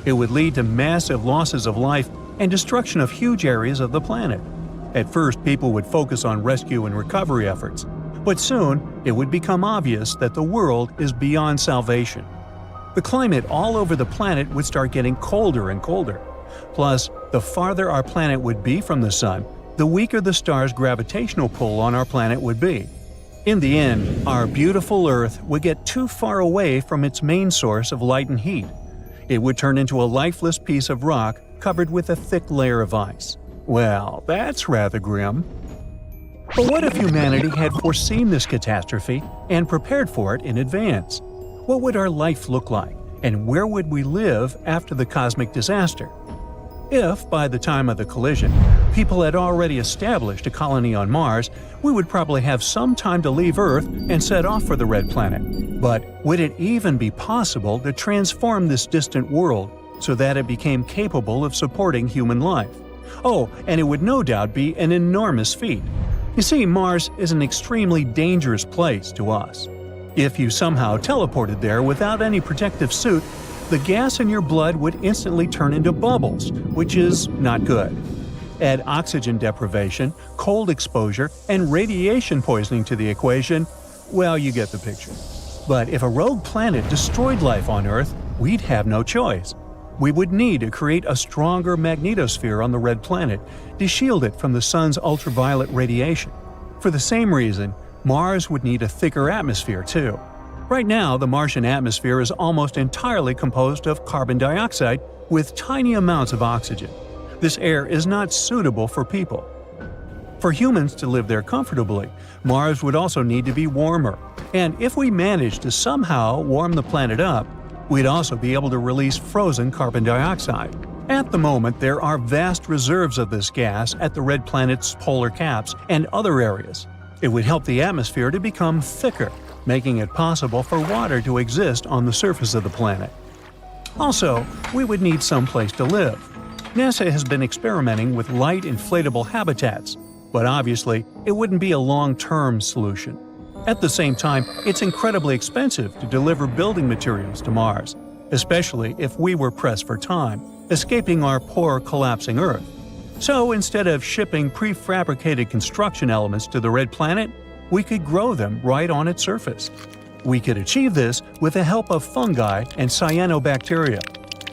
It would lead to massive losses of life and destruction of huge areas of the planet. At first, people would focus on rescue and recovery efforts, but soon it would become obvious that the world is beyond salvation. The climate all over the planet would start getting colder and colder. Plus, the farther our planet would be from the Sun, the weaker the star's gravitational pull on our planet would be. In the end, our beautiful Earth would get too far away from its main source of light and heat. It would turn into a lifeless piece of rock covered with a thick layer of ice. Well, that's rather grim. But what if humanity had foreseen this catastrophe and prepared for it in advance? What would our life look like, and where would we live after the cosmic disaster? If, by the time of the collision, people had already established a colony on Mars, we would probably have some time to leave Earth and set off for the Red Planet. But would it even be possible to transform this distant world so that it became capable of supporting human life? Oh, and it would no doubt be an enormous feat. You see, Mars is an extremely dangerous place to us. If you somehow teleported there without any protective suit, the gas in your blood would instantly turn into bubbles, which is not good. Add oxygen deprivation, cold exposure, and radiation poisoning to the equation, well, you get the picture. But if a rogue planet destroyed life on Earth, we'd have no choice. We would need to create a stronger magnetosphere on the Red Planet to shield it from the Sun's ultraviolet radiation. For the same reason, Mars would need a thicker atmosphere too. Right now, the Martian atmosphere is almost entirely composed of carbon dioxide with tiny amounts of oxygen. This air is not suitable for people. For humans to live there comfortably, Mars would also need to be warmer. And if we managed to somehow warm the planet up, we'd also be able to release frozen carbon dioxide. At the moment, there are vast reserves of this gas at the Red Planet's polar caps and other areas. It would help the atmosphere to become thicker, making it possible for water to exist on the surface of the planet. Also, we would need some place to live. NASA has been experimenting with light inflatable habitats, but obviously it wouldn't be a long-term solution. At the same time, it's incredibly expensive to deliver building materials to Mars, especially if we were pressed for time, escaping our poor collapsing Earth. So instead of shipping prefabricated construction elements to the Red Planet, we could grow them right on its surface. We could achieve this with the help of fungi and cyanobacteria.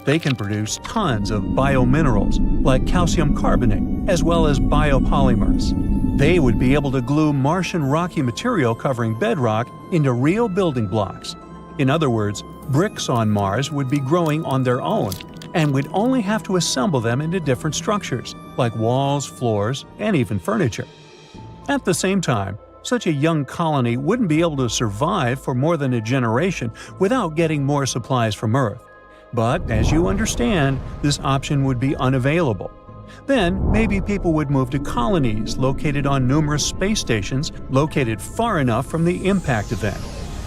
They can produce tons of biominerals like calcium carbonate as well as biopolymers. They would be able to glue Martian rocky material covering bedrock into real building blocks. In other words, bricks on Mars would be growing on their own, and we'd only have to assemble them into different structures, like walls, floors, and even furniture. At the same time, such a young colony wouldn't be able to survive for more than a generation without getting more supplies from Earth. But, as you understand, this option would be unavailable. Then, maybe people would move to colonies located on numerous space stations located far enough from the impact event.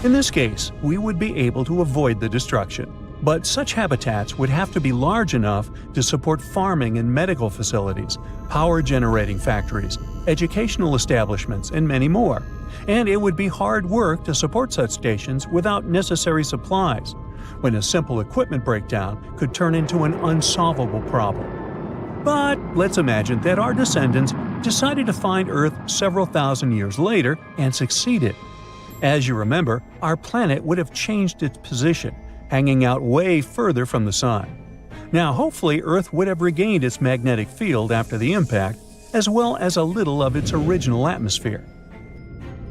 In this case, we would be able to avoid the destruction. But such habitats would have to be large enough to support farming and medical facilities, power generating factories, educational establishments, and many more. And it would be hard work to support such stations without necessary supplies, when a simple equipment breakdown could turn into an unsolvable problem. But let's imagine that our descendants decided to find Earth several thousand years later and succeeded. As you remember, our planet would have changed its position, hanging out way further from the Sun. Now, hopefully, Earth would have regained its magnetic field after the impact, as well as a little of its original atmosphere.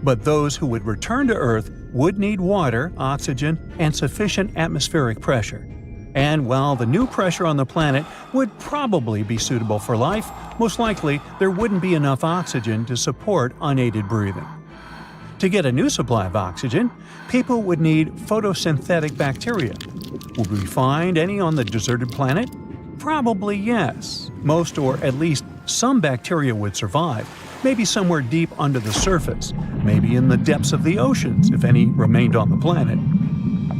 But those who would return to Earth would need water, oxygen, and sufficient atmospheric pressure. And while the new pressure on the planet would probably be suitable for life, most likely there wouldn't be enough oxygen to support unaided breathing. To get a new supply of oxygen, people would need photosynthetic bacteria. Would we find any on the deserted planet? Probably yes. Most, or at least some bacteria would survive, maybe somewhere deep under the surface, maybe in the depths of the oceans if any remained on the planet.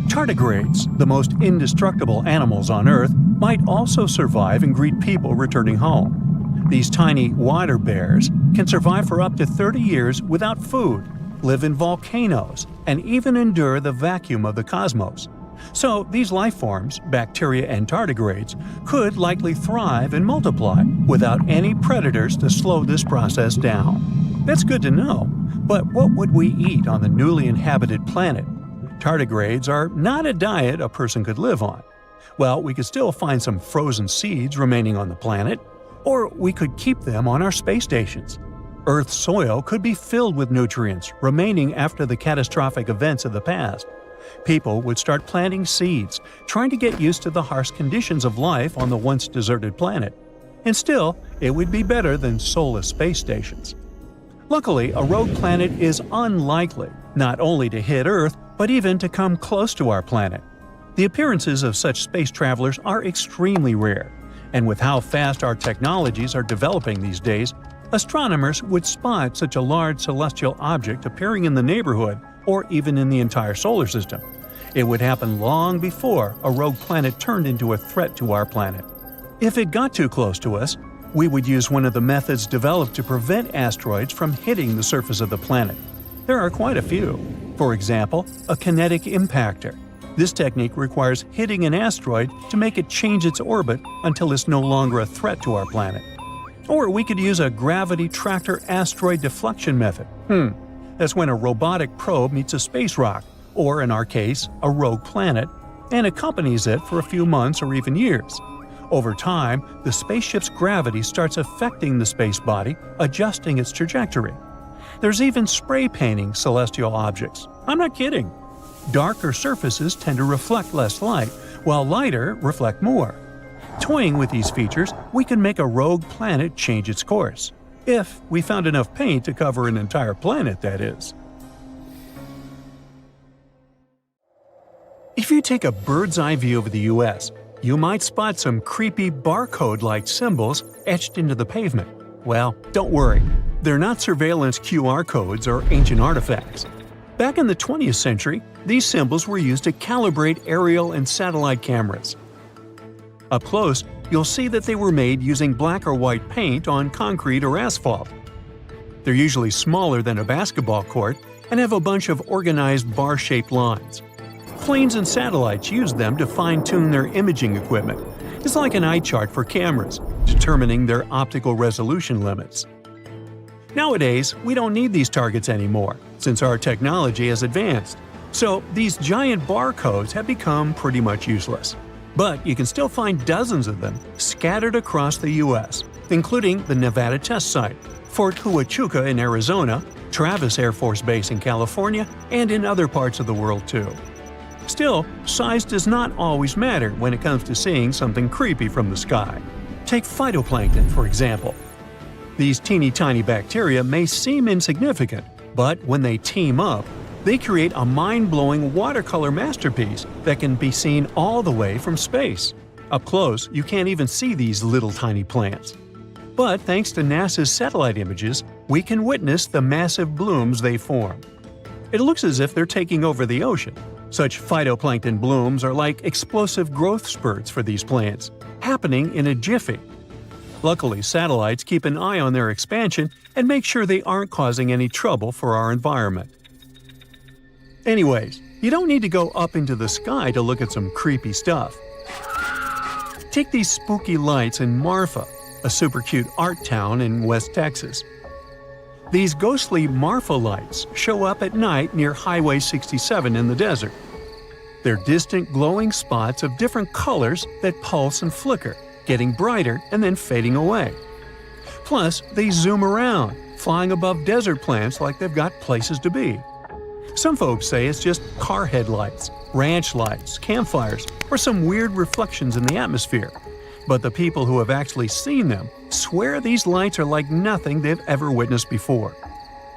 Tardigrades, the most indestructible animals on Earth, might also survive and greet people returning home. These tiny water bears can survive for up to 30 years without food, live in volcanoes, and even endure the vacuum of the cosmos. So these life forms, bacteria and tardigrades, could likely thrive and multiply without any predators to slow this process down. That's good to know, but what would we eat on the newly inhabited planet? Tardigrades are not a diet a person could live on. Well, we could still find some frozen seeds remaining on the planet, or we could keep them on our space stations. Earth's soil could be filled with nutrients remaining after the catastrophic events of the past. People would start planting seeds, trying to get used to the harsh conditions of life on the once deserted planet. And still, it would be better than soulless space stations. Luckily, a rogue planet is unlikely, not only to hit Earth, but even to come close to our planet. The appearances of such space travelers are extremely rare, and with how fast our technologies are developing these days, astronomers would spot such a large celestial object appearing in the neighborhood or even in the entire solar system. It would happen long before a rogue planet turned into a threat to our planet. If it got too close to us, we would use one of the methods developed to prevent asteroids from hitting the surface of the planet. There are quite a few. For example, a kinetic impactor. This technique requires hitting an asteroid to make it change its orbit until it's no longer a threat to our planet. Or we could use a gravity tractor asteroid deflection method. That's when a robotic probe meets a space rock, or in our case, a rogue planet, and accompanies it for a few months or even years. Over time, the spaceship's gravity starts affecting the space body, adjusting its trajectory. There's even spray painting celestial objects. I'm not kidding. Darker surfaces tend to reflect less light, while lighter reflect more. Toying with these features, we can make a rogue planet change its course. If we found enough paint to cover an entire planet, that is. If you take a bird's-eye view of the US, you might spot some creepy barcode-like symbols etched into the pavement. Well, don't worry. They're not surveillance QR codes or ancient artifacts. Back in the 20th century, these symbols were used to calibrate aerial and satellite cameras. Up close, you'll see that they were made using black or white paint on concrete or asphalt. They're usually smaller than a basketball court and have a bunch of organized bar-shaped lines. Planes and satellites use them to fine-tune their imaging equipment. It's like an eye chart for cameras, determining their optical resolution limits. Nowadays, we don't need these targets anymore, since our technology has advanced. So these giant barcodes have become pretty much useless. But you can still find dozens of them scattered across the U.S., including the Nevada Test Site, Fort Huachuca in Arizona, Travis Air Force Base in California, and in other parts of the world too. Still, size does not always matter when it comes to seeing something creepy from the sky. Take phytoplankton, for example. These teeny-tiny bacteria may seem insignificant, but when they team up, they create a mind-blowing watercolor masterpiece that can be seen all the way from space. Up close, you can't even see these little tiny plants. But thanks to NASA's satellite images, we can witness the massive blooms they form. It looks as if they're taking over the ocean. Such phytoplankton blooms are like explosive growth spurts for these plants, happening in a jiffy. Luckily, satellites keep an eye on their expansion and make sure they aren't causing any trouble for our environment. Anyways, you don't need to go up into the sky to look at some creepy stuff. Take these spooky lights in Marfa, a super cute art town in West Texas. These ghostly Marfa lights show up at night near Highway 67 in the desert. They're distant glowing spots of different colors that pulse and flicker, getting brighter and then fading away. Plus, they zoom around, flying above desert plants like they've got places to be. Some folks say it's just car headlights, ranch lights, campfires, or some weird reflections in the atmosphere. But the people who have actually seen them swear these lights are like nothing they've ever witnessed before.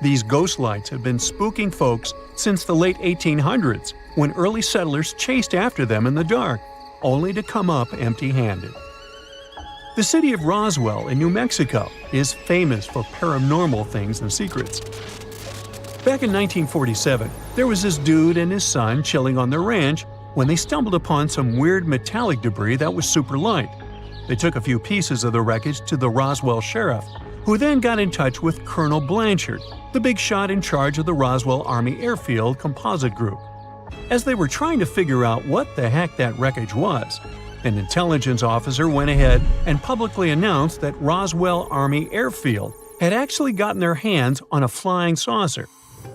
These ghost lights have been spooking folks since the late 1800s, when early settlers chased after them in the dark, only to come up empty-handed. The city of Roswell in New Mexico is famous for paranormal things and secrets. Back in 1947, there was this dude and his son chilling on their ranch when they stumbled upon some weird metallic debris that was super light. They took a few pieces of the wreckage to the Roswell sheriff, who then got in touch with Colonel Blanchard, the big shot in charge of the Roswell Army Airfield Composite Group. As they were trying to figure out what the heck that wreckage was, an intelligence officer went ahead and publicly announced that Roswell Army Airfield had actually gotten their hands on a flying saucer.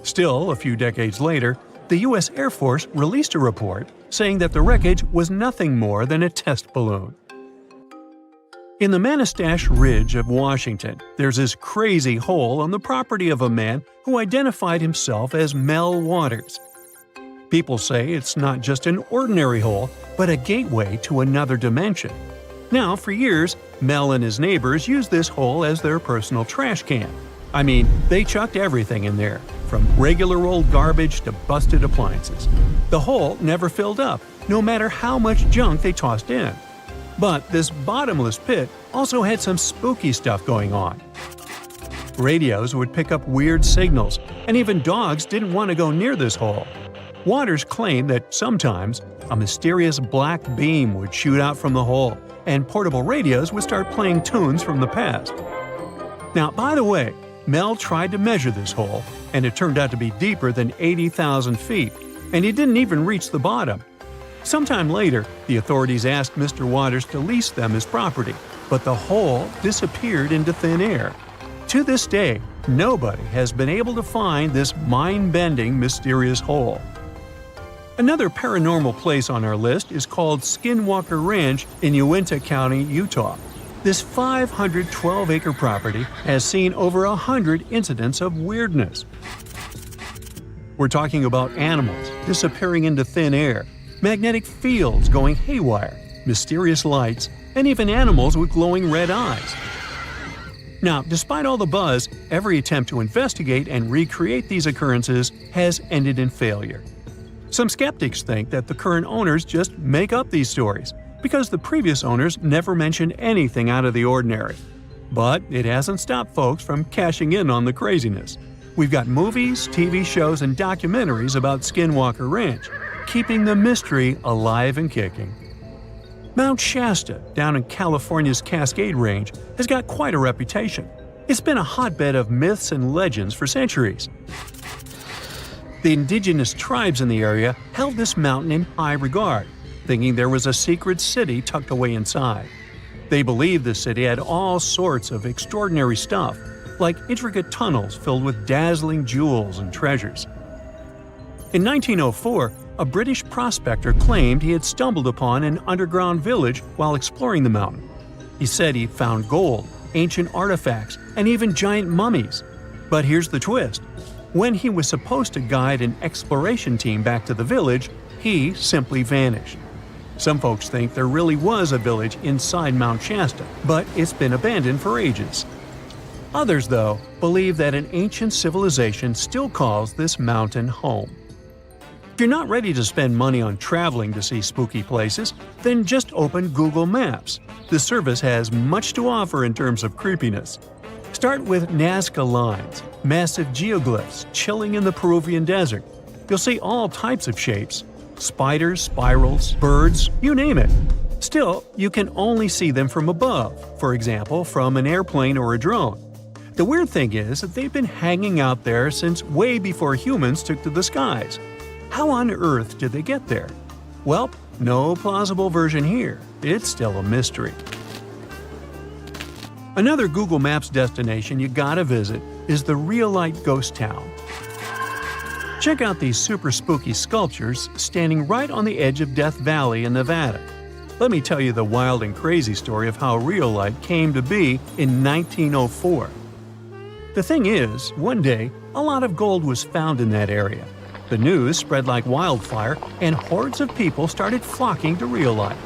Still, a few decades later, the U.S. Air Force released a report saying that the wreckage was nothing more than a test balloon. In the Manistash Ridge of Washington, there's this crazy hole on the property of a man who identified himself as Mel Waters. People say it's not just an ordinary hole, but a gateway to another dimension. Now, for years, Mel and his neighbors used this hole as their personal trash can. I mean, they chucked everything in there, from regular old garbage to busted appliances. The hole never filled up, no matter how much junk they tossed in. But this bottomless pit also had some spooky stuff going on. Radios would pick up weird signals, and even dogs didn't want to go near this hole. Waters claimed that sometimes a mysterious black beam would shoot out from the hole, and portable radios would start playing tunes from the past. Now, by the way, Mel tried to measure this hole, and it turned out to be deeper than 80,000 feet, and he didn't even reach the bottom. Sometime later, the authorities asked Mr. Waters to lease them his property, but the hole disappeared into thin air. To this day, nobody has been able to find this mind-bending, mysterious hole. Another paranormal place on our list is called Skinwalker Ranch in Uinta County, Utah. This 512-acre property has seen over 100 incidents of weirdness. We're talking about animals disappearing into thin air, magnetic fields going haywire, mysterious lights, and even animals with glowing red eyes. Now, despite all the buzz, every attempt to investigate and recreate these occurrences has ended in failure. Some skeptics think that the current owners just make up these stories, because the previous owners never mentioned anything out of the ordinary. But it hasn't stopped folks from cashing in on the craziness. We've got movies, TV shows, and documentaries about Skinwalker Ranch, keeping the mystery alive and kicking. Mount Shasta, down in California's Cascade Range, has got quite a reputation. It's been a hotbed of myths and legends for centuries. The indigenous tribes in the area held this mountain in high regard, thinking there was a secret city tucked away inside. They believed the city had all sorts of extraordinary stuff, like intricate tunnels filled with dazzling jewels and treasures. In 1904, a British prospector claimed he had stumbled upon an underground village while exploring the mountain. He said he found gold, ancient artifacts, and even giant mummies. But here's the twist. When he was supposed to guide an exploration team back to the village, he simply vanished. Some folks think there really was a village inside Mount Shasta, but it's been abandoned for ages. Others, though, believe that an ancient civilization still calls this mountain home. If you're not ready to spend money on traveling to see spooky places, then just open Google Maps. The service has much to offer in terms of creepiness. Start with Nazca lines, massive geoglyphs chilling in the Peruvian desert. You'll see all types of shapes: spiders, spirals, birds, you name it. Still, you can only see them from above, for example, from an airplane or a drone. The weird thing is that they've been hanging out there since way before humans took to the skies. How on earth did they get there? Well, no plausible version here. It's still a mystery. Another Google Maps destination you gotta visit is the Rhyolite Ghost Town. Check out these super spooky sculptures standing right on the edge of Death Valley in Nevada. Let me tell you the wild and crazy story of how Rhyolite came to be in 1904. The thing is, one day, a lot of gold was found in that area. The news spread like wildfire, and hordes of people started flocking to Rhyolite.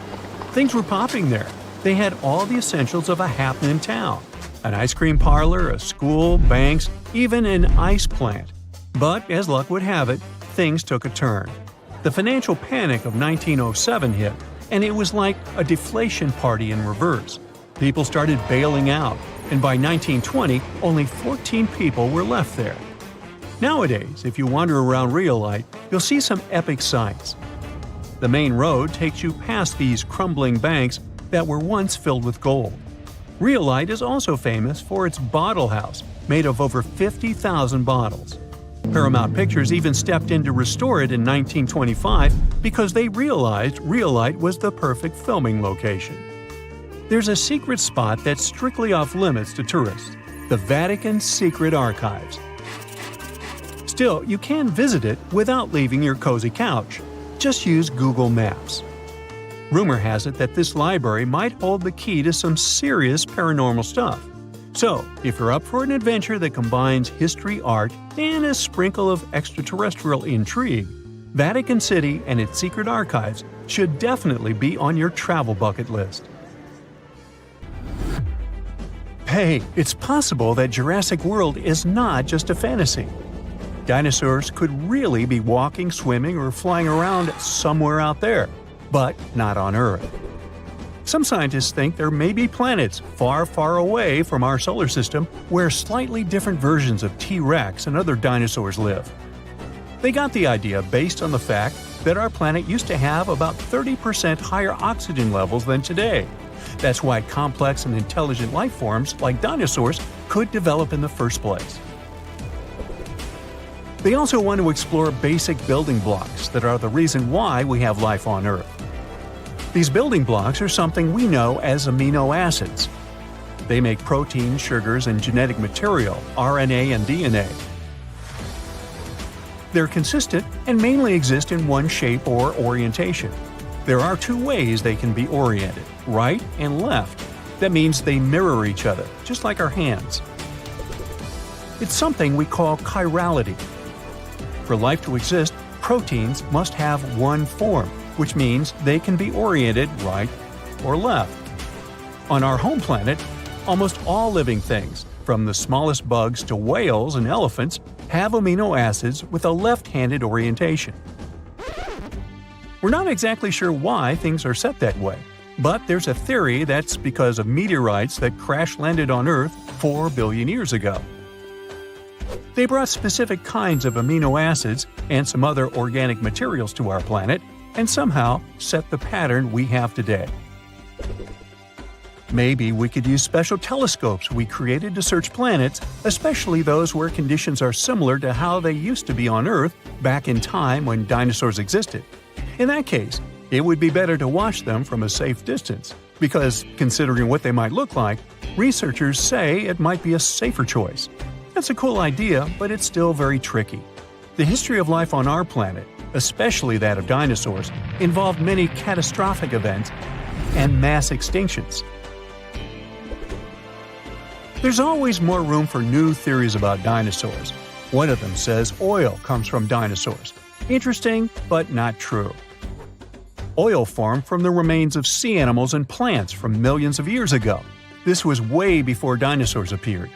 Things were popping there. They had all the essentials of a happening town. An ice cream parlor, a school, banks, even an ice plant. But, as luck would have it, things took a turn. The financial panic of 1907 hit, and it was like a deflation party in reverse. People started bailing out, and by 1920, only 14 people were left there. Nowadays, if you wander around Rhyolite, you'll see some epic sights. The main road takes you past these crumbling banks that were once filled with gold. Rhyolite is also famous for its bottle house, made of over 50,000 bottles. Paramount Pictures even stepped in to restore it in 1925 because they realized Rhyolite was the perfect filming location. There's a secret spot that's strictly off-limits to tourists, the Vatican's secret archives. Still, you can visit it without leaving your cozy couch. Just use Google Maps. Rumor has it that this library might hold the key to some serious paranormal stuff. So, if you're up for an adventure that combines history, art, and a sprinkle of extraterrestrial intrigue, Vatican City and its secret archives should definitely be on your travel bucket list. Hey, it's possible that Jurassic World is not just a fantasy. Dinosaurs could really be walking, swimming, or flying around somewhere out there, but not on Earth. Some scientists think there may be planets far, far away from our solar system where slightly different versions of T-Rex and other dinosaurs live. They got the idea based on the fact that our planet used to have about 30% higher oxygen levels than today. That's why complex and intelligent life forms like dinosaurs could develop in the first place. They also want to explore basic building blocks that are the reason why we have life on Earth. These building blocks are something we know as amino acids. They make proteins, sugars, and genetic material, RNA and DNA. They're consistent and mainly exist in one shape or orientation. There are two ways they can be oriented, right and left. That means they mirror each other, just like our hands. It's something we call chirality. For life to exist, proteins must have one form, which means they can be oriented right or left. On our home planet, almost all living things, from the smallest bugs to whales and elephants, have amino acids with a left-handed orientation. We're not exactly sure why things are set that way, but there's a theory that's because of meteorites that crash-landed on Earth 4 billion years ago. They brought specific kinds of amino acids and some other organic materials to our planet and somehow set the pattern we have today. Maybe we could use special telescopes we created to search planets, especially those where conditions are similar to how they used to be on Earth back in time when dinosaurs existed. In that case, it would be better to watch them from a safe distance, because, considering what they might look like, researchers say it might be a safer choice. That's a cool idea, but it's still very tricky. The history of life on our planet, especially that of dinosaurs, involved many catastrophic events and mass extinctions. There's always more room for new theories about dinosaurs. One of them says oil comes from dinosaurs. Interesting, but not true. Oil formed from the remains of sea animals and plants from millions of years ago. This was way before dinosaurs appeared.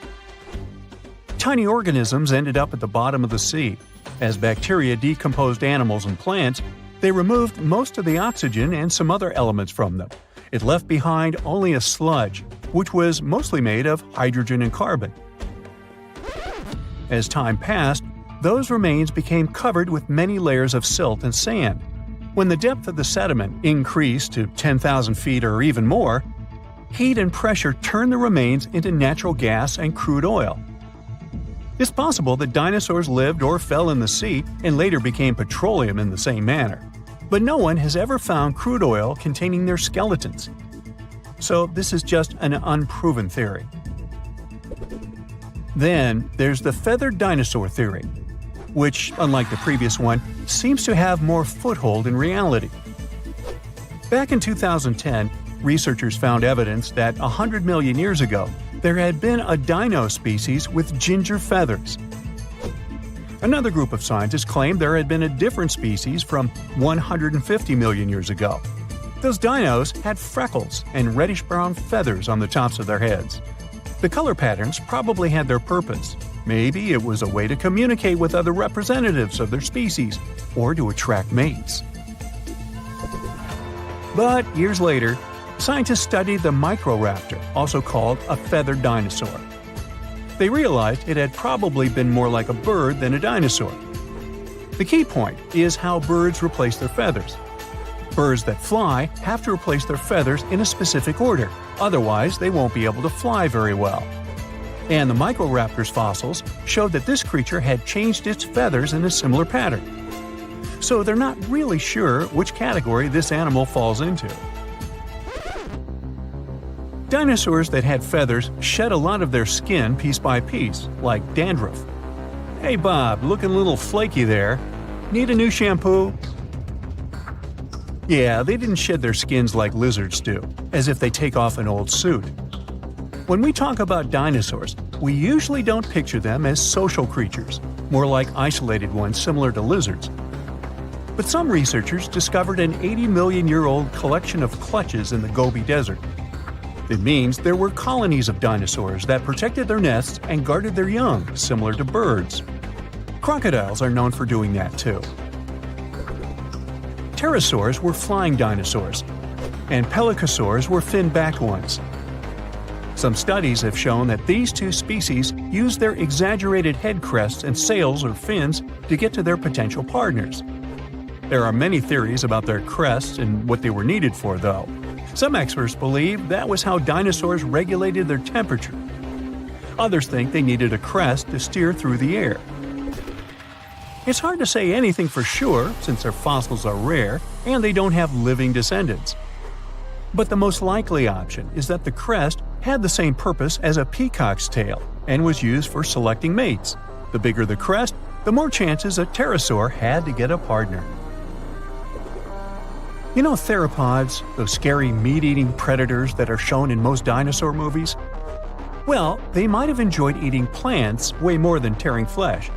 Tiny organisms ended up at the bottom of the sea. As bacteria decomposed animals and plants, they removed most of the oxygen and some other elements from them. It left behind only a sludge, which was mostly made of hydrogen and carbon. As time passed, those remains became covered with many layers of silt and sand. When the depth of the sediment increased to 10,000 feet or even more, heat and pressure turned the remains into natural gas and crude oil. It's possible that dinosaurs lived or fell in the sea and later became petroleum in the same manner. But no one has ever found crude oil containing their skeletons. So this is just an unproven theory. Then there's the feathered dinosaur theory, which, unlike the previous one, seems to have more foothold in reality. Back in 2010, researchers found evidence that 100 million years ago, there had been a dino species with ginger feathers. Another group of scientists claimed there had been a different species from 150 million years ago. Those dinos had freckles and reddish-brown feathers on the tops of their heads. The color patterns probably had their purpose. Maybe it was a way to communicate with other representatives of their species or to attract mates. But years later, scientists studied the Microraptor, also called a feathered dinosaur. They realized it had probably been more like a bird than a dinosaur. The key point is how birds replace their feathers. Birds that fly have to replace their feathers in a specific order, otherwise they won't be able to fly very well. And the Microraptor's fossils showed that this creature had changed its feathers in a similar pattern. So they're not really sure which category this animal falls into. Dinosaurs that had feathers shed a lot of their skin piece by piece, like dandruff. Hey Bob, looking a little flaky there. Need a new shampoo? Yeah, they didn't shed their skins like lizards do, as if they take off an old suit. When we talk about dinosaurs, we usually don't picture them as social creatures, more like isolated ones similar to lizards. But some researchers discovered an 80-million-year-old collection of clutches in the Gobi Desert. It means there were colonies of dinosaurs that protected their nests and guarded their young, similar to birds. Crocodiles are known for doing that too. Pterosaurs were flying dinosaurs, and pelycosaurs were fin-backed ones. Some studies have shown that these two species used their exaggerated head crests and sails or fins to get to their potential partners. There are many theories about their crests and what they were needed for, though. Some experts believe that was how dinosaurs regulated their temperature. Others think they needed a crest to steer through the air. It's hard to say anything for sure since their fossils are rare and they don't have living descendants. But the most likely option is that the crest had the same purpose as a peacock's tail and was used for selecting mates. The bigger the crest, the more chances a pterosaur had to get a partner. You know theropods, those scary meat-eating predators that are shown in most dinosaur movies? Well, they might have enjoyed eating plants way more than tearing flesh.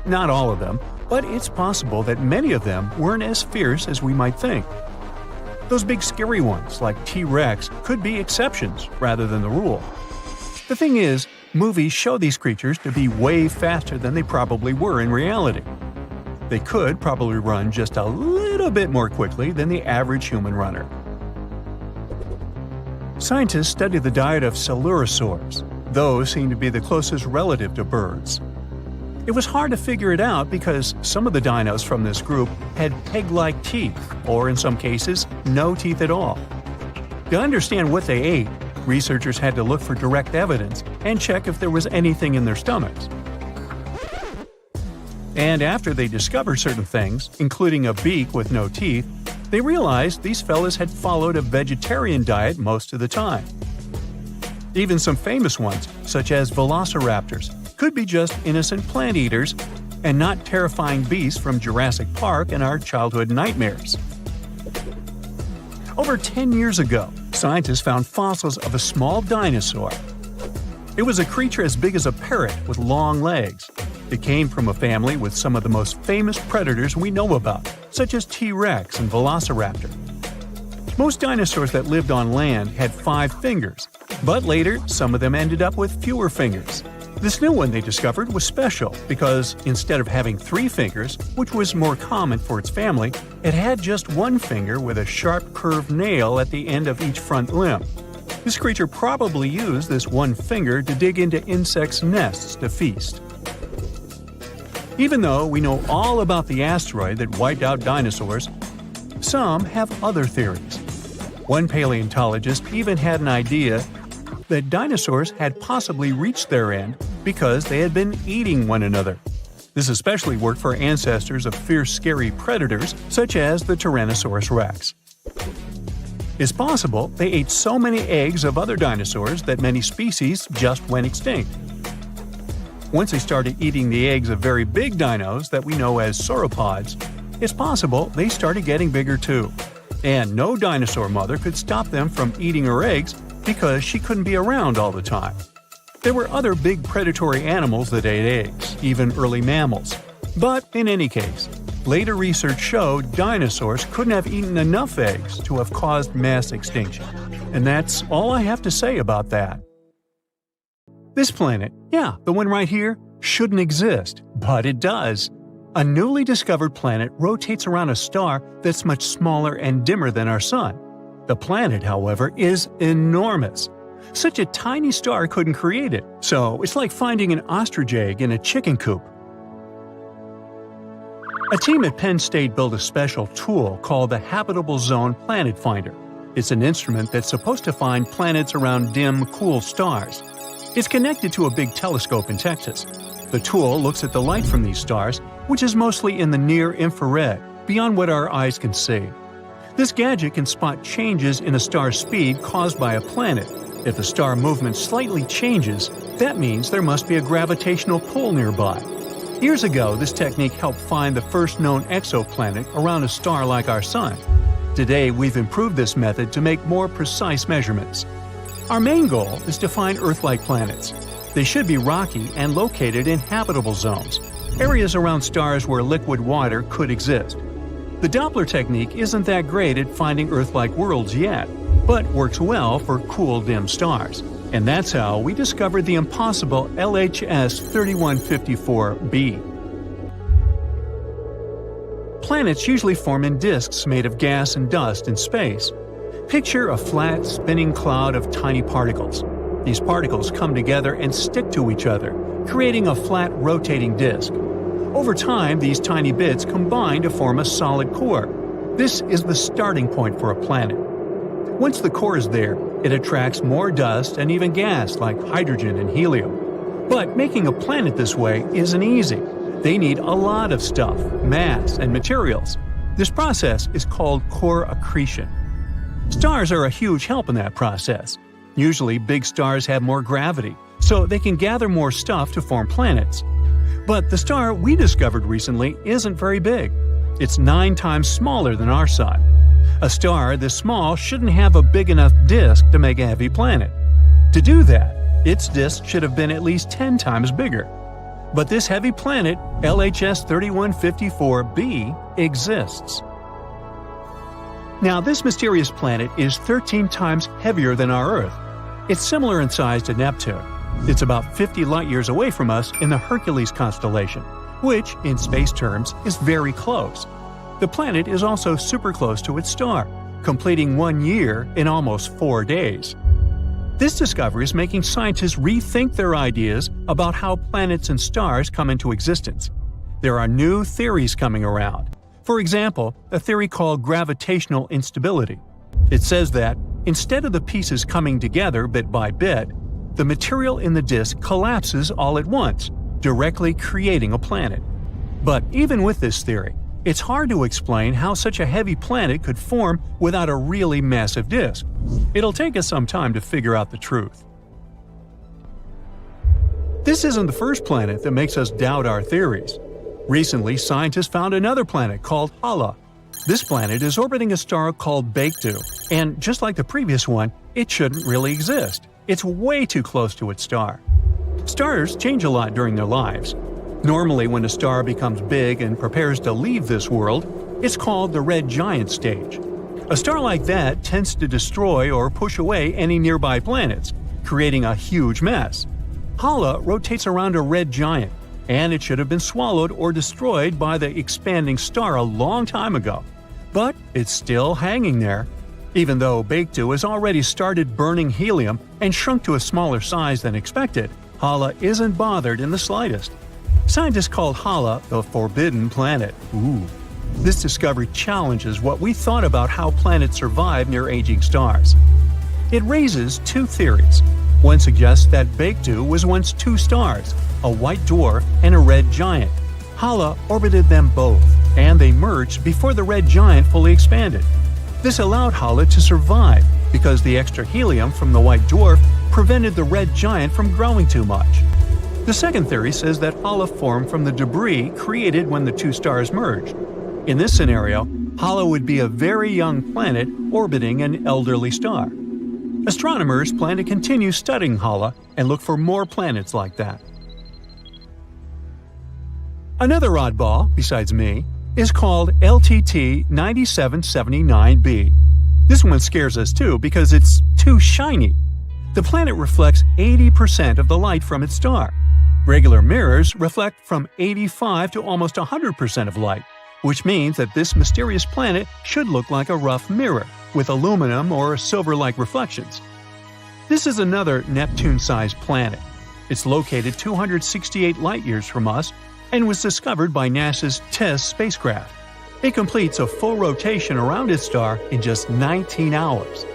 Not all of them, but it's possible that many of them weren't as fierce as we might think. Those big scary ones, like T-Rex, could be exceptions rather than the rule. The thing is, movies show these creatures to be way faster than they probably were in reality. They could probably run just a little bit more quickly than the average human runner. Scientists study the diet of coelurosaurs. Those seem to be the closest relative to birds. It was hard to figure it out because some of the dinos from this group had peg-like teeth, or in some cases, no teeth at all. To understand what they ate, researchers had to look for direct evidence and check if there was anything in their stomachs. And after they discovered certain things, including a beak with no teeth, they realized these fellas had followed a vegetarian diet most of the time. Even some famous ones, such as velociraptors, could be just innocent plant eaters and not terrifying beasts from Jurassic Park and our childhood nightmares. Over 10 years ago, scientists found fossils of a small dinosaur. It was a creature as big as a parrot with long legs. It came from a family with some of the most famous predators we know about, such as T-Rex and Velociraptor. Most dinosaurs that lived on land had 5 fingers, but later some of them ended up with fewer fingers. This new one they discovered was special because instead of having 3 fingers, which was more common for its family, it had just 1 finger with a sharp curved nail at the end of each front limb. This creature probably used this 1 finger to dig into insects' nests to feast. Even though we know all about the asteroid that wiped out dinosaurs, some have other theories. One paleontologist even had an idea that dinosaurs had possibly reached their end because they had been eating one another. This especially worked for ancestors of fierce, scary predators such as the Tyrannosaurus rex. It's possible they ate so many eggs of other dinosaurs that many species just went extinct. Once they started eating the eggs of very big dinos that we know as sauropods, it's possible they started getting bigger too. And no dinosaur mother could stop them from eating her eggs because she couldn't be around all the time. There were other big predatory animals that ate eggs, even early mammals. But in any case, later research showed dinosaurs couldn't have eaten enough eggs to have caused mass extinction. And that's all I have to say about that. This planet, yeah, the one right here, shouldn't exist, but it does. A newly discovered planet rotates around a star that's much smaller and dimmer than our Sun. The planet, however, is enormous. Such a tiny star couldn't create it, so it's like finding an ostrich egg in a chicken coop. A team at Penn State built a special tool called the Habitable Zone Planet Finder. It's an instrument that's supposed to find planets around dim, cool stars. It's connected to a big telescope in Texas. The tool looks at the light from these stars, which is mostly in the near-infrared, beyond what our eyes can see. This gadget can spot changes in a star's speed caused by a planet. If the star movement slightly changes, that means there must be a gravitational pull nearby. Years ago, this technique helped find the first known exoplanet around a star like our Sun. Today, we've improved this method to make more precise measurements. Our main goal is to find Earth-like planets. They should be rocky and located in habitable zones, areas around stars where liquid water could exist. The Doppler technique isn't that great at finding Earth-like worlds yet, but works well for cool, dim stars. And that's how we discovered the impossible LHS 3154b. Planets usually form in disks made of gas and dust in space. Picture a flat, spinning cloud of tiny particles. These particles come together and stick to each other, creating a flat, rotating disk. Over time, these tiny bits combine to form a solid core. This is the starting point for a planet. Once the core is there, it attracts more dust and even gas like hydrogen and helium. But making a planet this way isn't easy. They need a lot of stuff, mass, and materials. This process is called core accretion. Stars are a huge help in that process. Usually, big stars have more gravity, so they can gather more stuff to form planets. But the star we discovered recently isn't very big. It's 9 times smaller than our Sun. A star this small shouldn't have a big enough disk to make a heavy planet. To do that, its disk should have been at least 10 times bigger. But this heavy planet, LHS 3154b, exists. Now, this mysterious planet is 13 times heavier than our Earth. It's similar in size to Neptune. It's about 50 light-years away from us in the Hercules constellation, which, in space terms, is very close. The planet is also super close to its star, completing 1 year in almost 4 days. This discovery is making scientists rethink their ideas about how planets and stars come into existence. There are new theories coming around. For example, a theory called gravitational instability. It says that, instead of the pieces coming together bit by bit, the material in the disk collapses all at once, directly creating a planet. But even with this theory, it's hard to explain how such a heavy planet could form without a really massive disk. It'll take us some time to figure out the truth. This isn't the first planet that makes us doubt our theories. Recently, scientists found another planet called Hala. This planet is orbiting a star called Baekdu, and just like the previous one, it shouldn't really exist. It's way too close to its star. Stars change a lot during their lives. Normally, when a star becomes big and prepares to leave this world, it's called the red giant stage. A star like that tends to destroy or push away any nearby planets, creating a huge mess. Hala rotates around a red giant, and it should have been swallowed or destroyed by the expanding star a long time ago. But it's still hanging there. Even though Baekdu has already started burning helium and shrunk to a smaller size than expected, Hala isn't bothered in the slightest. Scientists call Hala the Forbidden Planet. Ooh. This discovery challenges what we thought about how planets survive near aging stars. It raises 2 theories. One suggests that Baekdu was once 2 stars, a white dwarf and a red giant. Hala orbited them both, and they merged before the red giant fully expanded. This allowed Hala to survive because the extra helium from the white dwarf prevented the red giant from growing too much. The second theory says that Hala formed from the debris created when the 2 stars merged. In this scenario, Hala would be a very young planet orbiting an elderly star. Astronomers plan to continue studying Hala and look for more planets like that. Another oddball, besides me, is called LTT 9779b. This one scares us too because it's too shiny. The planet reflects 80% of the light from its star. Regular mirrors reflect from 85 to almost 100% of light, which means that this mysterious planet should look like a rough mirror, with aluminum or silver-like reflections. This is another Neptune-sized planet. It's located 268 light-years from us and was discovered by NASA's TESS spacecraft. It completes a full rotation around its star in just 19 hours.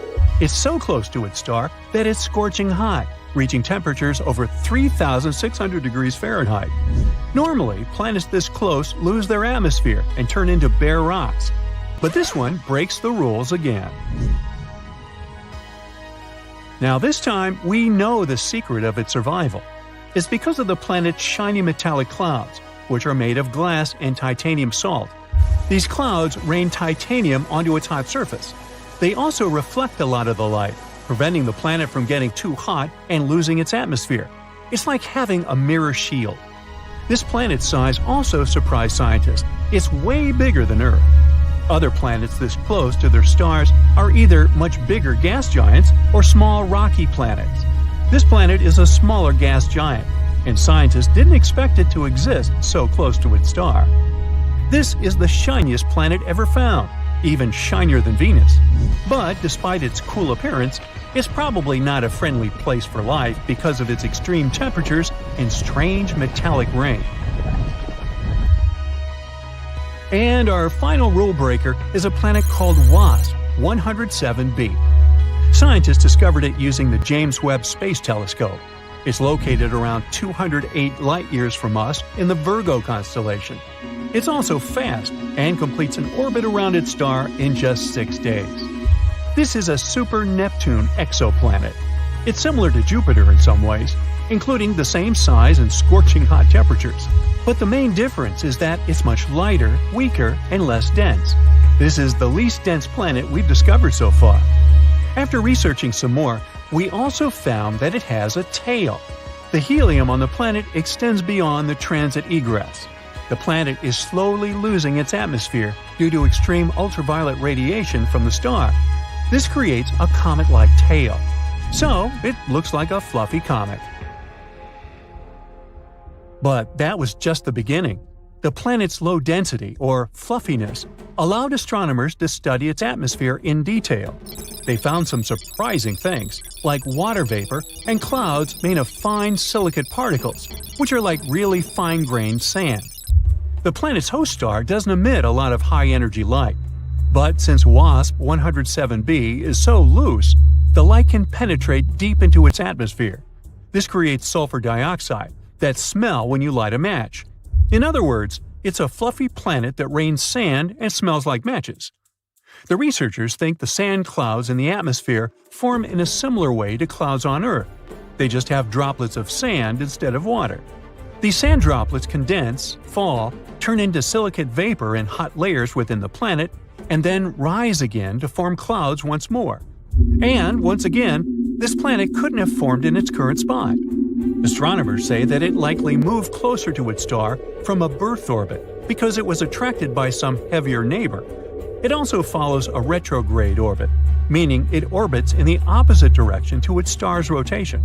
It's so close to its star that it's scorching hot, reaching temperatures over 3,600 degrees Fahrenheit. Normally, planets this close lose their atmosphere and turn into bare rocks. But this one breaks the rules again. Now this time, we know the secret of its survival. It's because of the planet's shiny metallic clouds, which are made of glass and titanium salt. These clouds rain titanium onto its hot surface. They also reflect a lot of the light, preventing the planet from getting too hot and losing its atmosphere. It's like having a mirror shield. This planet's size also surprised scientists. It's way bigger than Earth. Other planets this close to their stars are either much bigger gas giants or small rocky planets. This planet is a smaller gas giant, and scientists didn't expect it to exist so close to its star. This is the shiniest planet ever found, even shinier than Venus. But despite its cool appearance, it's probably not a friendly place for life because of its extreme temperatures and strange metallic rain. And our final rule breaker is a planet called WASP 107b. Scientists discovered it using the James Webb Space Telescope. It's located around 208 light-years from us in the Virgo constellation. It's also fast and completes an orbit around its star in just 6 days. This is a super Neptune exoplanet. It's similar to Jupiter in some ways, including the same size and scorching hot temperatures. But the main difference is that it's much lighter, weaker, and less dense. This is the least dense planet we've discovered so far. After researching some more, we also found that it has a tail. The helium on the planet extends beyond the transit egress. The planet is slowly losing its atmosphere due to extreme ultraviolet radiation from the star. This creates a comet-like tail. So, it looks like a fluffy comet. But that was just the beginning. The planet's low density, or fluffiness, allowed astronomers to study its atmosphere in detail. They found some surprising things, like water vapor and clouds made of fine silicate particles, which are like really fine-grained sand. The planet's host star doesn't emit a lot of high-energy light. But since WASP 107b is so loose, the light can penetrate deep into its atmosphere. This creates sulfur dioxide that smell when you light a match. In other words, it's a fluffy planet that rains sand and smells like matches. The researchers think the sand clouds in the atmosphere form in a similar way to clouds on Earth. They just have droplets of sand instead of water. These sand droplets condense, fall, turn into silicate vapor in hot layers within the planet, and then rise again to form clouds once more. And, once again, this planet couldn't have formed in its current spot. Astronomers say that it likely moved closer to its star from a birth orbit because it was attracted by some heavier neighbor. It also follows a retrograde orbit, meaning it orbits in the opposite direction to its star's rotation.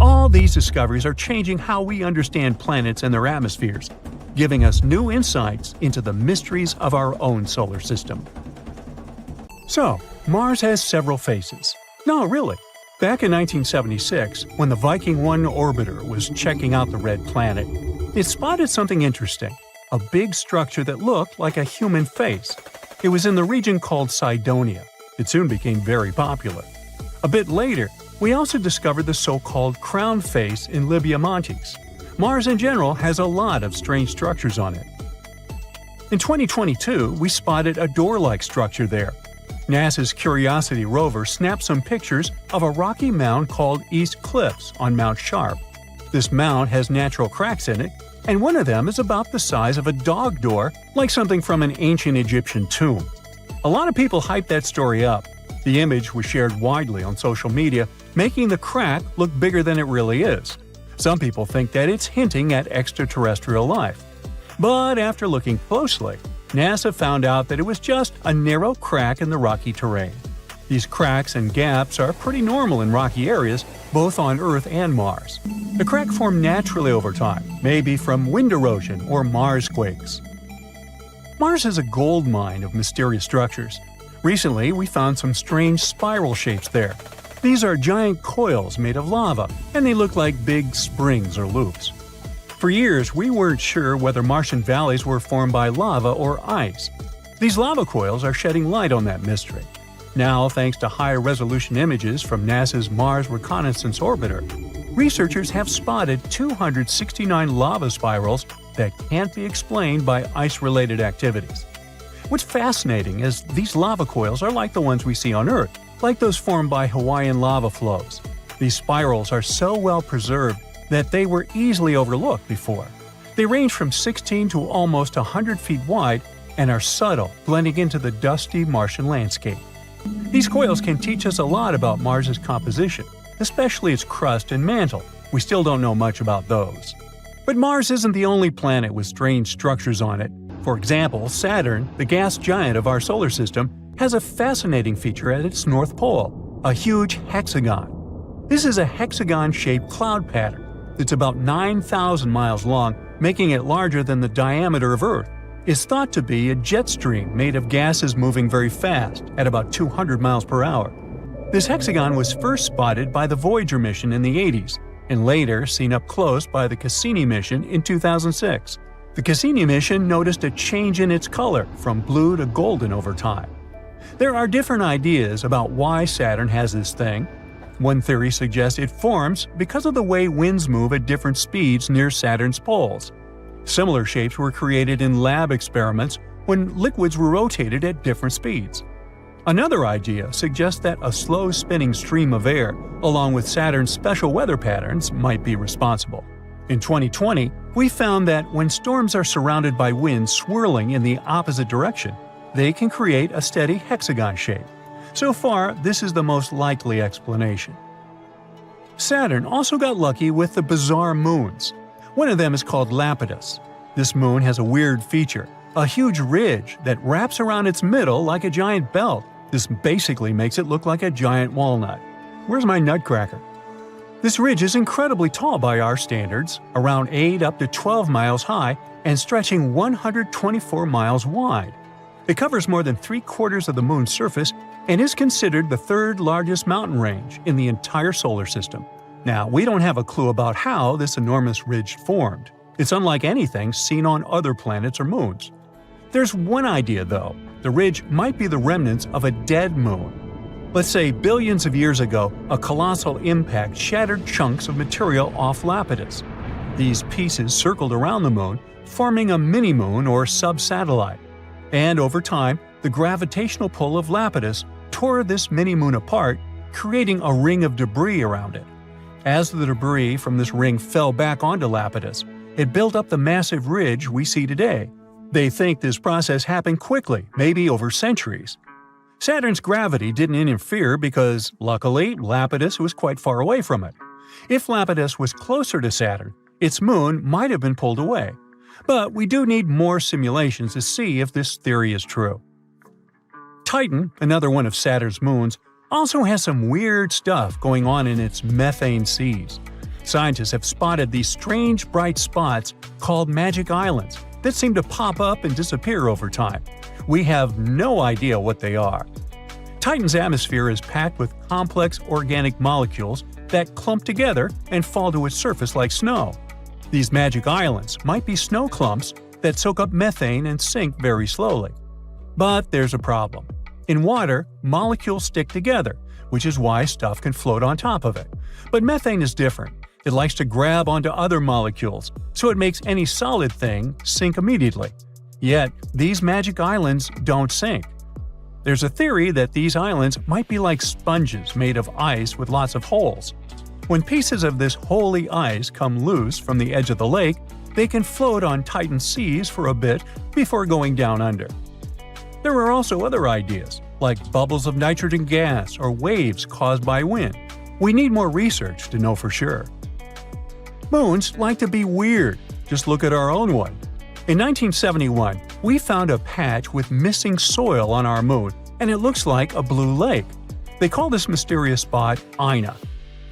All these discoveries are changing how we understand planets and their atmospheres, giving us new insights into the mysteries of our own solar system. So, Mars has several faces. No, really. Back in 1976, when the Viking 1 orbiter was checking out the red planet, it spotted something interesting, a big structure that looked like a human face. It was in the region called Cydonia. It soon became very popular. A bit later, we also discovered the so-called crown face in Libya Montes. Mars in general has a lot of strange structures on it. In 2022, we spotted a door-like structure there. NASA's Curiosity rover snapped some pictures of a rocky mound called East Cliffs on Mount Sharp. This mound has natural cracks in it, and one of them is about the size of a dog door, like something from an ancient Egyptian tomb. A lot of people hyped that story up, The image was shared widely on social media, making the crack look bigger than it really is. Some people think that it's hinting at extraterrestrial life. But after looking closely, NASA found out that it was just a narrow crack in the rocky terrain. These cracks and gaps are pretty normal in rocky areas, both on Earth and Mars. The crack formed naturally over time, maybe from wind erosion or Mars quakes. Mars is a gold mine of mysterious structures. Recently, we found some strange spiral shapes there. These are giant coils made of lava, and they look like big springs or loops. For years, we weren't sure whether Martian valleys were formed by lava or ice. These lava coils are shedding light on that mystery. Now, thanks to higher resolution images from NASA's Mars Reconnaissance Orbiter, researchers have spotted 269 lava spirals that can't be explained by ice-related activities. What's fascinating is these lava coils are like the ones we see on Earth, like those formed by Hawaiian lava flows. These spirals are so well preserved that they were easily overlooked before. They range from 16 to almost 100 feet wide and are subtle, blending into the dusty Martian landscape. These coils can teach us a lot about Mars's composition, especially its crust and mantle. We still don't know much about those. But Mars isn't the only planet with strange structures on it. For example, Saturn, the gas giant of our solar system, has a fascinating feature at its north pole, a huge hexagon. This is a hexagon-shaped cloud pattern that's about 9,000 miles long, making it larger than the diameter of Earth. It's thought to be a jet stream made of gases moving very fast, at about 200 miles per hour. This hexagon was first spotted by the Voyager mission in the 80s, and later seen up close by the Cassini mission in 2006. The Cassini mission noticed a change in its color from blue to golden over time. There are different ideas about why Saturn has this thing. One theory suggests it forms because of the way winds move at different speeds near Saturn's poles. Similar shapes were created in lab experiments when liquids were rotated at different speeds. Another idea suggests that a slow spinning stream of air, along with Saturn's special weather patterns, might be responsible. In 2020, we found that when storms are surrounded by winds swirling in the opposite direction, they can create a steady hexagon shape. So far, this is the most likely explanation. Saturn also got lucky with the bizarre moons. One of them is called Lapidus. This moon has a weird feature, a huge ridge that wraps around its middle like a giant belt. This basically makes it look like a giant walnut. Where's my nutcracker? This ridge is incredibly tall by our standards, around 8 up to 12 miles high and stretching 124 miles wide. It covers more than 3/4 of the moon's surface and is considered the third largest mountain range in the entire solar system. Now, we don't have a clue about how this enormous ridge formed. It's unlike anything seen on other planets or moons. There's one idea, though. The ridge might be the remnants of a dead moon. Let's say billions of years ago, a colossal impact shattered chunks of material off Lapidus. These pieces circled around the moon, forming a mini-moon or sub-satellite. And over time, the gravitational pull of Lapidus tore this mini-moon apart, creating a ring of debris around it. As the debris from this ring fell back onto Lapidus, it built up the massive ridge we see today. They think this process happened quickly, maybe over centuries. Saturn's gravity didn't interfere because, luckily, Lapidus was quite far away from it. If Lapidus was closer to Saturn, its moon might have been pulled away. But we do need more simulations to see if this theory is true. Titan, another one of Saturn's moons, also has some weird stuff going on in its methane seas. Scientists have spotted these strange bright spots called magic islands that seem to pop up and disappear over time. We have no idea what they are. Titan's atmosphere is packed with complex organic molecules that clump together and fall to its surface like snow. These magic islands might be snow clumps that soak up methane and sink very slowly. But there's a problem. In water, molecules stick together, which is why stuff can float on top of it. But methane is different. It likes to grab onto other molecules, so it makes any solid thing sink immediately. Yet, these magic islands don't sink. There's a theory that these islands might be like sponges made of ice with lots of holes. When pieces of this holy ice come loose from the edge of the lake, they can float on Titan's seas for a bit before going down under. There are also other ideas. like bubbles of nitrogen gas or waves caused by wind. We need more research to know for sure. Moons like to be weird. Just look at our own one. In 1971, we found a patch with missing soil on our moon, and it looks like a blue lake. They call this mysterious spot Ina.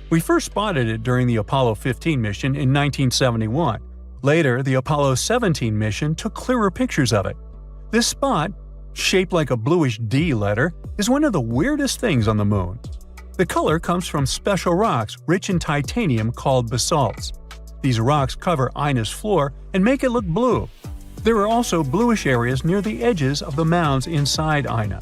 We first spotted it during the Apollo 15 mission in 1971. Later, the Apollo 17 mission took clearer pictures of it. This spot, shaped like a bluish D letter, is one of the weirdest things on the moon. The color comes from special rocks rich in titanium called basalts. These rocks cover Ina's floor and make it look blue. There are also bluish areas near the edges of the mounds inside Ina.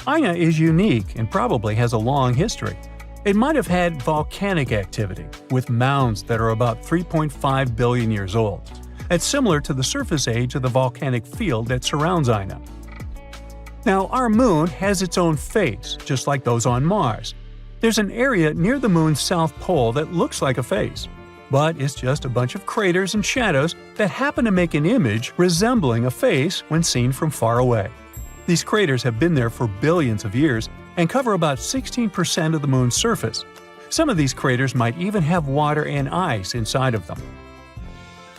Ina is unique and probably has a long history. It might have had volcanic activity, with mounds that are about 3.5 billion years old. It's similar to the surface age of the volcanic field that surrounds Ina. Now, our moon has its own face, just like those on Mars. There's an area near the moon's south pole that looks like a face, but it's just a bunch of craters and shadows that happen to make an image resembling a face when seen from far away. These craters have been there for billions of years and cover about 16% of the moon's surface. Some of these craters might even have water and ice inside of them.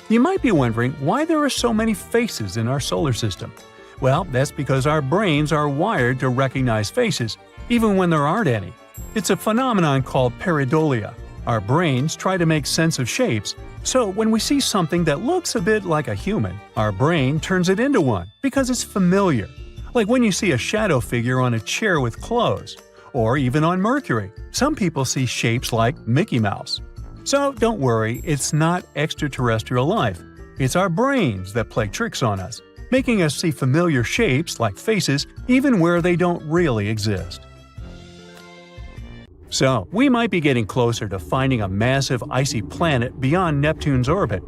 You might be wondering why there are so many faces in our solar system. Well, that's because our brains are wired to recognize faces, even when there aren't any. It's a phenomenon called pareidolia. Our brains try to make sense of shapes, so when we see something that looks a bit like a human, our brain turns it into one because it's familiar. Like when you see a shadow figure on a chair with clothes, or even on Mercury. Some people see shapes like Mickey Mouse. So don't worry, it's not extraterrestrial life. It's our brains that play tricks on us, making us see familiar shapes like faces even where they don't really exist. So, we might be getting closer to finding a massive icy planet beyond Neptune's orbit.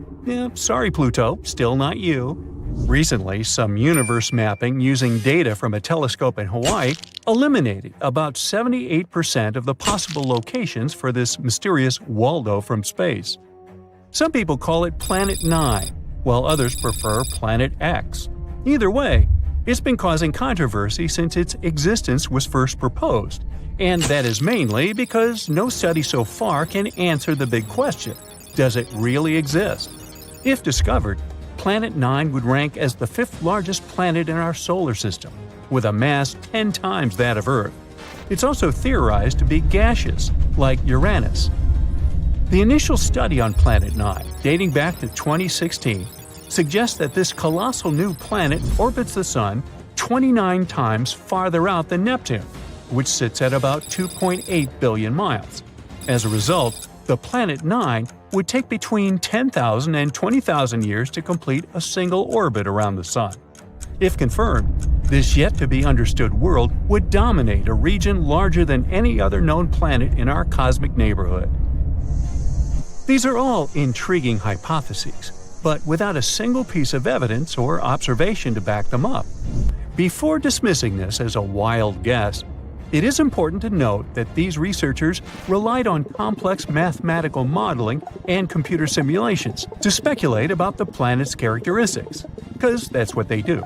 Sorry Pluto, still not you. Recently, some universe mapping using data from a telescope in Hawaii eliminated about 78% of the possible locations for this mysterious Waldo from space. Some people call it Planet 9, while others prefer Planet X. Either way, it's been causing controversy since its existence was first proposed, and that is mainly because no study so far can answer the big question: does it really exist? If discovered, Planet 9 would rank as the fifth largest planet in our solar system, with a mass 10 times that of Earth. It's also theorized to be gaseous, like Uranus. The initial study on Planet 9, dating back to 2016, suggests that this colossal new planet orbits the Sun 29 times farther out than Neptune, which sits at about 2.8 billion miles. As a result, the Planet 9 would take between 10,000 and 20,000 years to complete a single orbit around the Sun. If confirmed, this yet-to-be-understood world would dominate a region larger than any other known planet in our cosmic neighborhood. These are all intriguing hypotheses, but without a single piece of evidence or observation to back them up. Before dismissing this as a wild guess, it is important to note that these researchers relied on complex mathematical modeling and computer simulations to speculate about the planet's characteristics, because that's what they do.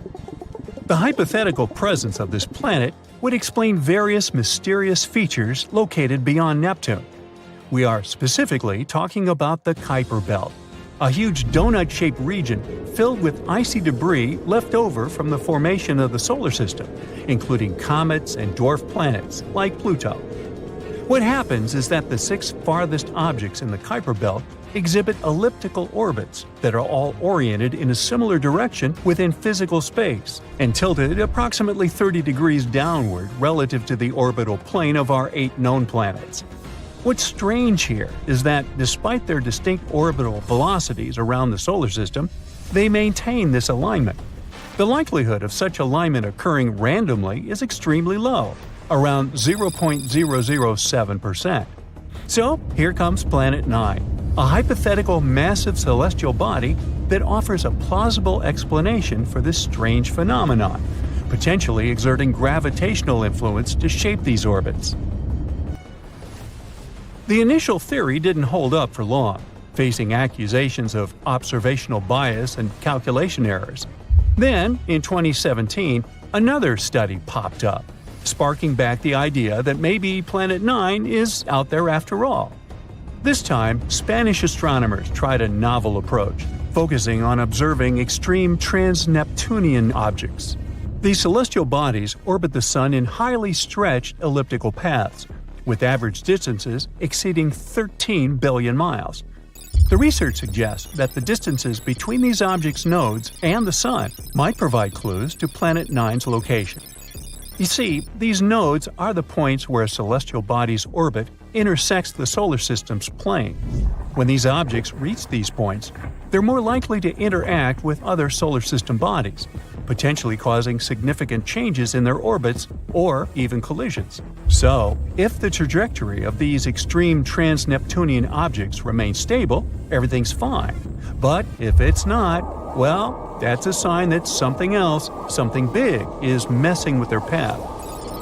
The hypothetical presence of this planet would explain various mysterious features located beyond Neptune. We are specifically talking about the Kuiper Belt, a huge donut-shaped region filled with icy debris left over from the formation of the solar system, including comets and dwarf planets like Pluto. What happens is that the 6 farthest objects in the Kuiper Belt exhibit elliptical orbits that are all oriented in a similar direction within physical space and tilted approximately 30 degrees downward relative to the orbital plane of our 8 known planets. What's strange here is that, despite their distinct orbital velocities around the solar system, they maintain this alignment. The likelihood of such alignment occurring randomly is extremely low, around 0.007%. So, here comes Planet 9, a hypothetical massive celestial body that offers a plausible explanation for this strange phenomenon, potentially exerting gravitational influence to shape these orbits. The initial theory didn't hold up for long, facing accusations of observational bias and calculation errors. Then, in 2017, another study popped up. sparking back the idea that maybe Planet 9 is out there after all. This time, Spanish astronomers tried a novel approach, focusing on observing extreme trans-Neptunian objects. These celestial bodies orbit the Sun in highly stretched elliptical paths, with average distances exceeding 13 billion miles. The research suggests that the distances between these objects' nodes and the Sun might provide clues to Planet 9's location. You see, these nodes are the points where a celestial body's orbit intersects the solar system's plane. When these objects reach these points, they're more likely to interact with other solar system bodies, potentially causing significant changes in their orbits or even collisions. So, if the trajectory of these extreme trans-Neptunian objects remains stable, everything's fine. But if it's not, well, that's a sign that something else, something big, is messing with their path.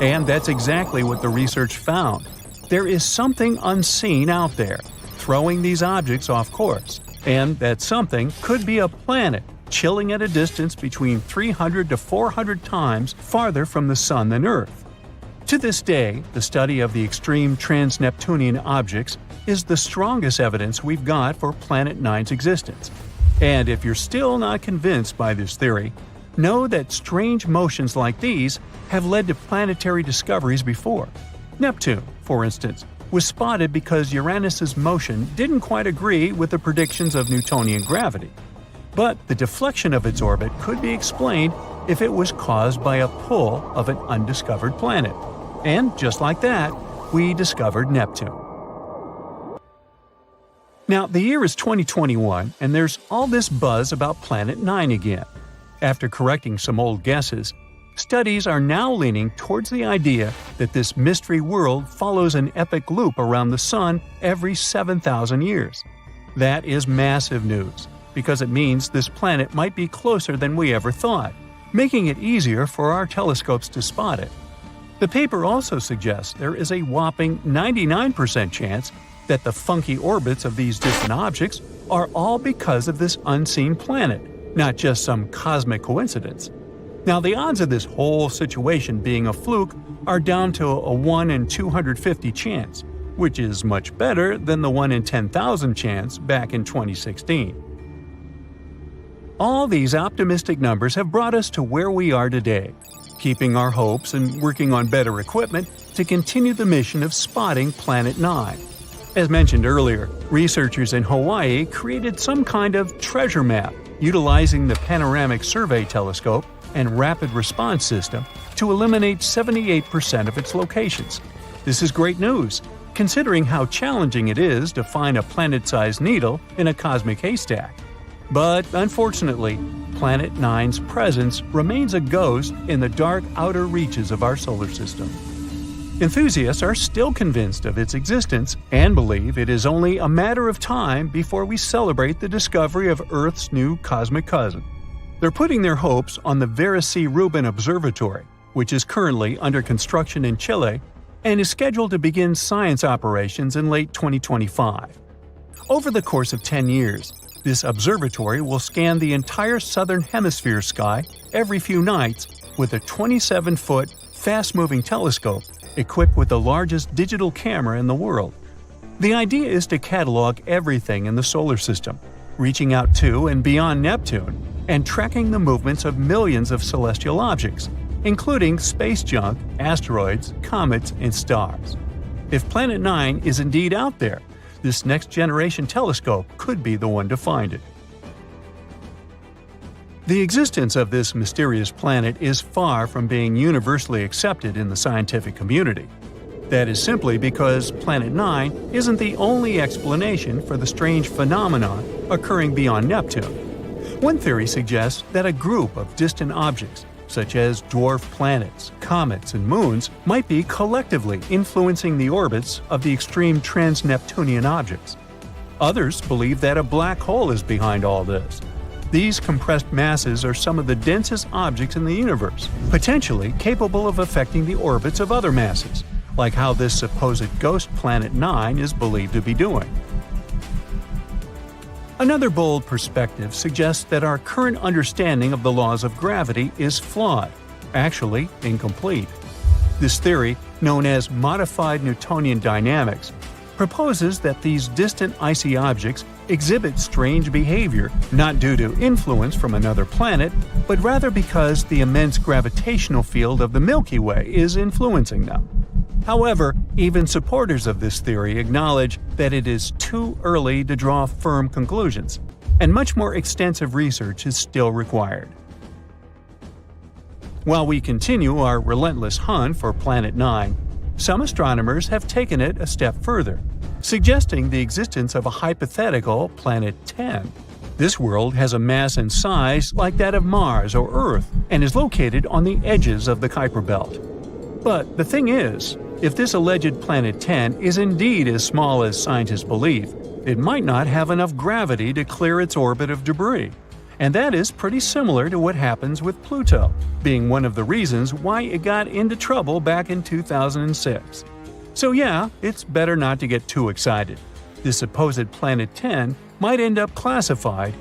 And that's exactly what the research found. There is something unseen out there, throwing these objects off course. And that something could be a planet, chilling at a distance between 300 to 400 times farther from the Sun than Earth. To this day, the study of the extreme trans-Neptunian objects is the strongest evidence we've got for Planet 9's existence. And if you're still not convinced by this theory, know that strange motions like these have led to planetary discoveries before. Neptune, for instance, was spotted because Uranus's motion didn't quite agree with the predictions of Newtonian gravity. But the deflection of its orbit could be explained if it was caused by a pull of an undiscovered planet. And just like that, we discovered Neptune. Now, the year is 2021, and there's all this buzz about Planet 9 again. After correcting some old guesses, studies are now leaning towards the idea that this mystery world follows an epic loop around the Sun every 7,000 years. That is massive news, because it means this planet might be closer than we ever thought, making it easier for our telescopes to spot it. The paper also suggests there is a whopping 99% chance that the funky orbits of these distant objects are all because of this unseen planet, not just some cosmic coincidence. Now, the odds of this whole situation being a fluke are down to a 1 in 250 chance, which is much better than the 1 in 10,000 chance back in 2016. All these optimistic numbers have brought us to where we are today, keeping our hopes and working on better equipment to continue the mission of spotting Planet 9. As mentioned earlier, researchers in Hawaii created some kind of treasure map utilizing the Panoramic Survey Telescope and Rapid Response System to eliminate 78% of its locations. This is great news, considering how challenging it is to find a planet-sized needle in a cosmic haystack. But unfortunately, Planet 9's presence remains a ghost in the dark outer reaches of our solar system. Enthusiasts are still convinced of its existence and believe it is only a matter of time before we celebrate the discovery of Earth's new cosmic cousin. They're putting their hopes on the Vera C. Rubin Observatory, which is currently under construction in Chile and is scheduled to begin science operations in late 2025. Over the course of 10 years, this observatory will scan the entire southern hemisphere sky every few nights with a 27-foot, fast-moving telescope equipped with the largest digital camera in the world. The idea is to catalog everything in the solar system, reaching out to and beyond Neptune, and tracking the movements of millions of celestial objects, including space junk, asteroids, comets, and stars. If Planet 9 is indeed out there, this next-generation telescope could be the one to find it. The existence of this mysterious planet is far from being universally accepted in the scientific community. That is simply because Planet 9 isn't the only explanation for the strange phenomenon occurring beyond Neptune. One theory suggests that a group of distant objects, such as dwarf planets, comets, and moons, might be collectively influencing the orbits of the extreme trans-Neptunian objects. Others believe that a black hole is behind all this. These compressed masses are some of the densest objects in the universe, potentially capable of affecting the orbits of other masses, like how this supposed ghost Planet 9 is believed to be doing. Another bold perspective suggests that our current understanding of the laws of gravity is flawed, actually incomplete. This theory, known as modified Newtonian dynamics, proposes that these distant icy objects exhibit strange behavior not due to influence from another planet, but rather because the immense gravitational field of the Milky Way is influencing them. However, even supporters of this theory acknowledge that it is too early to draw firm conclusions, and much more extensive research is still required. While we continue our relentless hunt for Planet 9, some astronomers have taken it a step further, suggesting the existence of a hypothetical Planet 10. This world has a mass and size like that of Mars or Earth and is located on the edges of the Kuiper Belt. But the thing is, if this alleged Planet 10 is indeed as small as scientists believe, it might not have enough gravity to clear its orbit of debris. And that is pretty similar to what happens with Pluto, being one of the reasons why it got into trouble back in 2006. So yeah, it's better not to get too excited. This supposed Planet 10 might end up classified